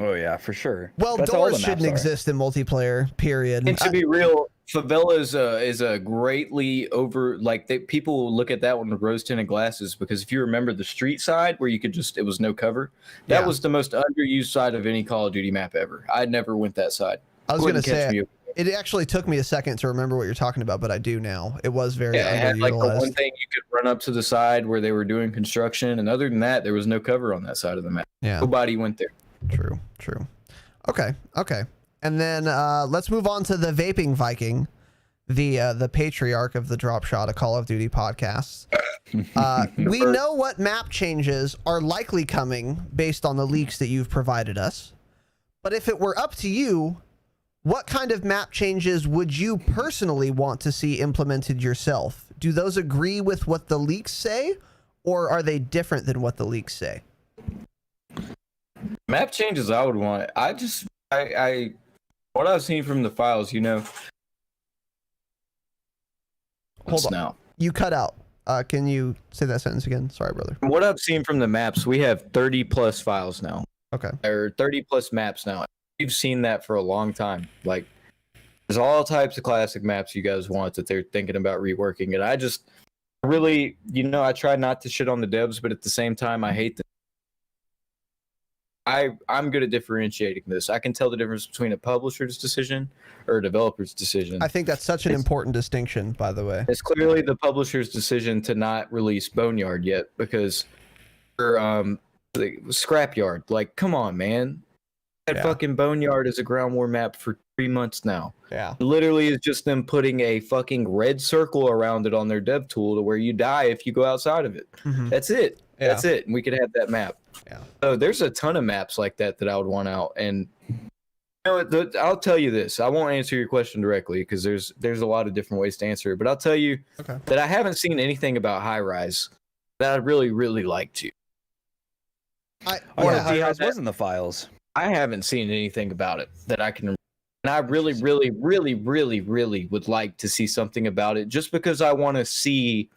Oh yeah, for sure. well, That's all the doors maps shouldn't are. exist in multiplayer. Period. And to be real, Favela is a greatly over people will look at that one with rose tinted glasses, because if you remember the street side where you could just it was no cover, that was the most underused side of any Call of Duty map ever. I never went that side. I was gonna Couldn't catch say me. it actually took me a second to remember what you're talking about, but I do now. It was very Yeah, it had like the underutilized. one thing you could run up to the side where they were doing construction, and other than that, there was no cover on that side of the map. Yeah, Nobody went there. true. Okay. And then let's move on to the Vaping Viking, the patriarch of the Drop Shot of Call of Duty podcasts. We know what map changes are likely coming based on the leaks that you've provided us. But if it were up to you, what kind of map changes would you personally want to see implemented yourself? Do those agree with what the leaks say, or are they different than what the leaks say? Map changes I would want. I what I've seen from the files, Hold on. now. You cut out. Can you say that sentence again? Sorry, brother. From what I've seen from the maps, we have 30 plus files now. Okay. Or 30 plus maps now. We've seen that for a long time. Like, there's all types of classic maps you guys want that they're thinking about reworking. And I just really, I try not to shit on the devs, but at the same time, I hate them. I'm good at differentiating this. I can tell the difference between a publisher's decision or a developer's decision. I think that's such an important distinction, by the way. It's clearly the publisher's decision to not release Boneyard yet, because for the Scrapyard, like, come on, man. That fucking Boneyard is a ground war map for 3 months now. Yeah. Literally, it's just them putting a fucking red circle around it on their dev tool to where you die if you go outside of it. Mhm. That's it. Yeah. That's it. And we could have that map. Yeah. So there's a ton of maps like that I would want out. And I'll tell you this. I won't answer your question directly because there's a lot of different ways to answer it. But I'll tell you that I haven't seen anything about High Rise that I'd really, really like to. High Rise was in the files. I haven't seen anything about it that I can. And I really, really, really, really, really would like to see something about it, just because I want to see.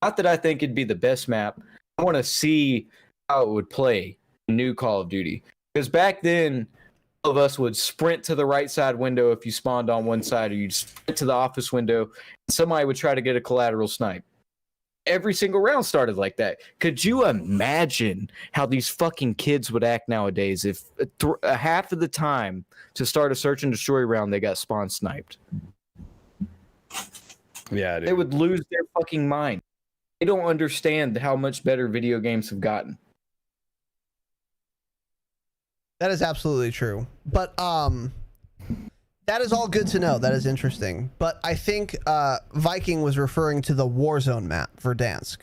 Not that I think it'd be the best map. I want to see how it would play in new Call of Duty. Because back then, all of us would sprint to the right side window if you spawned on one side, or you'd sprint to the office window, and somebody would try to get a collateral snipe. Every single round started like that. Could you imagine how these fucking kids would act nowadays if half of the time to start a search and destroy round they got spawn sniped? Yeah, dude. They would lose their fucking mind. They don't understand how much better video games have gotten. That is absolutely true. But that is all good to know. That is interesting. But I think Viking was referring to the Warzone map for Dansk.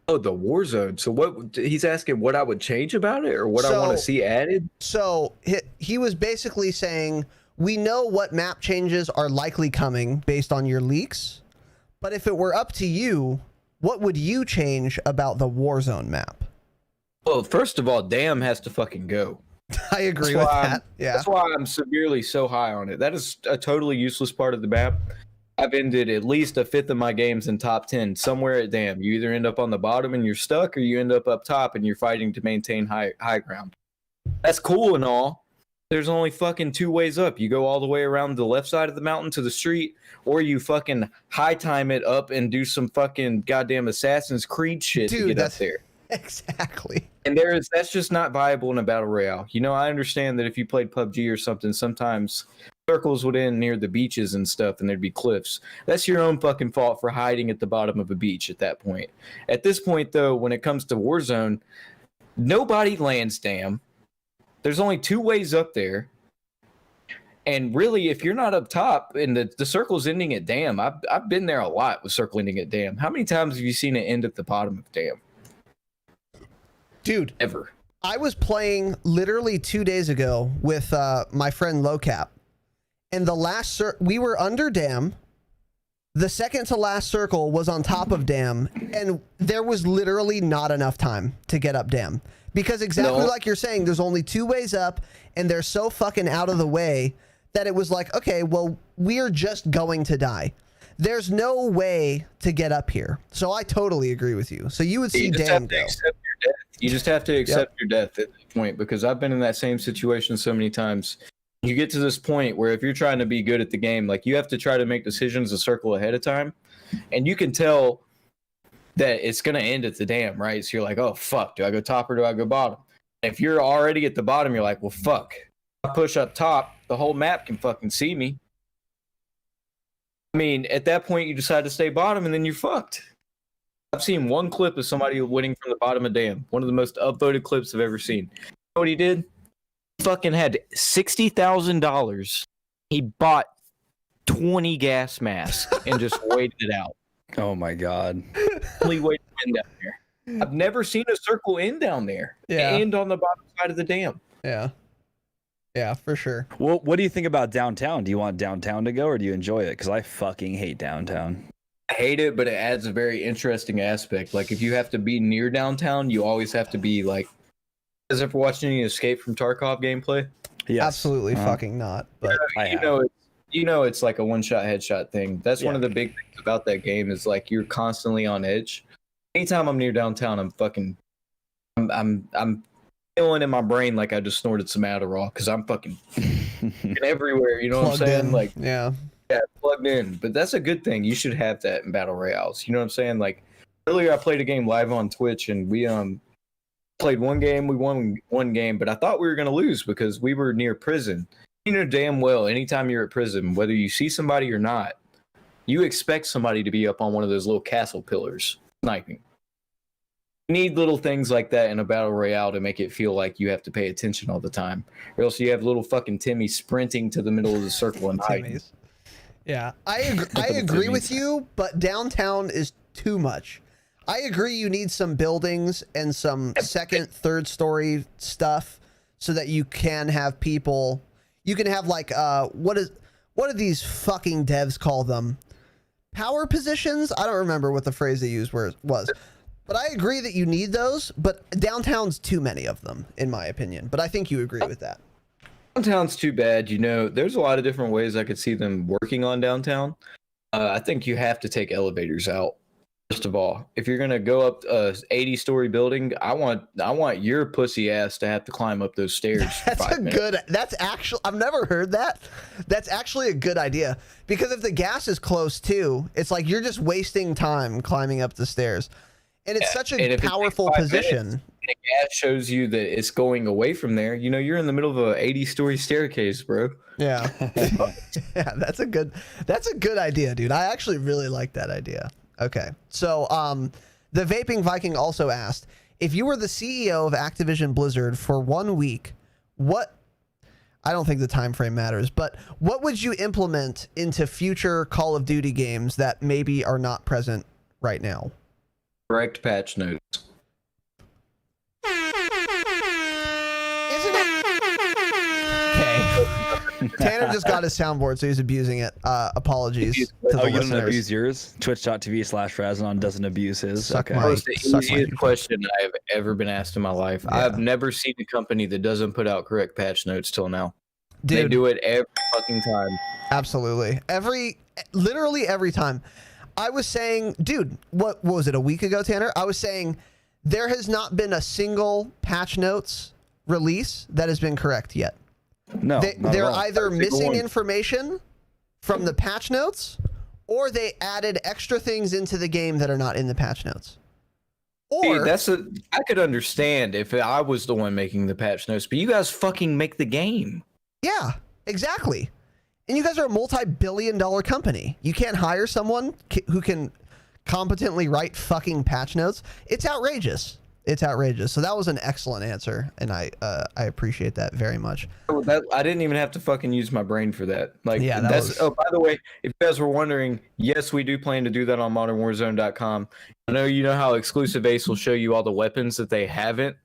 Oh, the Warzone. So what he's asking what I would change about it, or what I want to see added? So he was basically saying, we know what map changes are likely coming based on your leaks, but if it were up to you, what would you change about the Warzone map? Well, first of all, damn has to fucking go. I agree with that. Yeah. That's why I'm severely so high on it. That is a totally useless part of the map. I've ended at least a fifth of my games in top 10 somewhere at damn. You either end up on the bottom and you're stuck, or you end up top and you're fighting to maintain high ground. That's cool and all. There's only fucking two ways up. You go all the way around the left side of the mountain to the street, or you fucking high time it up and do some fucking goddamn Assassin's Creed shit to get up there. Exactly. And that's just not viable in a battle royale. I understand that if you played PUBG or something, sometimes circles would end near the beaches and stuff, and there'd be cliffs. That's your own fucking fault for hiding at the bottom of a beach at that point. At this point, though, when it comes to Warzone, nobody lands damn. There's only two ways up there. And really, if you're not up top and the circle's ending at damn, I've been there a lot with circle ending at damn. How many times have you seen it end at the bottom of damn? Dude, ever. I was playing literally 2 days ago with my friend Lowcap, and the last we were under dam. The second to last circle was on top of dam, and there was literally not enough time to get up dam Because exactly No. like you're saying, there's only 2 ways up, and they're so fucking out of the way that it was like, okay, well, we're just going to die. There's no way to get up here. So I totally agree with you. So you would see You just Dan have to go. accept your death. You just have to accept your death at that point, because I've been in that same situation so many times. You get to this point where if you're trying to be good at the game, like, you have to try to make decisions a circle ahead of time, and you can tell that it's going to end at the dam, right? So you're like, oh, fuck, do I go top or do I go bottom? If you're already at the bottom, you're like, well, fuck. If I push up top, the whole map can fucking see me. I mean, at that point, you decide to stay bottom, and then you're fucked. I've seen one clip of somebody winning from the bottom of dam. One of the most upvoted clips I've ever seen. You know what he did? He fucking had $60,000. He bought 20 gas masks and just waited it out. Oh my god. Only way to end down there. I've never seen a circle end down there. Yeah. End on the bottom side of the dam. Yeah. Yeah, for sure. Well, what do you think about downtown? Do you want downtown to go, or do you enjoy it? Because I fucking hate downtown. I hate it, but it adds a very interesting aspect. Like, if you have to be near downtown, you always have to be like. Has ever watched any Escape from Tarkov gameplay? Yes. Absolutely fucking not. But I have. You know it's like a one-shot headshot thing. That's one of the big things about that game is like you're constantly on edge. Anytime I'm near downtown, I'm feeling in my brain like I just snorted some Adderall because I'm fucking everywhere. You know what I'm plugged saying? in. Like, yeah. plugged in. But that's a good thing. You should have that in battle royales. You know what I'm saying? Like, earlier I played a game live on Twitch, and we played one game. We won one game, but I thought we were gonna lose because we were near prison. You know damn well, anytime you're at prison, whether you see somebody or not, you expect somebody to be up on one of those little castle pillars sniping. You need little things like that in a battle royale to make it feel like you have to pay attention all the time, or else you have little fucking Timmy sprinting to the middle of the circle and hiding. Timmy's. Yeah, I agree with you, but downtown is too much. I agree you need some buildings and some second, third story stuff so that you can have people. You can have like what do these fucking devs call them? Power positions? I don't remember what the phrase they used was. But I agree that you need those, but downtown's too many of them, in my opinion. But I think you agree with that. Downtown's too bad. You know, there's a lot of different ways I could see them working on downtown. I think you have to take elevators out. First of all, if you're gonna go up a 80-story building, I want your pussy ass to have to climb up those stairs. That's actually, I've never heard that. That's actually a good idea, because if the gas is close too, it's like you're just wasting time climbing up the stairs, and it's such a powerful position. And the gas shows you that it's going away from there. You know, you're in the middle of a 80-story staircase, bro. Yeah, yeah, that's a good idea, dude. I actually really like that idea. Okay, so the Vaping Viking also asked, if you were the CEO of Activision Blizzard for 1 week, I don't think the time frame matters, but what would you implement into future Call of Duty games that maybe are not present right now? Correct patch notes. Isn't it? Okay. Tanner just got his soundboard, so he's abusing it. Apologies to the you listeners. don't abuse yours? Twitch.tv/Razonon doesn't abuse his. Suck Okay. my- That was the easiest question I have ever been asked in my life. Yeah. I've never seen a company that doesn't put out correct patch notes till now. They Dude, do it every fucking time. absolutely. Literally every time. I was saying, dude, what was it, a week ago, Tanner? I was saying there has not been a single patch notes release that has been correct yet. No, not at They're all. either Not a single missing one. information from the patch notes, or they added extra things into the game that are not in the patch notes. Or I could understand if I was the one making the patch notes, but you guys fucking make the game. yeah, exactly. And you guys are a multi-billion-dollar company. You can't hire someone who can competently write fucking patch notes. It's outrageous. It's outrageous. So that was an excellent answer, and I appreciate that very much. I didn't even have to fucking use my brain for that. Like, Yeah, Oh, by the way, if you guys were wondering, yes, we do plan to do that on ModernWarzone.com. I know you know how Exclusive Ace will show you all the weapons that they haven't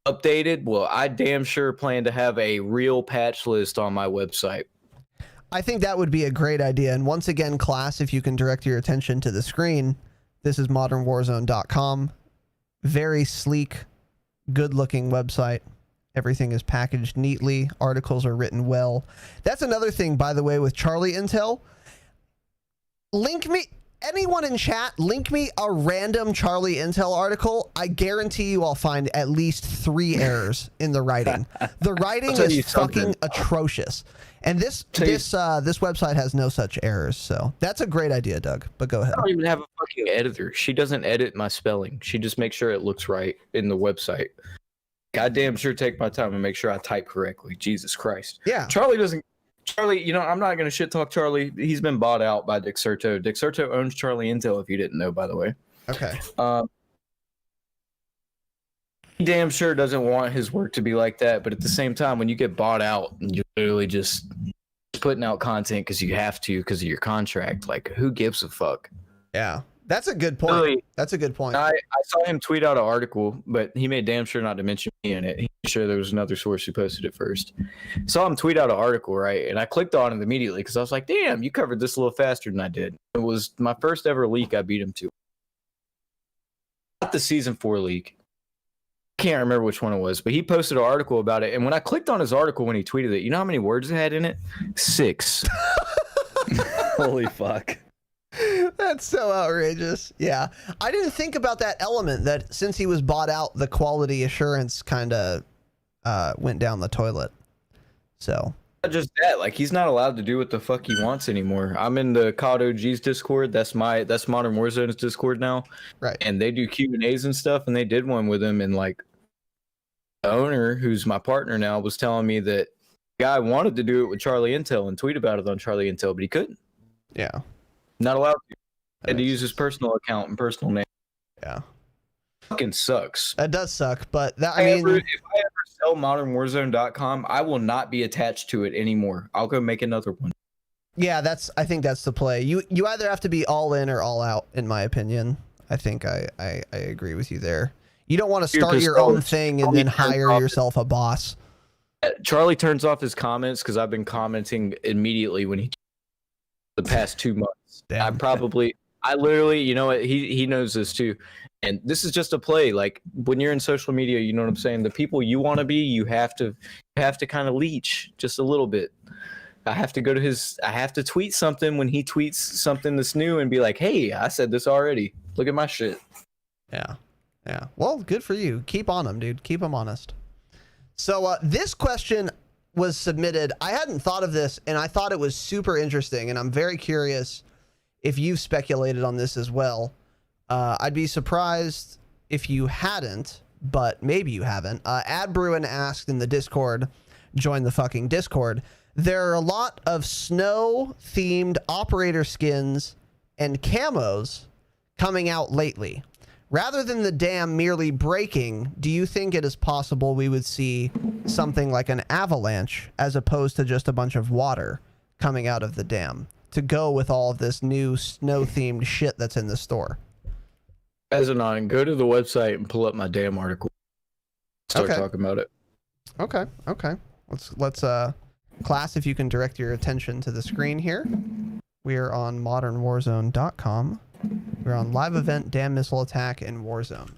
updated. Well, I damn sure plan to have a real patch list on my website. I think that would be a great idea. And once again, class, if you can direct your attention to the screen, this is modernwarzone.com. Very sleek, good looking website. Everything is packaged neatly. Articles are written well. That's another thing, by the way, with Charlie Intel. Link me, anyone in chat, link me a random Charlie Intel article. I guarantee you I'll find at least 3 errors in the writing. The writing is fucking atrocious. And this website has no such errors. So that's a great idea, Doug. But go ahead. I don't even have a fucking editor. She doesn't edit my spelling. She just makes sure it looks right in the website. Goddamn sure take my time and make sure I type correctly. Jesus Christ. Yeah. Charlie, you know, I'm not going to shit talk Charlie. He's been bought out by Dexerto. Dexerto owns Charlie Intel, if you didn't know, by the way. Okay. He damn sure doesn't want his work to be like that. But at the same time, when you get bought out and you're literally just putting out content because you have to, because of your contract, like, who gives a fuck? Yeah. That's a good point. Really, that's a good point. I saw him tweet out an article, but he made damn sure not to mention me in it. He made sure there was another source who posted it first. Saw him tweet out an article, right? And I clicked on it immediately because I was like, damn, you covered this a little faster than I did. It was my first ever leak I beat him to. Not the season 4 leak. Can't remember which one it was, but he posted an article about it. And when I clicked on his article when he tweeted it, you know how many words it had in it? 6. Holy fuck. That's so outrageous. Yeah. I didn't think about that element that since he was bought out, the quality assurance kind of went down the toilet. So. Not just that, like, he's not allowed to do what the fuck he wants anymore. I'm in the COD OG's Discord. That's Modern Warzone's Discord now. Right. And they do Q&As and stuff, and they did one with him, and like the owner, who's my partner now, was telling me that the guy wanted to do it with Charlie Intel and tweet about it on Charlie Intel, but he couldn't. Yeah. Not allowed to. Had to use his personal account and personal name. Yeah. Fucking sucks. That does suck, but that, If I ever sell ModernWarzone.com, I will not be attached to it anymore. I'll go make another one. Yeah, I think that's the play. You either have to be all in or all out, in my opinion. I think I agree with you there. You don't want to start your own thing and then hire yourself a boss. Charlie turns off his comments because I've been commenting immediately when he the past 2 months. Damn. I literally, you know what, he knows this too. And this is just a play. Like, when you're in social media, you know what I'm saying? The people you want to be, you have to kind of leech just a little bit. I have to tweet something when he tweets something that's new and be like, hey, I said this already. Look at my shit. Yeah. Yeah. Well, good for you. Keep on him, dude. Keep him honest. So this question was submitted. I hadn't thought of this, and I thought it was super interesting, and I'm very curious if you've speculated on this as well. I'd be surprised if you hadn't, but maybe you haven't. Ad Bruin asked in the Discord, join the fucking Discord. There are a lot of snow-themed operator skins and camos coming out lately. Rather than the dam merely breaking, do you think it is possible we would see something like an avalanche as opposed to just a bunch of water coming out of the dam to go with all of this new snow-themed shit that's in the store? As an on, go to the website and pull up my damn article. Start talking about it. Okay. Let's class, if you can direct your attention to the screen here. We are on modernwarzone.com. We're on live event, dam missile attack, and Warzone.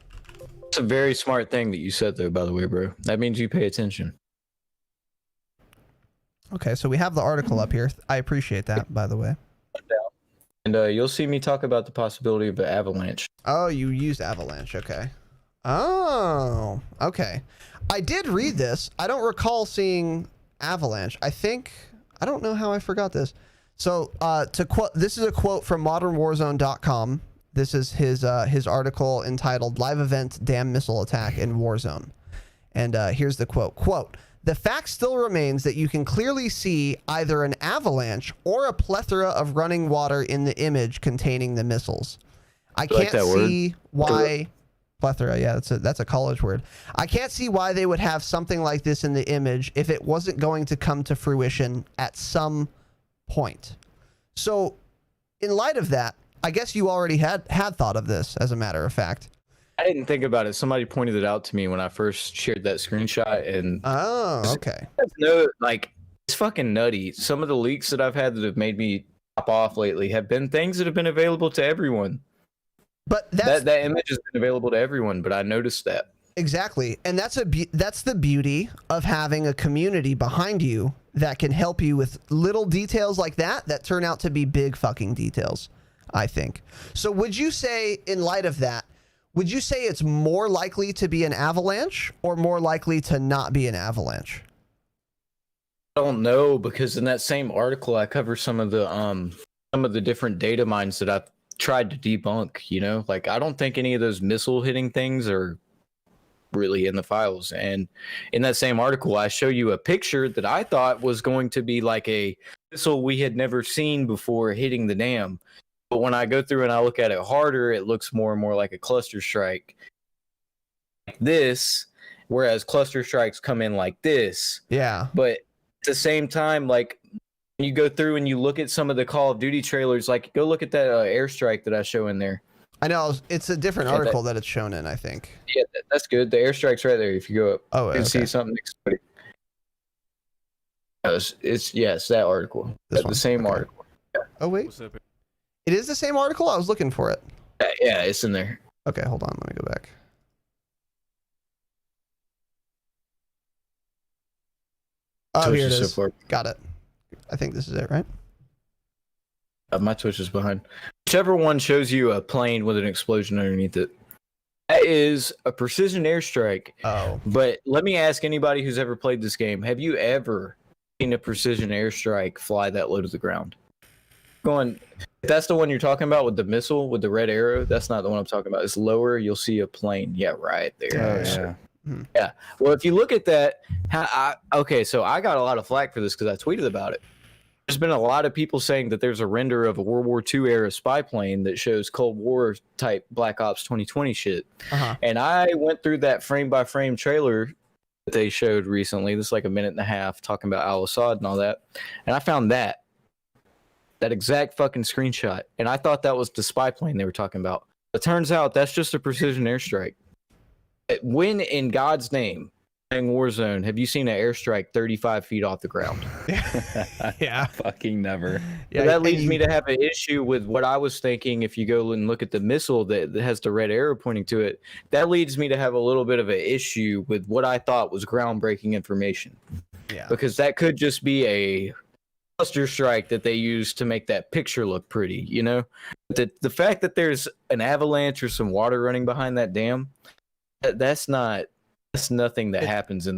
It's a very smart thing that you said, though, by the way, bro. That means you pay attention. Okay, so we have the article up here. I appreciate that, by the way. And you'll see me talk about the possibility of an avalanche. Oh, you used avalanche. Okay. Oh, okay. I did read this. I don't recall seeing avalanche. I don't know how I forgot this. So to quote, this is a quote from modernwarzone.com. This is his article entitled Live Event Dam Missile Attack in Warzone. And here's the quote. Quote, the fact still remains that you can clearly see either an avalanche or a plethora of running water in the image containing the missiles. I can't see why... Plethora, yeah, that's a college word. I can't see why they would have something like this in the image if it wasn't going to come to fruition at some point. So, in light of that, I guess you already had thought of this, as a matter of fact. I didn't think about it. Somebody pointed it out to me when I first shared that screenshot, and okay. No, like, it's fucking nutty. Some of the leaks that I've had that have made me pop off lately have been things that have been available to everyone. But that image has been available to everyone, but I noticed that. Exactly. And that's the beauty of having a community behind you that can help you with little details like that turn out to be big fucking details, I think. So would you say, in light of that, would you say it's more likely to be an avalanche or more likely to not be an avalanche? I don't know, because in that same article I cover some of the different data mines that I've tried to debunk, you know? Like, I don't think any of those missile hitting things are really in the files. And in that same article I show you a picture that I thought was going to be like a missile we had never seen before hitting the dam. But when I go through and I look at it harder, it looks more and more like a cluster strike. Like this, whereas cluster strikes come in like this. Yeah. But at the same time, like, when you go through and you look at some of the Call of Duty trailers, like, go look at that airstrike that I show in there. I know, it's a different article that it's shown in, I think. Yeah, that's good. The airstrike's right there. If you go up, Oh, you can see something next to it. It's that article. That's the same article. Yeah. Oh, wait. What's up? It is the same article? I was looking for it. Yeah, it's in there. Okay, hold on. Let me go back. Oh, Twitch here it is so is. far. Got it. I think this is it, right? My Twitch is behind. Whichever one shows you a plane with an explosion underneath it, that is a precision airstrike. Oh. But let me ask anybody who's ever played this game: have you ever seen a precision airstrike fly that low to the ground? If that's the one you're talking about with the missile with the red arrow, that's not the one I'm talking about. It's lower. You'll see a plane. Yeah, right there. Oh, yeah. Yeah. Well, if you look at that, so I got a lot of flack for this because I tweeted about it. There's been a lot of people saying that there's a render of a World War II era spy plane that shows Cold War type Black Ops 2020 shit. Uh-huh. And I went through that frame by frame trailer that they showed recently. This is like a minute and a half talking about Al-Assad and all that. And I found that exact fucking screenshot. And I thought that was the spy plane they were talking about. It turns out that's just a precision airstrike. When in God's name, playing Warzone, have you seen an airstrike 35 feet off the ground? Yeah. Fucking never. Yeah, So that leads me to have an issue with what I was thinking. If you go and look at the missile that has the red arrow pointing to it, that leads me to have a little bit of an issue with what I thought was groundbreaking information. Yeah. Because that could just be a cluster strike that they use to make that picture look pretty, you know? The fact that there's an avalanche or some water running behind that dam, that's nothing that happens in.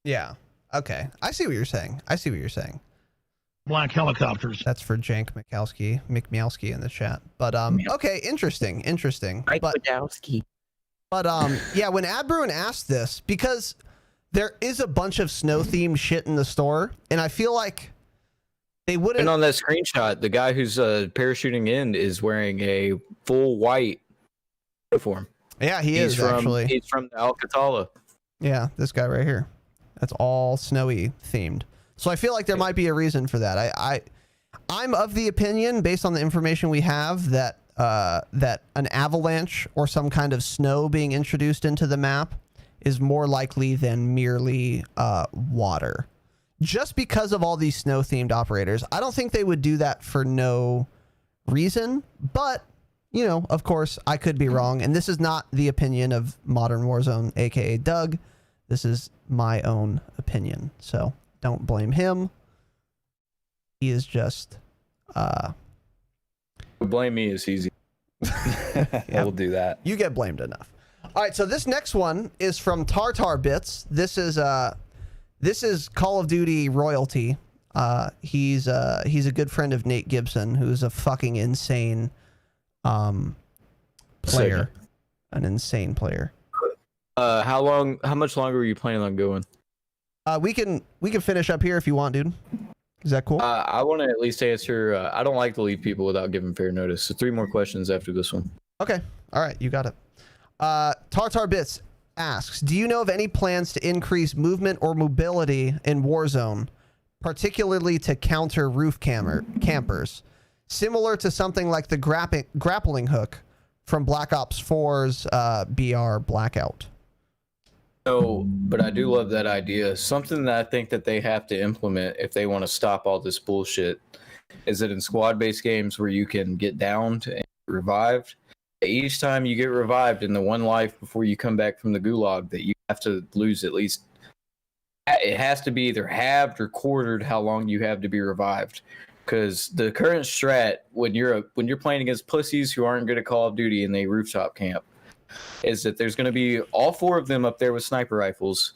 Yeah. Okay. I see what you're saying. Black helicopters. That's for Jank Mikmiowski in the chat. But okay, interesting. But yeah, when Adbruin asked this, because there is a bunch of snow themed shit in the store, and I feel like they wouldn't. And on that screenshot, the guy who's parachuting in is wearing a full white uniform. Yeah, he's actually. He's from the Alcatala. Yeah, this guy right here. That's all snowy themed. So I feel like there might be a reason for that. I'm of the opinion, based on the information we have, that that an avalanche or some kind of snow being introduced into the map is more likely than merely water. Just because of all these snow themed operators, I don't think they would do that for no reason, but you know, of course, I could be wrong, and this is not the opinion of Modern Warzone, aka Doug. This is my own opinion, so don't blame him. He is just. Blame me is easy. Yeah. We'll do that. You get blamed enough. All right, so this next one is from Tartar Bits. This is Call of Duty royalty. He's a good friend of Nate Gibson, who's a fucking insane player. An insane player. How much longer are you planning on going? We can finish up here if you want, dude. Is that cool? I want to at least answer. I don't like to leave people without giving fair notice. So 3 more questions after this one. Okay. All right. You got it. Tartar Bits asks, do you know of any plans to increase movement or mobility in Warzone, particularly to counter roof campers, similar to something like the grappling hook from Black Ops 4's BR Blackout? No, but I do love that idea. Something that I think that they have to implement if they want to stop all this bullshit is that in squad-based games where you can get downed and revived, each time you get revived in the one life before you come back from the gulag, that you have to lose at least. It has to be either halved or quartered how long you have to be revived. Because the current strat when you're playing against pussies who aren't good at Call of Duty and they rooftop camp is that there's going to be all 4 of them up there with sniper rifles.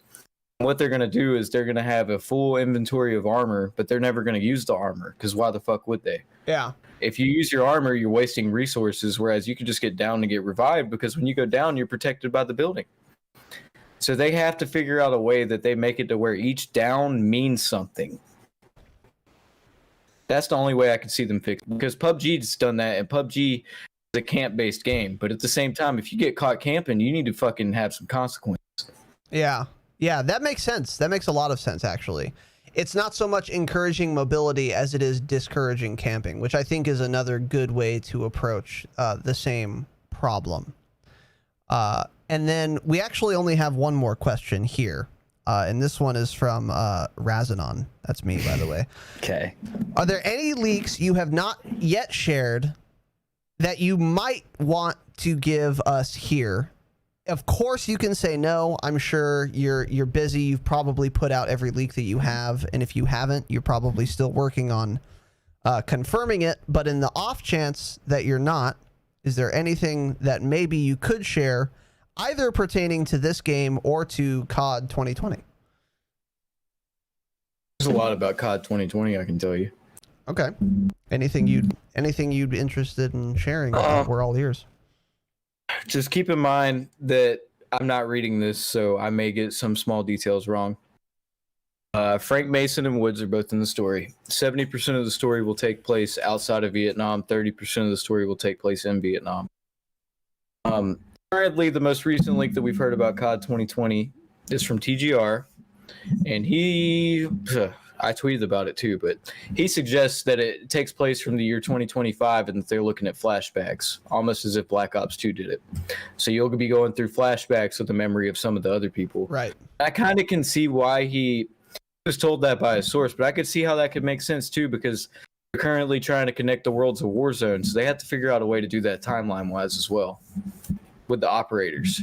What they're going to do is they're going to have a full inventory of armor, but they're never going to use the armor because why the fuck would they? Yeah. If you use your armor, you're wasting resources, whereas you can just get down to get revived because when you go down, you're protected by the building. So they have to figure out a way that they make it to where each down means something. That's the only way I can see them fix it. Because PUBG's done that, and PUBG is a camp-based game. But at the same time, if you get caught camping, you need to fucking have some consequences. Yeah. Yeah, that makes sense. That makes a lot of sense, actually. It's not so much encouraging mobility as it is discouraging camping, which I think is another good way to approach the same problem. And then we actually only have one more question here. And this one is from Razanon. That's me, by the way. Okay. Are there any leaks you have not yet shared that you might want to give us here? Of course, you can say no. I'm sure you're busy. You've probably put out every leak that you have. And if you haven't, you're probably still working on confirming it. But in the off chance that you're not, is there anything that maybe you could share either pertaining to this game or to COD 2020? There's a lot about COD 2020, I can tell you. Okay. Anything you'd be interested in sharing? We're all ears. Just keep in mind that I'm not reading this, so I may get some small details wrong. Frank Mason and Woods are both in the story. 70% of the story will take place outside of Vietnam. 30% of the story will take place in Vietnam. Currently, the most recent leak that we've heard about COD 2020 is from TGR, and I tweeted about it too, but he suggests that it takes place from the year 2025 and that they're looking at flashbacks, almost as if Black Ops 2 did it. So you'll be going through flashbacks of the memory of some of the other people. Right. I kind of can see why he was told that by a source, but I could see how that could make sense too, because they're currently trying to connect the worlds of Warzone, so they have to figure out a way to do that timeline-wise as well with the operators.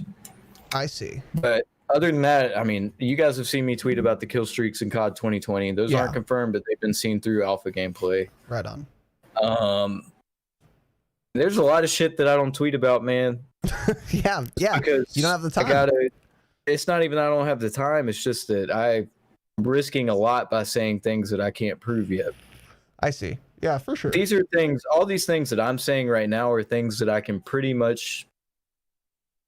I see. But other than that, I mean, you guys have seen me tweet about the kill streaks in COD 2020. Those aren't confirmed, but they've been seen through alpha gameplay. Right on. There's a lot of shit that I don't tweet about, man. yeah. Because you don't have the time. It's not even I don't have the time. It's just that I'm risking a lot by saying things that I can't prove yet. I see. Yeah, for sure. These are things, all these things that I'm saying right now are things that I can pretty much,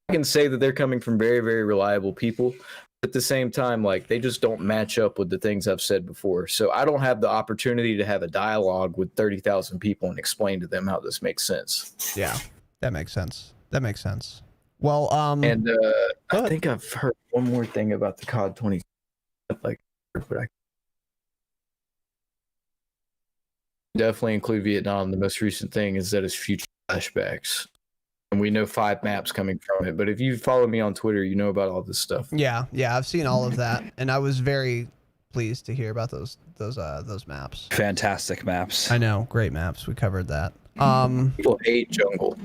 I can say that they're coming from very, very reliable people. At the same time, like, they just don't match up with the things I've said before. So I don't have the opportunity to have a dialogue with 30,000 people and explain to them how this makes sense. Yeah, that makes sense. That makes sense. Well, and I think I've heard one more thing about the COD 20. Like, but I definitely include Vietnam. The most recent thing is that it's future flashbacks. And we know 5 maps coming from it. But if you follow me on Twitter, you know about all this stuff. Yeah, I've seen all of that, and I was very pleased to hear about those maps. Fantastic maps. I know, great maps. We covered that. People hate jungle.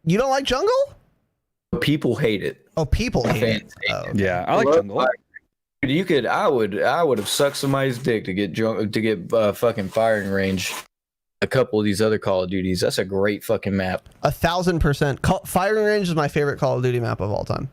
You don't like jungle? People hate it. Oh, people hate it. Oh, okay. Yeah, I like jungle. I would have sucked somebody's dick to get fucking firing range. A couple of these other Call of Duties. That's a great fucking map. 1,000%. Firing range is my favorite Call of Duty map of all time.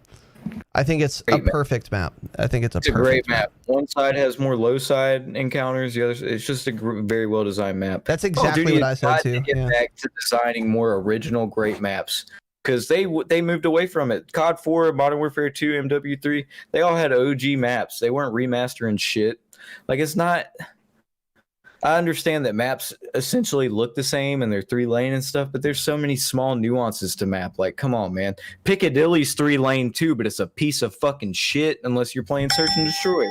I think it's a perfect map. I think it's a great map. One side has more low side encounters. The other, it's just a very well designed map. That's exactly what I said too. Get back to designing more original great maps because they moved away from it. COD 4, Modern Warfare 2, MW3, they all had OG maps. They weren't remastering shit. Like, it's not. I understand that maps essentially look the same and they're 3-lane and stuff, but there's so many small nuances to map. Like, come on, man. Piccadilly's 3-lane too, but it's a piece of fucking shit unless you're playing Search and Destroy.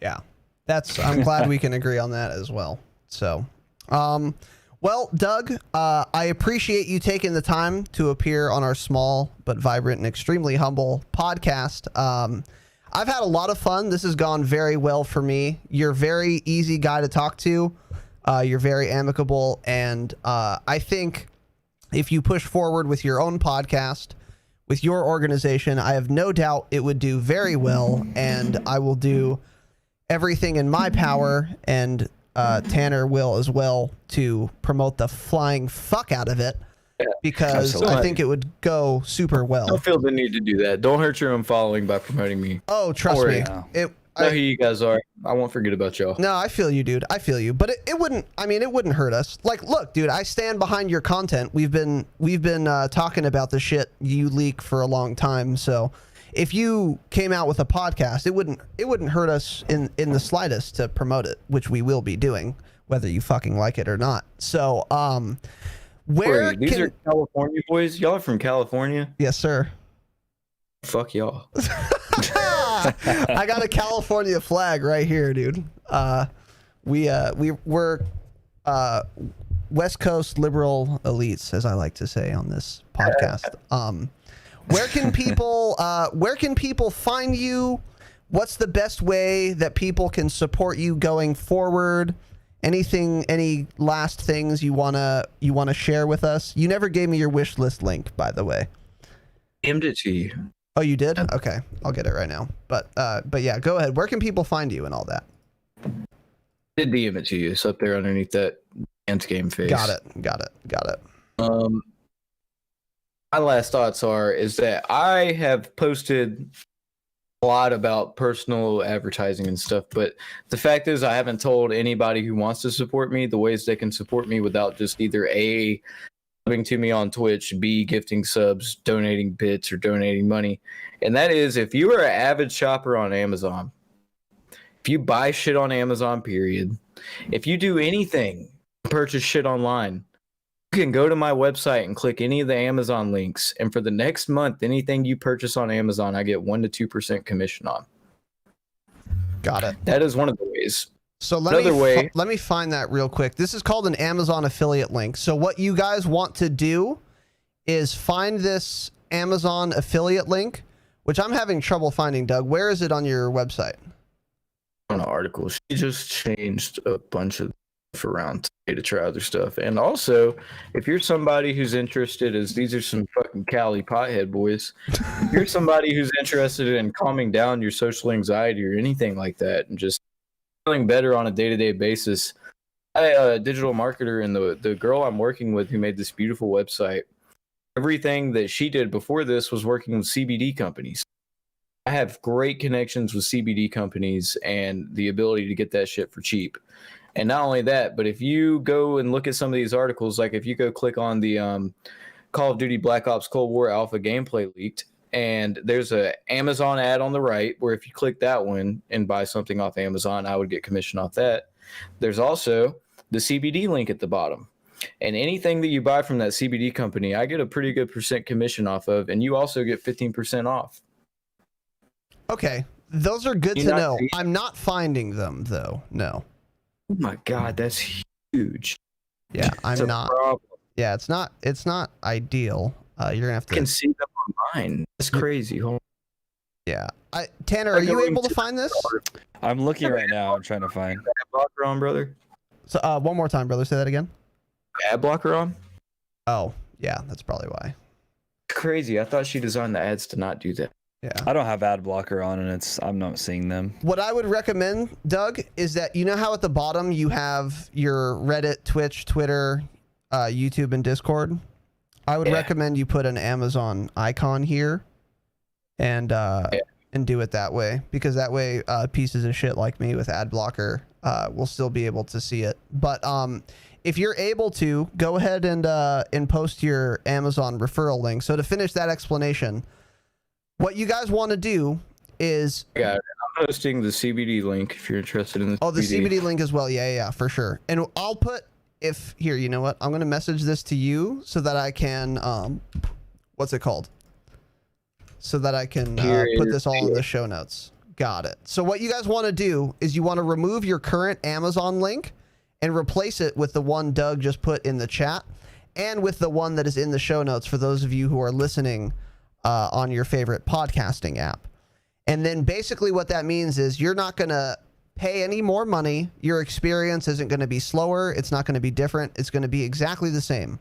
Yeah, I'm glad we can agree on that as well. So, well, Doug, I appreciate you taking the time to appear on our small but vibrant and extremely humble podcast. I've had a lot of fun. This has gone very well for me. You're a very easy guy to talk to. You're very amicable. And I think if you push forward with your own podcast, with your organization, I have no doubt it would do very well, and I will do everything in my power, and Tanner will as well, to promote the flying fuck out of it, because Absolutely. I think it would go super well. Don't feel the need to do that. Don't hurt your own following by promoting me. Oh, trust Don't me. worry. I know who you guys are. I won't forget about y'all. No, I feel you, dude. I feel you. But it wouldn't, I mean, it wouldn't hurt us. Like, look, dude, I stand behind your content. We've been talking about the shit you leak for a long time. So if you came out with a podcast, it wouldn't hurt us in the slightest to promote it, which we will be doing, whether you fucking like it or not. So, where These are California boys? Y'all are from California? Yes, sir. Fuck y'all. I got a California flag right here, dude. We're West Coast liberal elites, as I like to say on this podcast. Where can people find you? What's the best way that people can support you going forward? Any last things you wanna share with us? You never gave me your wish list link, by the way. Aimed it to you. Oh, you did? Okay, I'll get it right now. But yeah, go ahead. Where can people find you and all that? I did DM it to you. It's up there underneath that Ant game face. Got it. My last thoughts is that I have posted a lot about personal advertising and stuff, but the fact is I haven't told anybody who wants to support me the ways they can support me without just either A, subbing to me on Twitch, B, gifting subs, donating bits, or donating money. And that is, if you are an avid shopper on Amazon, if you buy shit on Amazon, period, if you do anything, purchase shit online, you can go to my website and click any of the Amazon links, and for the next month, anything you purchase on Amazon, I get 1 to 2% commission on. Got it. That is one of the ways. So let me find that real quick. This is called an Amazon affiliate link. So what you guys want to do is find this Amazon affiliate link, which I'm having trouble finding, Doug. Where is it on your website? On an article, she just changed a bunch of stuff around to try other stuff. And also, if you're somebody who's interested, as these are some fucking Cali pothead boys, if you're somebody who's interested in calming down your social anxiety or anything like that, and just feeling better on a day-to-day basis, I a digital marketer, and the girl I'm working with who made this beautiful website, everything that she did before this was working with CBD companies. I have great connections with CBD companies and the ability to get that shit for cheap. And not only that, but if you go and look at some of these articles, like if you go click on the Call of Duty Black Ops Cold War Alpha gameplay leaked, and there's a Amazon ad on the right where if you click that one and buy something off Amazon, I would get commission off that. There's also the CBD link at the bottom. And anything that you buy from that CBD company, I get a pretty good % commission off of, and you also get 15% off. Okay, those are good to know. I'm not finding them though. No. Oh my God, that's huge. Yeah, I'm not. Problem. Yeah, it's not ideal. You're gonna have to. You can see them online. That's crazy. Hold on. Yeah. Tanner, are you able to find this? I'm looking right now. I'm trying to find. Ad blocker on, brother. So one more time, brother. Say that again. Ad blocker on. Oh, yeah, that's probably why. Crazy. I thought she designed the ads to not do that. Yeah. I don't have ad blocker on, and I'm not seeing them. What I would recommend, Doug, is that you know how at the bottom you have your Reddit, Twitch, Twitter, YouTube, and Discord. I would recommend you put an Amazon icon here, and do it that way, because that way pieces of shit like me with ad blocker will still be able to see it. But if you're able to, go ahead and post your Amazon referral link. So to finish that explanation, what you guys want to do is... Yeah, I'm posting the CBD link if you're interested in the Oh, the CBD link as well. Yeah, for sure. And I'll put... Here, you know what? I'm going to message this to you so that I can... what's it called? So that I can put this all in the show notes. Got it. So what you guys want to do is you want to remove your current Amazon link and replace it with the one Doug just put in the chat and with the one that is in the show notes for those of you who are listening on your favorite podcasting app. And then basically what that means is you're not going to pay any more money. Your experience isn't going to be slower. It's not going to be different. It's going to be exactly the same.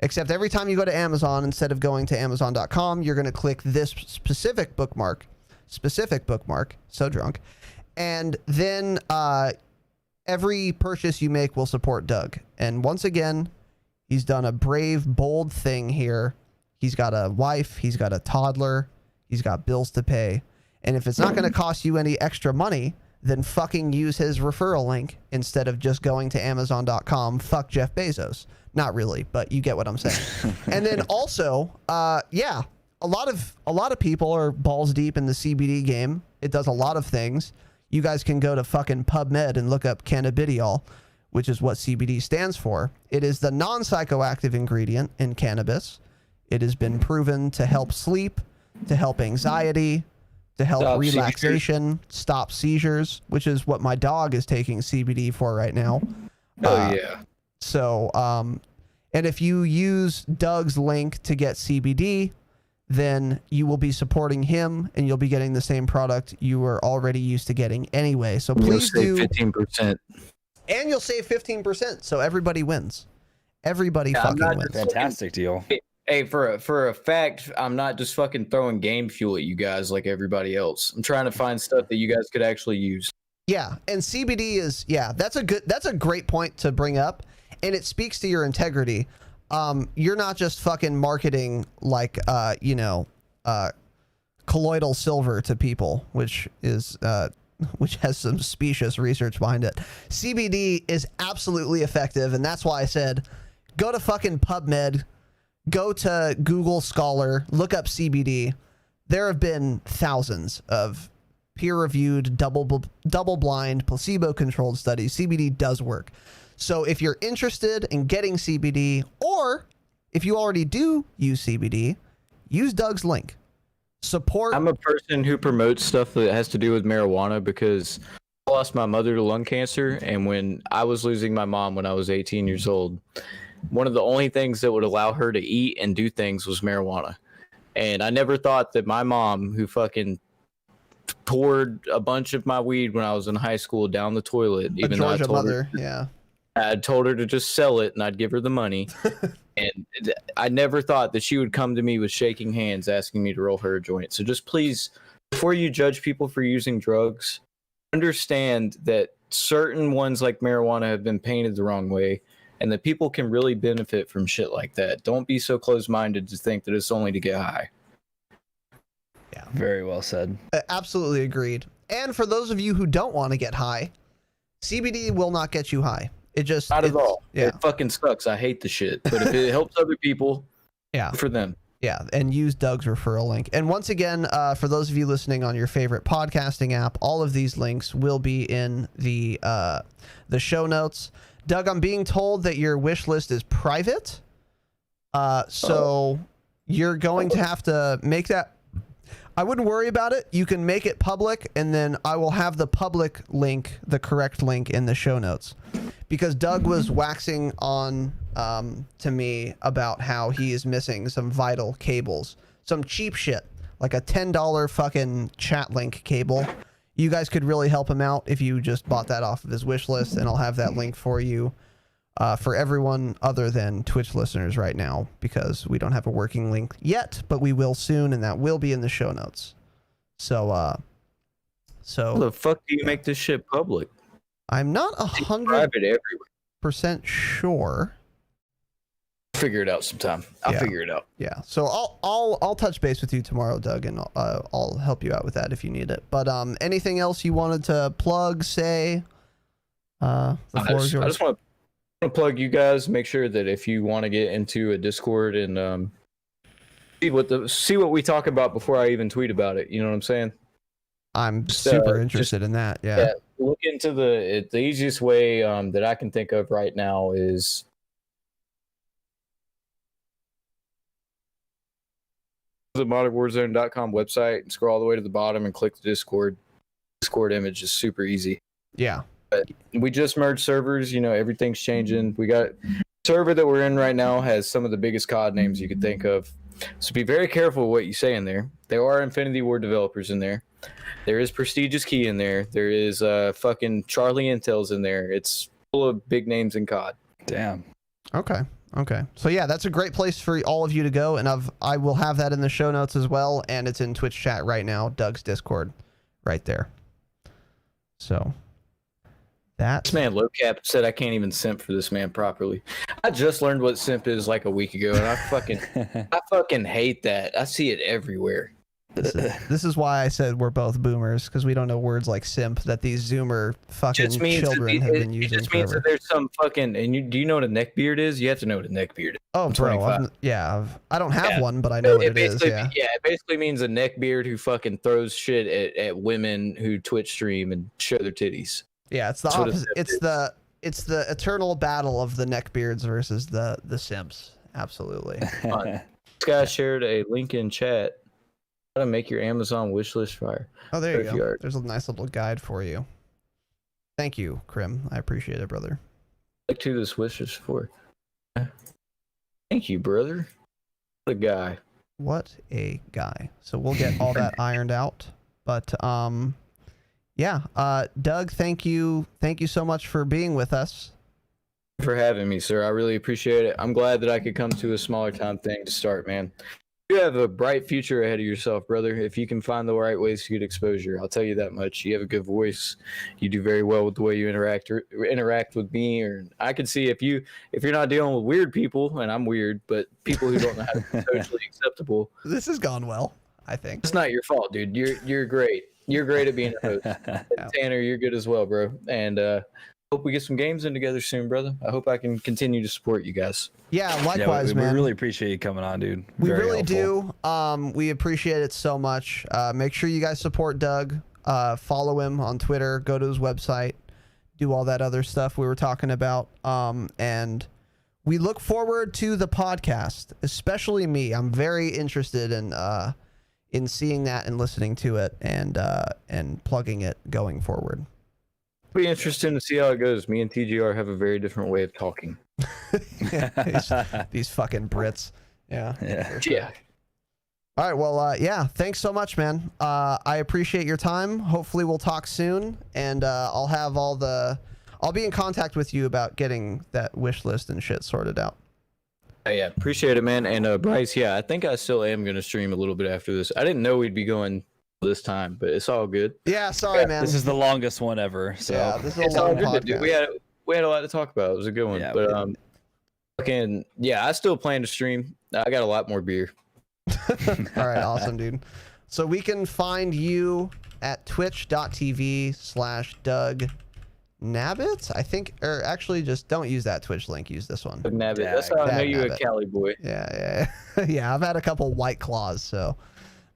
Except every time you go to Amazon, instead of going to Amazon.com, you're going to click this specific bookmark. So drunk. And then every purchase you make will support Doug. And once again, he's done a brave, bold thing here. He's got a wife. He's got a toddler. He's got bills to pay. And if it's not going to cost you any extra money, then fucking use his referral link instead of just going to Amazon.com. Fuck Jeff Bezos. Not really, but you get what I'm saying. And then also, yeah, a lot of people are balls deep in the CBD game. It does a lot of things. You guys can go to fucking PubMed and look up cannabidiol, which is what CBD stands for. It is the non-psychoactive ingredient in cannabis. It has been proven to help sleep, to help anxiety, to help Stop relaxation, stop seizures, which is what my dog is taking CBD for right now. Oh, yeah. So, and if you use Doug's link to get CBD, then you will be supporting him and you'll be getting the same product you were already used to getting anyway. So please do. 15%. And you'll save 15%. So everybody wins. Everybody fucking wins. Fantastic deal. Hey, for a fact, I'm not just fucking throwing game fuel at you guys like everybody else. I'm trying to find stuff that you guys could actually use. Yeah, and CBD is, yeah, that's a great point to bring up, and it speaks to your integrity. You're not just fucking marketing like colloidal silver to people, which has some specious research behind it. CBD is absolutely effective, and that's why I said go to fucking PubMed, go to Google Scholar, look up CBD. There have been thousands of peer-reviewed, double-blind, placebo-controlled studies. CBD does work. So if you're interested in getting CBD, or if you already do use CBD, use Doug's link. Support. I'm a person who promotes stuff that has to do with marijuana because I lost my mother to lung cancer, and when I was losing my mom when I was 18 years old, one of the only things that would allow her to eat and do things was marijuana. And I never thought that my mom, who fucking poured a bunch of my weed when I was in high school down the toilet, even though I told her to just sell it and I'd give her the money. And I never thought that she would come to me with shaking hands asking me to roll her a joint. So just please, before you judge people for using drugs, understand that certain ones like marijuana have been painted the wrong way and that people can really benefit from shit like that. Don't be so closed-minded to think that it's only to get high. Yeah, very well said. Absolutely agreed. And for those of you who don't want to get high, CBD will not get you high. Not at all. Yeah. It fucking sucks. I hate the shit. But if it helps other people, yeah, for them. Yeah, and use Doug's referral link. And once again, for those of you listening on your favorite podcasting app, all of these links will be in the show notes. Doug, I'm being told that your wish list is private. So you're going to have to make that. I wouldn't worry about it. You can make it public, and then I will have the public link, the correct link, in the show notes. Because Doug was waxing on to me about how he is missing some vital cables. Some cheap shit, like a $10 fucking chat link cable. You guys could really help him out if you just bought that off of his wish list, and I'll have that link for you for everyone other than Twitch listeners right now, because we don't have a working link yet, but we will soon, and that will be in the show notes. So how the fuck do you make this shit public? I'm not 100% sure. Figure it out sometime. I'll figure it out. Yeah. So I'll touch base with you tomorrow, Doug, and I'll help you out with that if you need it. But anything else you wanted to plug, say? The floor is yours. I just want to plug you guys. Make sure that if you want to get into a Discord and see what we talk about before I even tweet about it. You know what I'm saying? I'm super interested in that. Yeah. Look into the easiest way that I can think of right now is the modernwarzone.com website and scroll all the way to the bottom and click the Discord image. Is super easy. Yeah. But we just merged servers. You know, everything's changing. We got server that we're in right now has some of the biggest COD names you could think of. So be very careful what you say in there. There are Infinity Ward developers in there. There is Prestigious Key in there. There is fucking Charlie Intel's in there. It's full of big names in COD. Damn. Okay. Okay. So yeah, that's a great place for all of you to go, and I will have that in the show notes as well, and it's in Twitch chat right now, Doug's Discord, right there. So that This man low cap said I can't even simp for this man properly. I just learned what simp is like a week ago, and I fucking hate that. I see it everywhere. this is why I said we're both boomers, because we don't know words like simp that these Zoomer fucking children have been using It just means forever. that there's some fucking do you know what a neck beard is? You have to know what a neck beard is. Oh, I'm bro, 25. I don't have one, but I know what it is. basically, Yeah. it basically means a neck beard who fucking throws shit at women who Twitch stream and show their titties. Yeah, it's the That's what a opposite. simp It's the eternal battle of the neckbeards versus the simps. Absolutely. This guy shared a link in chat. How to make your Amazon wish list fire. Oh, there you If you go. are- There's a nice little guide for you. Thank you, Krim. I appreciate it, brother. Like to this wish list for. Thank you, brother. What a guy. What a guy. So we'll get all that ironed out. But yeah, Doug, thank you so much for being with us. For having me, sir. I really appreciate it. I'm glad that I could come to a smaller time thing to start, man. You have a bright future ahead of yourself, brother. If you can find the right ways to get exposure, I'll tell you that much. You have a good voice. You do very well with the way you interact with me. Or I can see if you're not dealing with weird people, and I'm weird, but people who don't know how to be socially acceptable. This has gone well, I think. It's not your fault, dude. You're great. You're great at being a host. And Tanner, you're good as well, bro. And hope we get some games in together soon, brother. I hope I can continue to support you guys. Yeah, likewise, we man. really appreciate you coming on, dude. We Very really helpful. do. We appreciate it so much. Make sure you guys support Doug. Follow him on Twitter. Go to his website. Do all that other stuff we were talking about. And we look forward to the podcast, especially me. I'm very interested in seeing that and listening to it and plugging it going forward. It'll be interesting to see how it goes. Me and TGR have a very different way of talking. These fucking Brits. Yeah. Yeah. All right. Well, yeah. Thanks so much, man. I appreciate your time. Hopefully we'll talk soon, and I'll be in contact with you about getting that wish list and shit sorted out. Yeah, appreciate it, man. And Bryce, yeah, I think I still am gonna stream a little bit after this. I didn't know we'd be going this time, but it's all good. Yeah. Sorry, man. This is the longest one ever. So Yeah, this is It's a all long good, dude. podcast. We had a lot to talk about. It was a good one. Yeah, but we fucking yeah, I still plan to stream. I got a lot more beer. All right. Awesome, dude. So we can find you at twitch.tv/Doug Nabbit, I think, or actually just don't use that Twitch link. Use this one. Nabbit. That's how I know Dag you a Nabbit. Cali boy. Yeah. Yeah. I've had a couple White Claws, so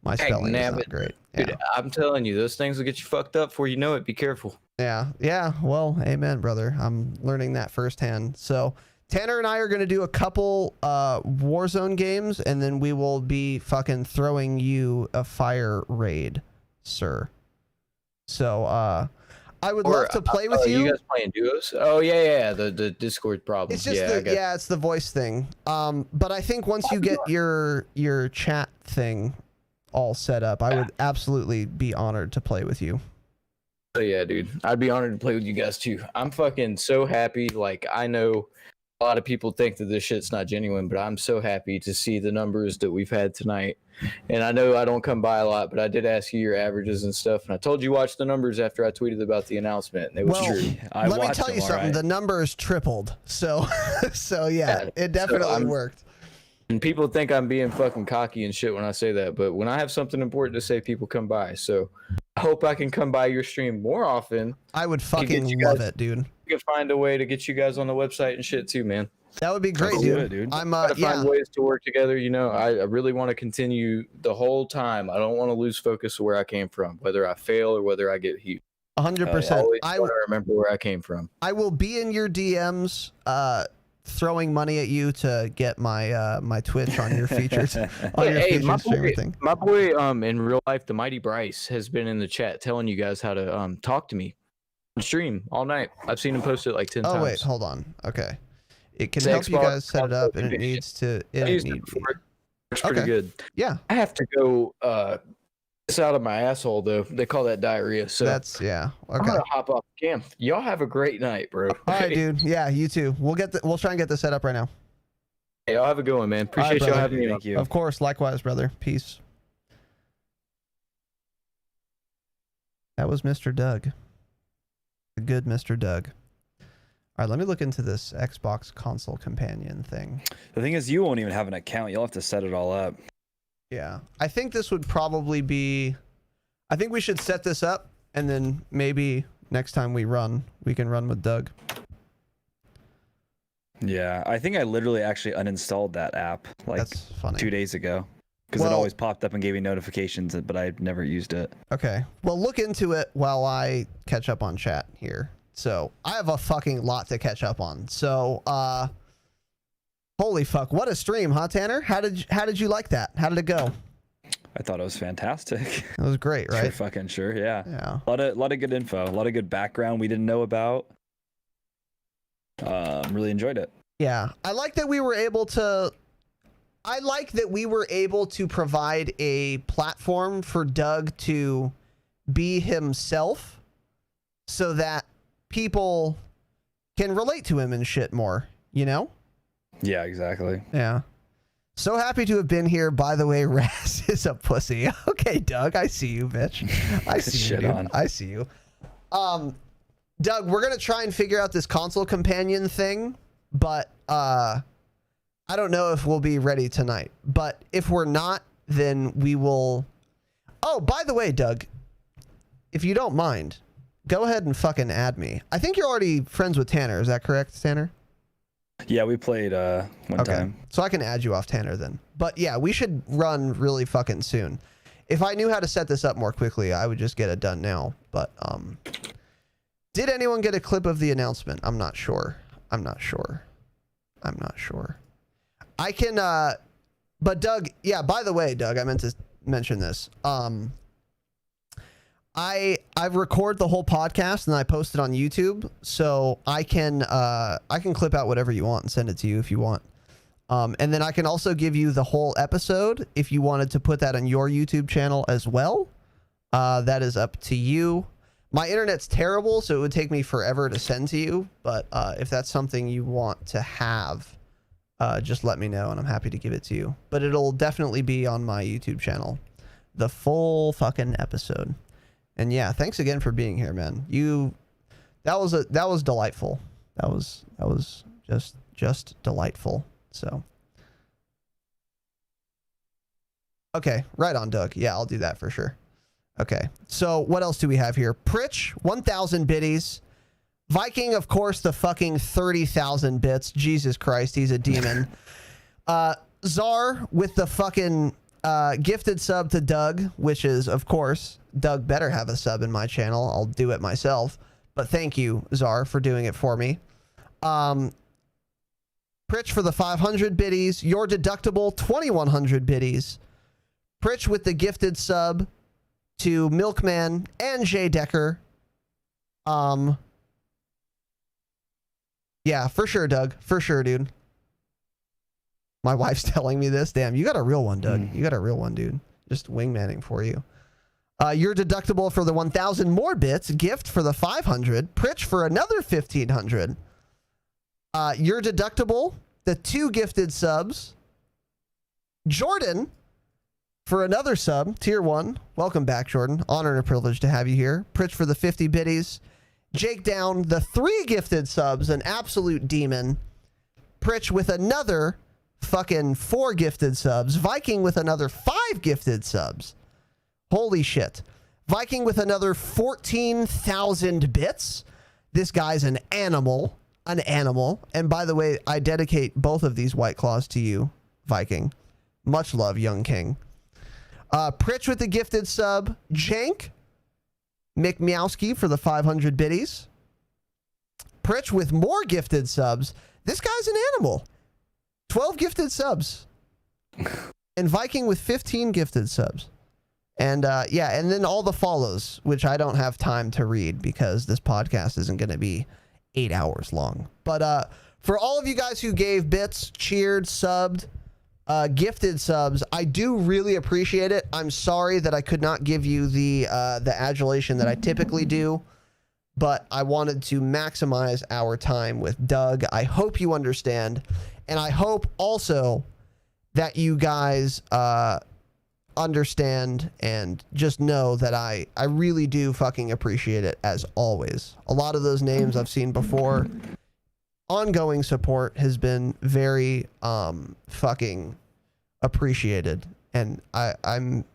my Dag spelling is not Nabbit. great. Yeah. Dude, I'm telling you, those things will get you fucked up before you know it. Be careful. Yeah. Well, amen, brother. I'm learning that firsthand. So Tanner and I are going to do a couple Warzone games, and then we will be fucking throwing you a fire raid, sir. So I would love to play with you. You guys playing duos? Oh yeah. The Discord problem. It's just yeah, it's the voice thing. But I think once you get your chat thing all set up, I would absolutely be honored to play with you. Oh yeah, dude. I'd be honored to play with you guys too. I'm fucking so happy. Like, I know a lot of people think that this shit's not genuine, but I'm so happy to see the numbers that we've had tonight. And I know I don't come by a lot, but I did ask you your averages and stuff. And I told you watch the numbers after I tweeted about the announcement. And it was Well, true. let me tell you something. The numbers tripled. So yeah, it definitely worked. And people think I'm being fucking cocky and shit when I say that, but when I have something important to say, people come by. So I hope I can come by your stream more often. I would fucking love it, dude. You can find a way to get you guys on the website and shit too, man. That would be great, dude. I'm Gotta find ways to work together. You know, I really want to continue the whole time. I don't want to lose focus of where I came from, whether I fail or whether I get huge. 100%. I want to remember where I came from. I will be in your DMs, throwing money at you to get my my Twitch on your features, on your featured stream everything. My boy, in real life, the mighty Bryce has been in the chat telling you guys how to talk to me on stream all night. I've seen him post it like 10 times. Oh wait, hold on. Okay, it can help you guys set it up, and it needs to. It's pretty good. Yeah, I have to go piss out of my asshole though. They call that diarrhea. So that's I'm gonna hop off the cam. Y'all have a great night, bro. All right, dude. Yeah, you too. We'll try and get this set up right now. Hey, y'all have a good one, man. Appreciate y'all brother. having me on. Thank you. Of course, likewise, brother. Peace. That was Mr. Doug. The good Mr. Doug. All right, let me look into this Xbox console companion thing. The thing is, you won't even have an account. You'll have to set it all up. Yeah, I think this would probably be... I think we should set this up, and then maybe next time we run, we can run with Doug. Yeah, I think I literally actually uninstalled that app like That's funny. 2 days ago because Well- it always popped up and gave me notifications, but I never used it. Okay, well, look into it while I catch up on chat here. So, I have a fucking lot to catch up on. So, holy fuck, what a stream, huh, Tanner? How did you like that? How did it go? I thought it was fantastic. It was great, For right? fucking sure, yeah. Yeah. A lot of good info, a lot of good background we didn't know about. Really enjoyed it. Yeah, I like that we were able to provide a platform for Doug to be himself so that people can relate to him and shit more, you know? Yeah, exactly. Yeah. So happy to have been here. By the way, Raz is a pussy. Okay, Doug, I see you, bitch. I see you, Shit dude. on. I see you. Doug, we're gonna try and figure out this console companion thing, but I don't know if we'll be ready tonight. But if we're not, then we will. Oh, by the way, Doug, if you don't mind, go ahead and fucking add me. I think you're already friends with Tanner. Is that correct, Tanner? Yeah, we played one time. So I can add you off Tanner then. But yeah, we should run really fucking soon. If I knew how to set this up more quickly, I would just get it done now. But did anyone get a clip of the announcement? I'm not sure. I can but Doug, yeah, by the way, Doug, I meant to mention this. I record the whole podcast and I post it on YouTube, so I can clip out whatever you want and send it to you if you want. And then I can also give you the whole episode if you wanted to put that on your YouTube channel as well. That is up to you. My internet's terrible, so it would take me forever to send to you. But if that's something you want to have, just let me know and I'm happy to give it to you. But it'll definitely be on my YouTube channel, the full fucking episode. And yeah, thanks again for being here, man. That was delightful. That was just delightful. So okay, right on, Doug. Yeah, I'll do that for sure. Okay, so what else do we have here? Pritch, 1,000 biddies. Viking, of course, the fucking 30,000 bits. Jesus Christ, he's a demon. Czar with the fucking gifted sub to Doug, which is, of course, Doug better have a sub in my channel. I'll do it myself. But thank you, Czar, for doing it for me. Pritch for the 500 biddies. Your deductible, 2,100 biddies. Pritch with the gifted sub to Milkman and Jay Decker. Yeah, for sure, Doug. For sure, dude. My wife's telling me this. Damn, you got a real one, Doug. You got a real one, dude. Just wingmanning for you. Your deductible for the 1,000 more bits. Gift for the 500. Pritch for another 1,500. Your deductible, the 2 gifted subs. Jordan for another sub, tier 1. Welcome back, Jordan. Honor and a privilege to have you here. Pritch for the 50 biddies. Jake down the 3 gifted subs, an absolute demon. Pritch with another fucking 4 gifted subs. Viking with another 5 gifted subs. Holy shit. Viking with another 14,000 bits. This guy's an animal. An animal. And by the way, I dedicate both of these White Claws to you, Viking. Much love, young king. Pritch with the gifted sub. Jank. Mick Miowski for the 500 biddies. Pritch with more gifted subs. This guy's an animal. 12 gifted subs. And Viking with 15 gifted subs. And yeah, and then all the follows, which I don't have time to read because this podcast isn't going to be 8 hours long. But for all of you guys who gave bits, cheered, subbed, gifted subs, I do really appreciate it. I'm sorry that I could not give you the adulation that I typically do, but I wanted to maximize our time with Doug. I hope you understand. And I hope also that you guys understand and just know that I really do fucking appreciate it as always. A lot of those names I've seen before. Ongoing support has been very fucking appreciated. And I'm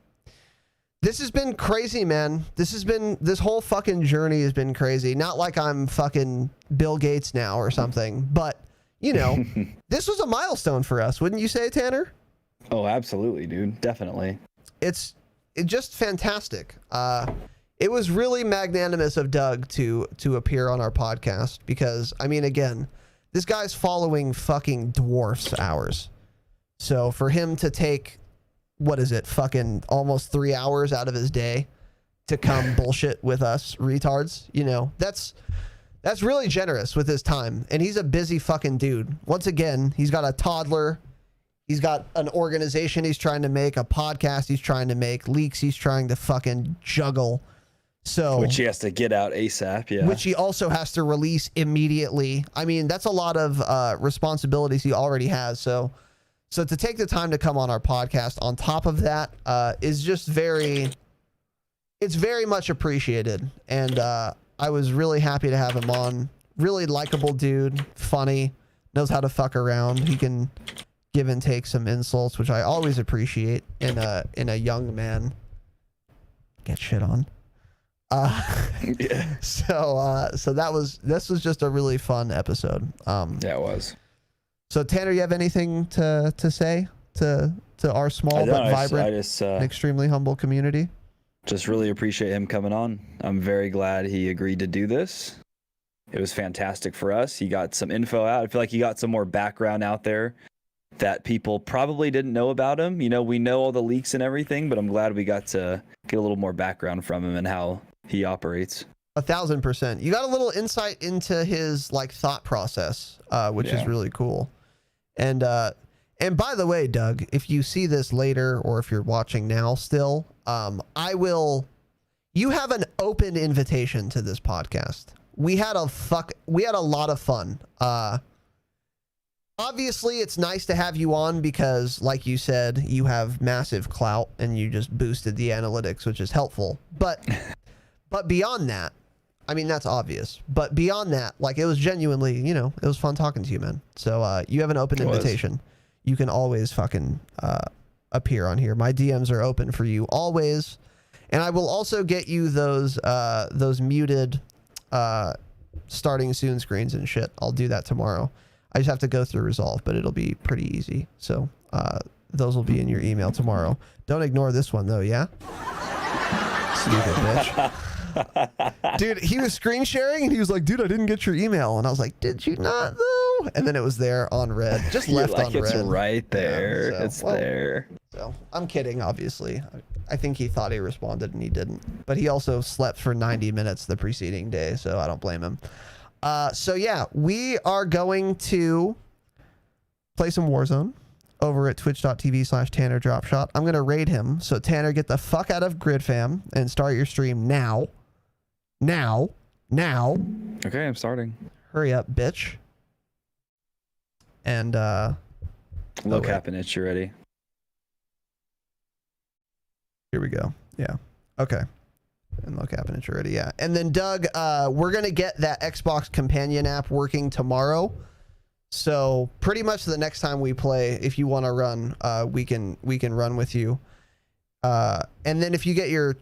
this has been crazy, man. This whole fucking journey has been crazy. Not like I'm fucking Bill Gates now or something, but you know, this was a milestone for us, wouldn't you say, Tanner? Oh, absolutely, dude. Definitely. It's just fantastic. It was really magnanimous of Doug to appear on our podcast because, I mean, again, this guy's following fucking dwarfs hours. So for him to take, what is it, fucking almost 3 hours out of his day to come bullshit with us retards, you know, that's really generous with his time. And he's a busy fucking dude. Once again, he's got a toddler. He's got an organization he's trying to make, a podcast he's trying to make, leaks he's trying to fucking juggle. So, which he has to get out ASAP, yeah. Which he also has to release immediately. I mean, that's a lot of responsibilities he already has. So to take the time to come on our podcast on top of that is just it's very much appreciated. And I was really happy to have him on. Really likable dude, funny, knows how to fuck around. He can give and take some insults, which I always appreciate in a young man. Get shit on. Yeah. So this was just a really fun episode. Yeah, it was. So Tanner, you have anything to say to our small but vibrant, and extremely humble community? Just really appreciate him coming on. I'm very glad he agreed to do this. It was fantastic for us. He got some info out. I feel like he got some more background out there that people probably didn't know about him. You know, we know all the leaks and everything, but I'm glad we got to get a little more background from him and how he operates. 1,000%. You got a little insight into his like thought process, which is really cool. And by the way, Doug, if you see this later or if you're watching now still, you have an open invitation to this podcast. We had a lot of fun. Obviously it's nice to have you on because like you said, you have massive clout and you just boosted the analytics, which is helpful. But beyond that, I mean, that's obvious, but beyond that, like it was genuinely, you know, it was fun talking to you, man. So, you have an open invitation. You can always fucking, appear on here. My DMs are open for you always. And I will also get you those muted, starting soon screens and shit. I'll do that tomorrow. I just have to go through Resolve, but it'll be pretty easy. So, those will be in your email tomorrow. Don't ignore this one though. Yeah. Stupid bitch. Dude, he was screen sharing and he was like, dude, I didn't get your email. And I was like, did you not though? And then it was there on red, just left like on it's red. Right there. Yeah, so, it's there. So I'm kidding, obviously. I think he thought he responded and he didn't, but he also slept for 90 minutes the preceding day. So I don't blame him. So yeah, we are going to play some Warzone over at twitch.tv/Tanner Dropshot. I'm going to raid him. So Tanner, get the fuck out of Grid Fam and start your stream now. Now. Okay, I'm starting. Hurry up, bitch. And, low cap and itch, you ready? Here we go. Yeah. Okay. And low cap and itch already. Yeah. And then Doug, we're going to get that Xbox companion app working tomorrow. So pretty much the next time we play, if you want to run, we can run with you. And then if you get your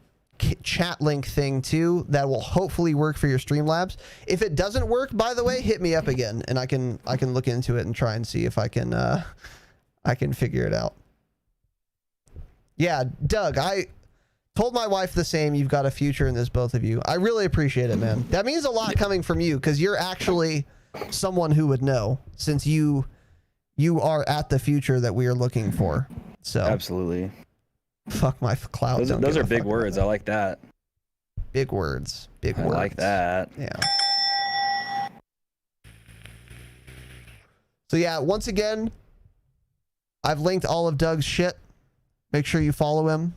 chat link thing too, that will hopefully work for your Streamlabs. If it doesn't work, by the way, hit me up again and I can look into it and try and see if I can figure it out. Yeah, Doug, I told my wife the same. You've got a future in this, both of you. I really appreciate it, man. That means a lot coming from you because you're actually someone who would know, since you are at the future that we are looking for. So absolutely. Fuck my cloud. Those are big words. I like that. Big words. Big words. I like that. Yeah. So yeah, once again, I've linked all of Doug's shit. Make sure you follow him.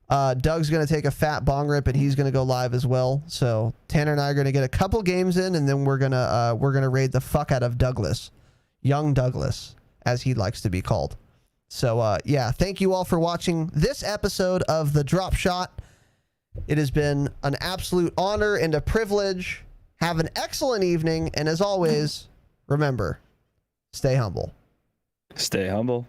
Doug's going to take a fat bong rip and he's going to go live as well. So Tanner and I are going to get a couple games in and then we're going to raid the fuck out of Douglas. Young Douglas. as he likes to be called. So, yeah, thank you all for watching this episode of The Drop Shot. It has been an absolute honor and a privilege. Have an excellent evening, and as always, remember, stay humble. Stay humble.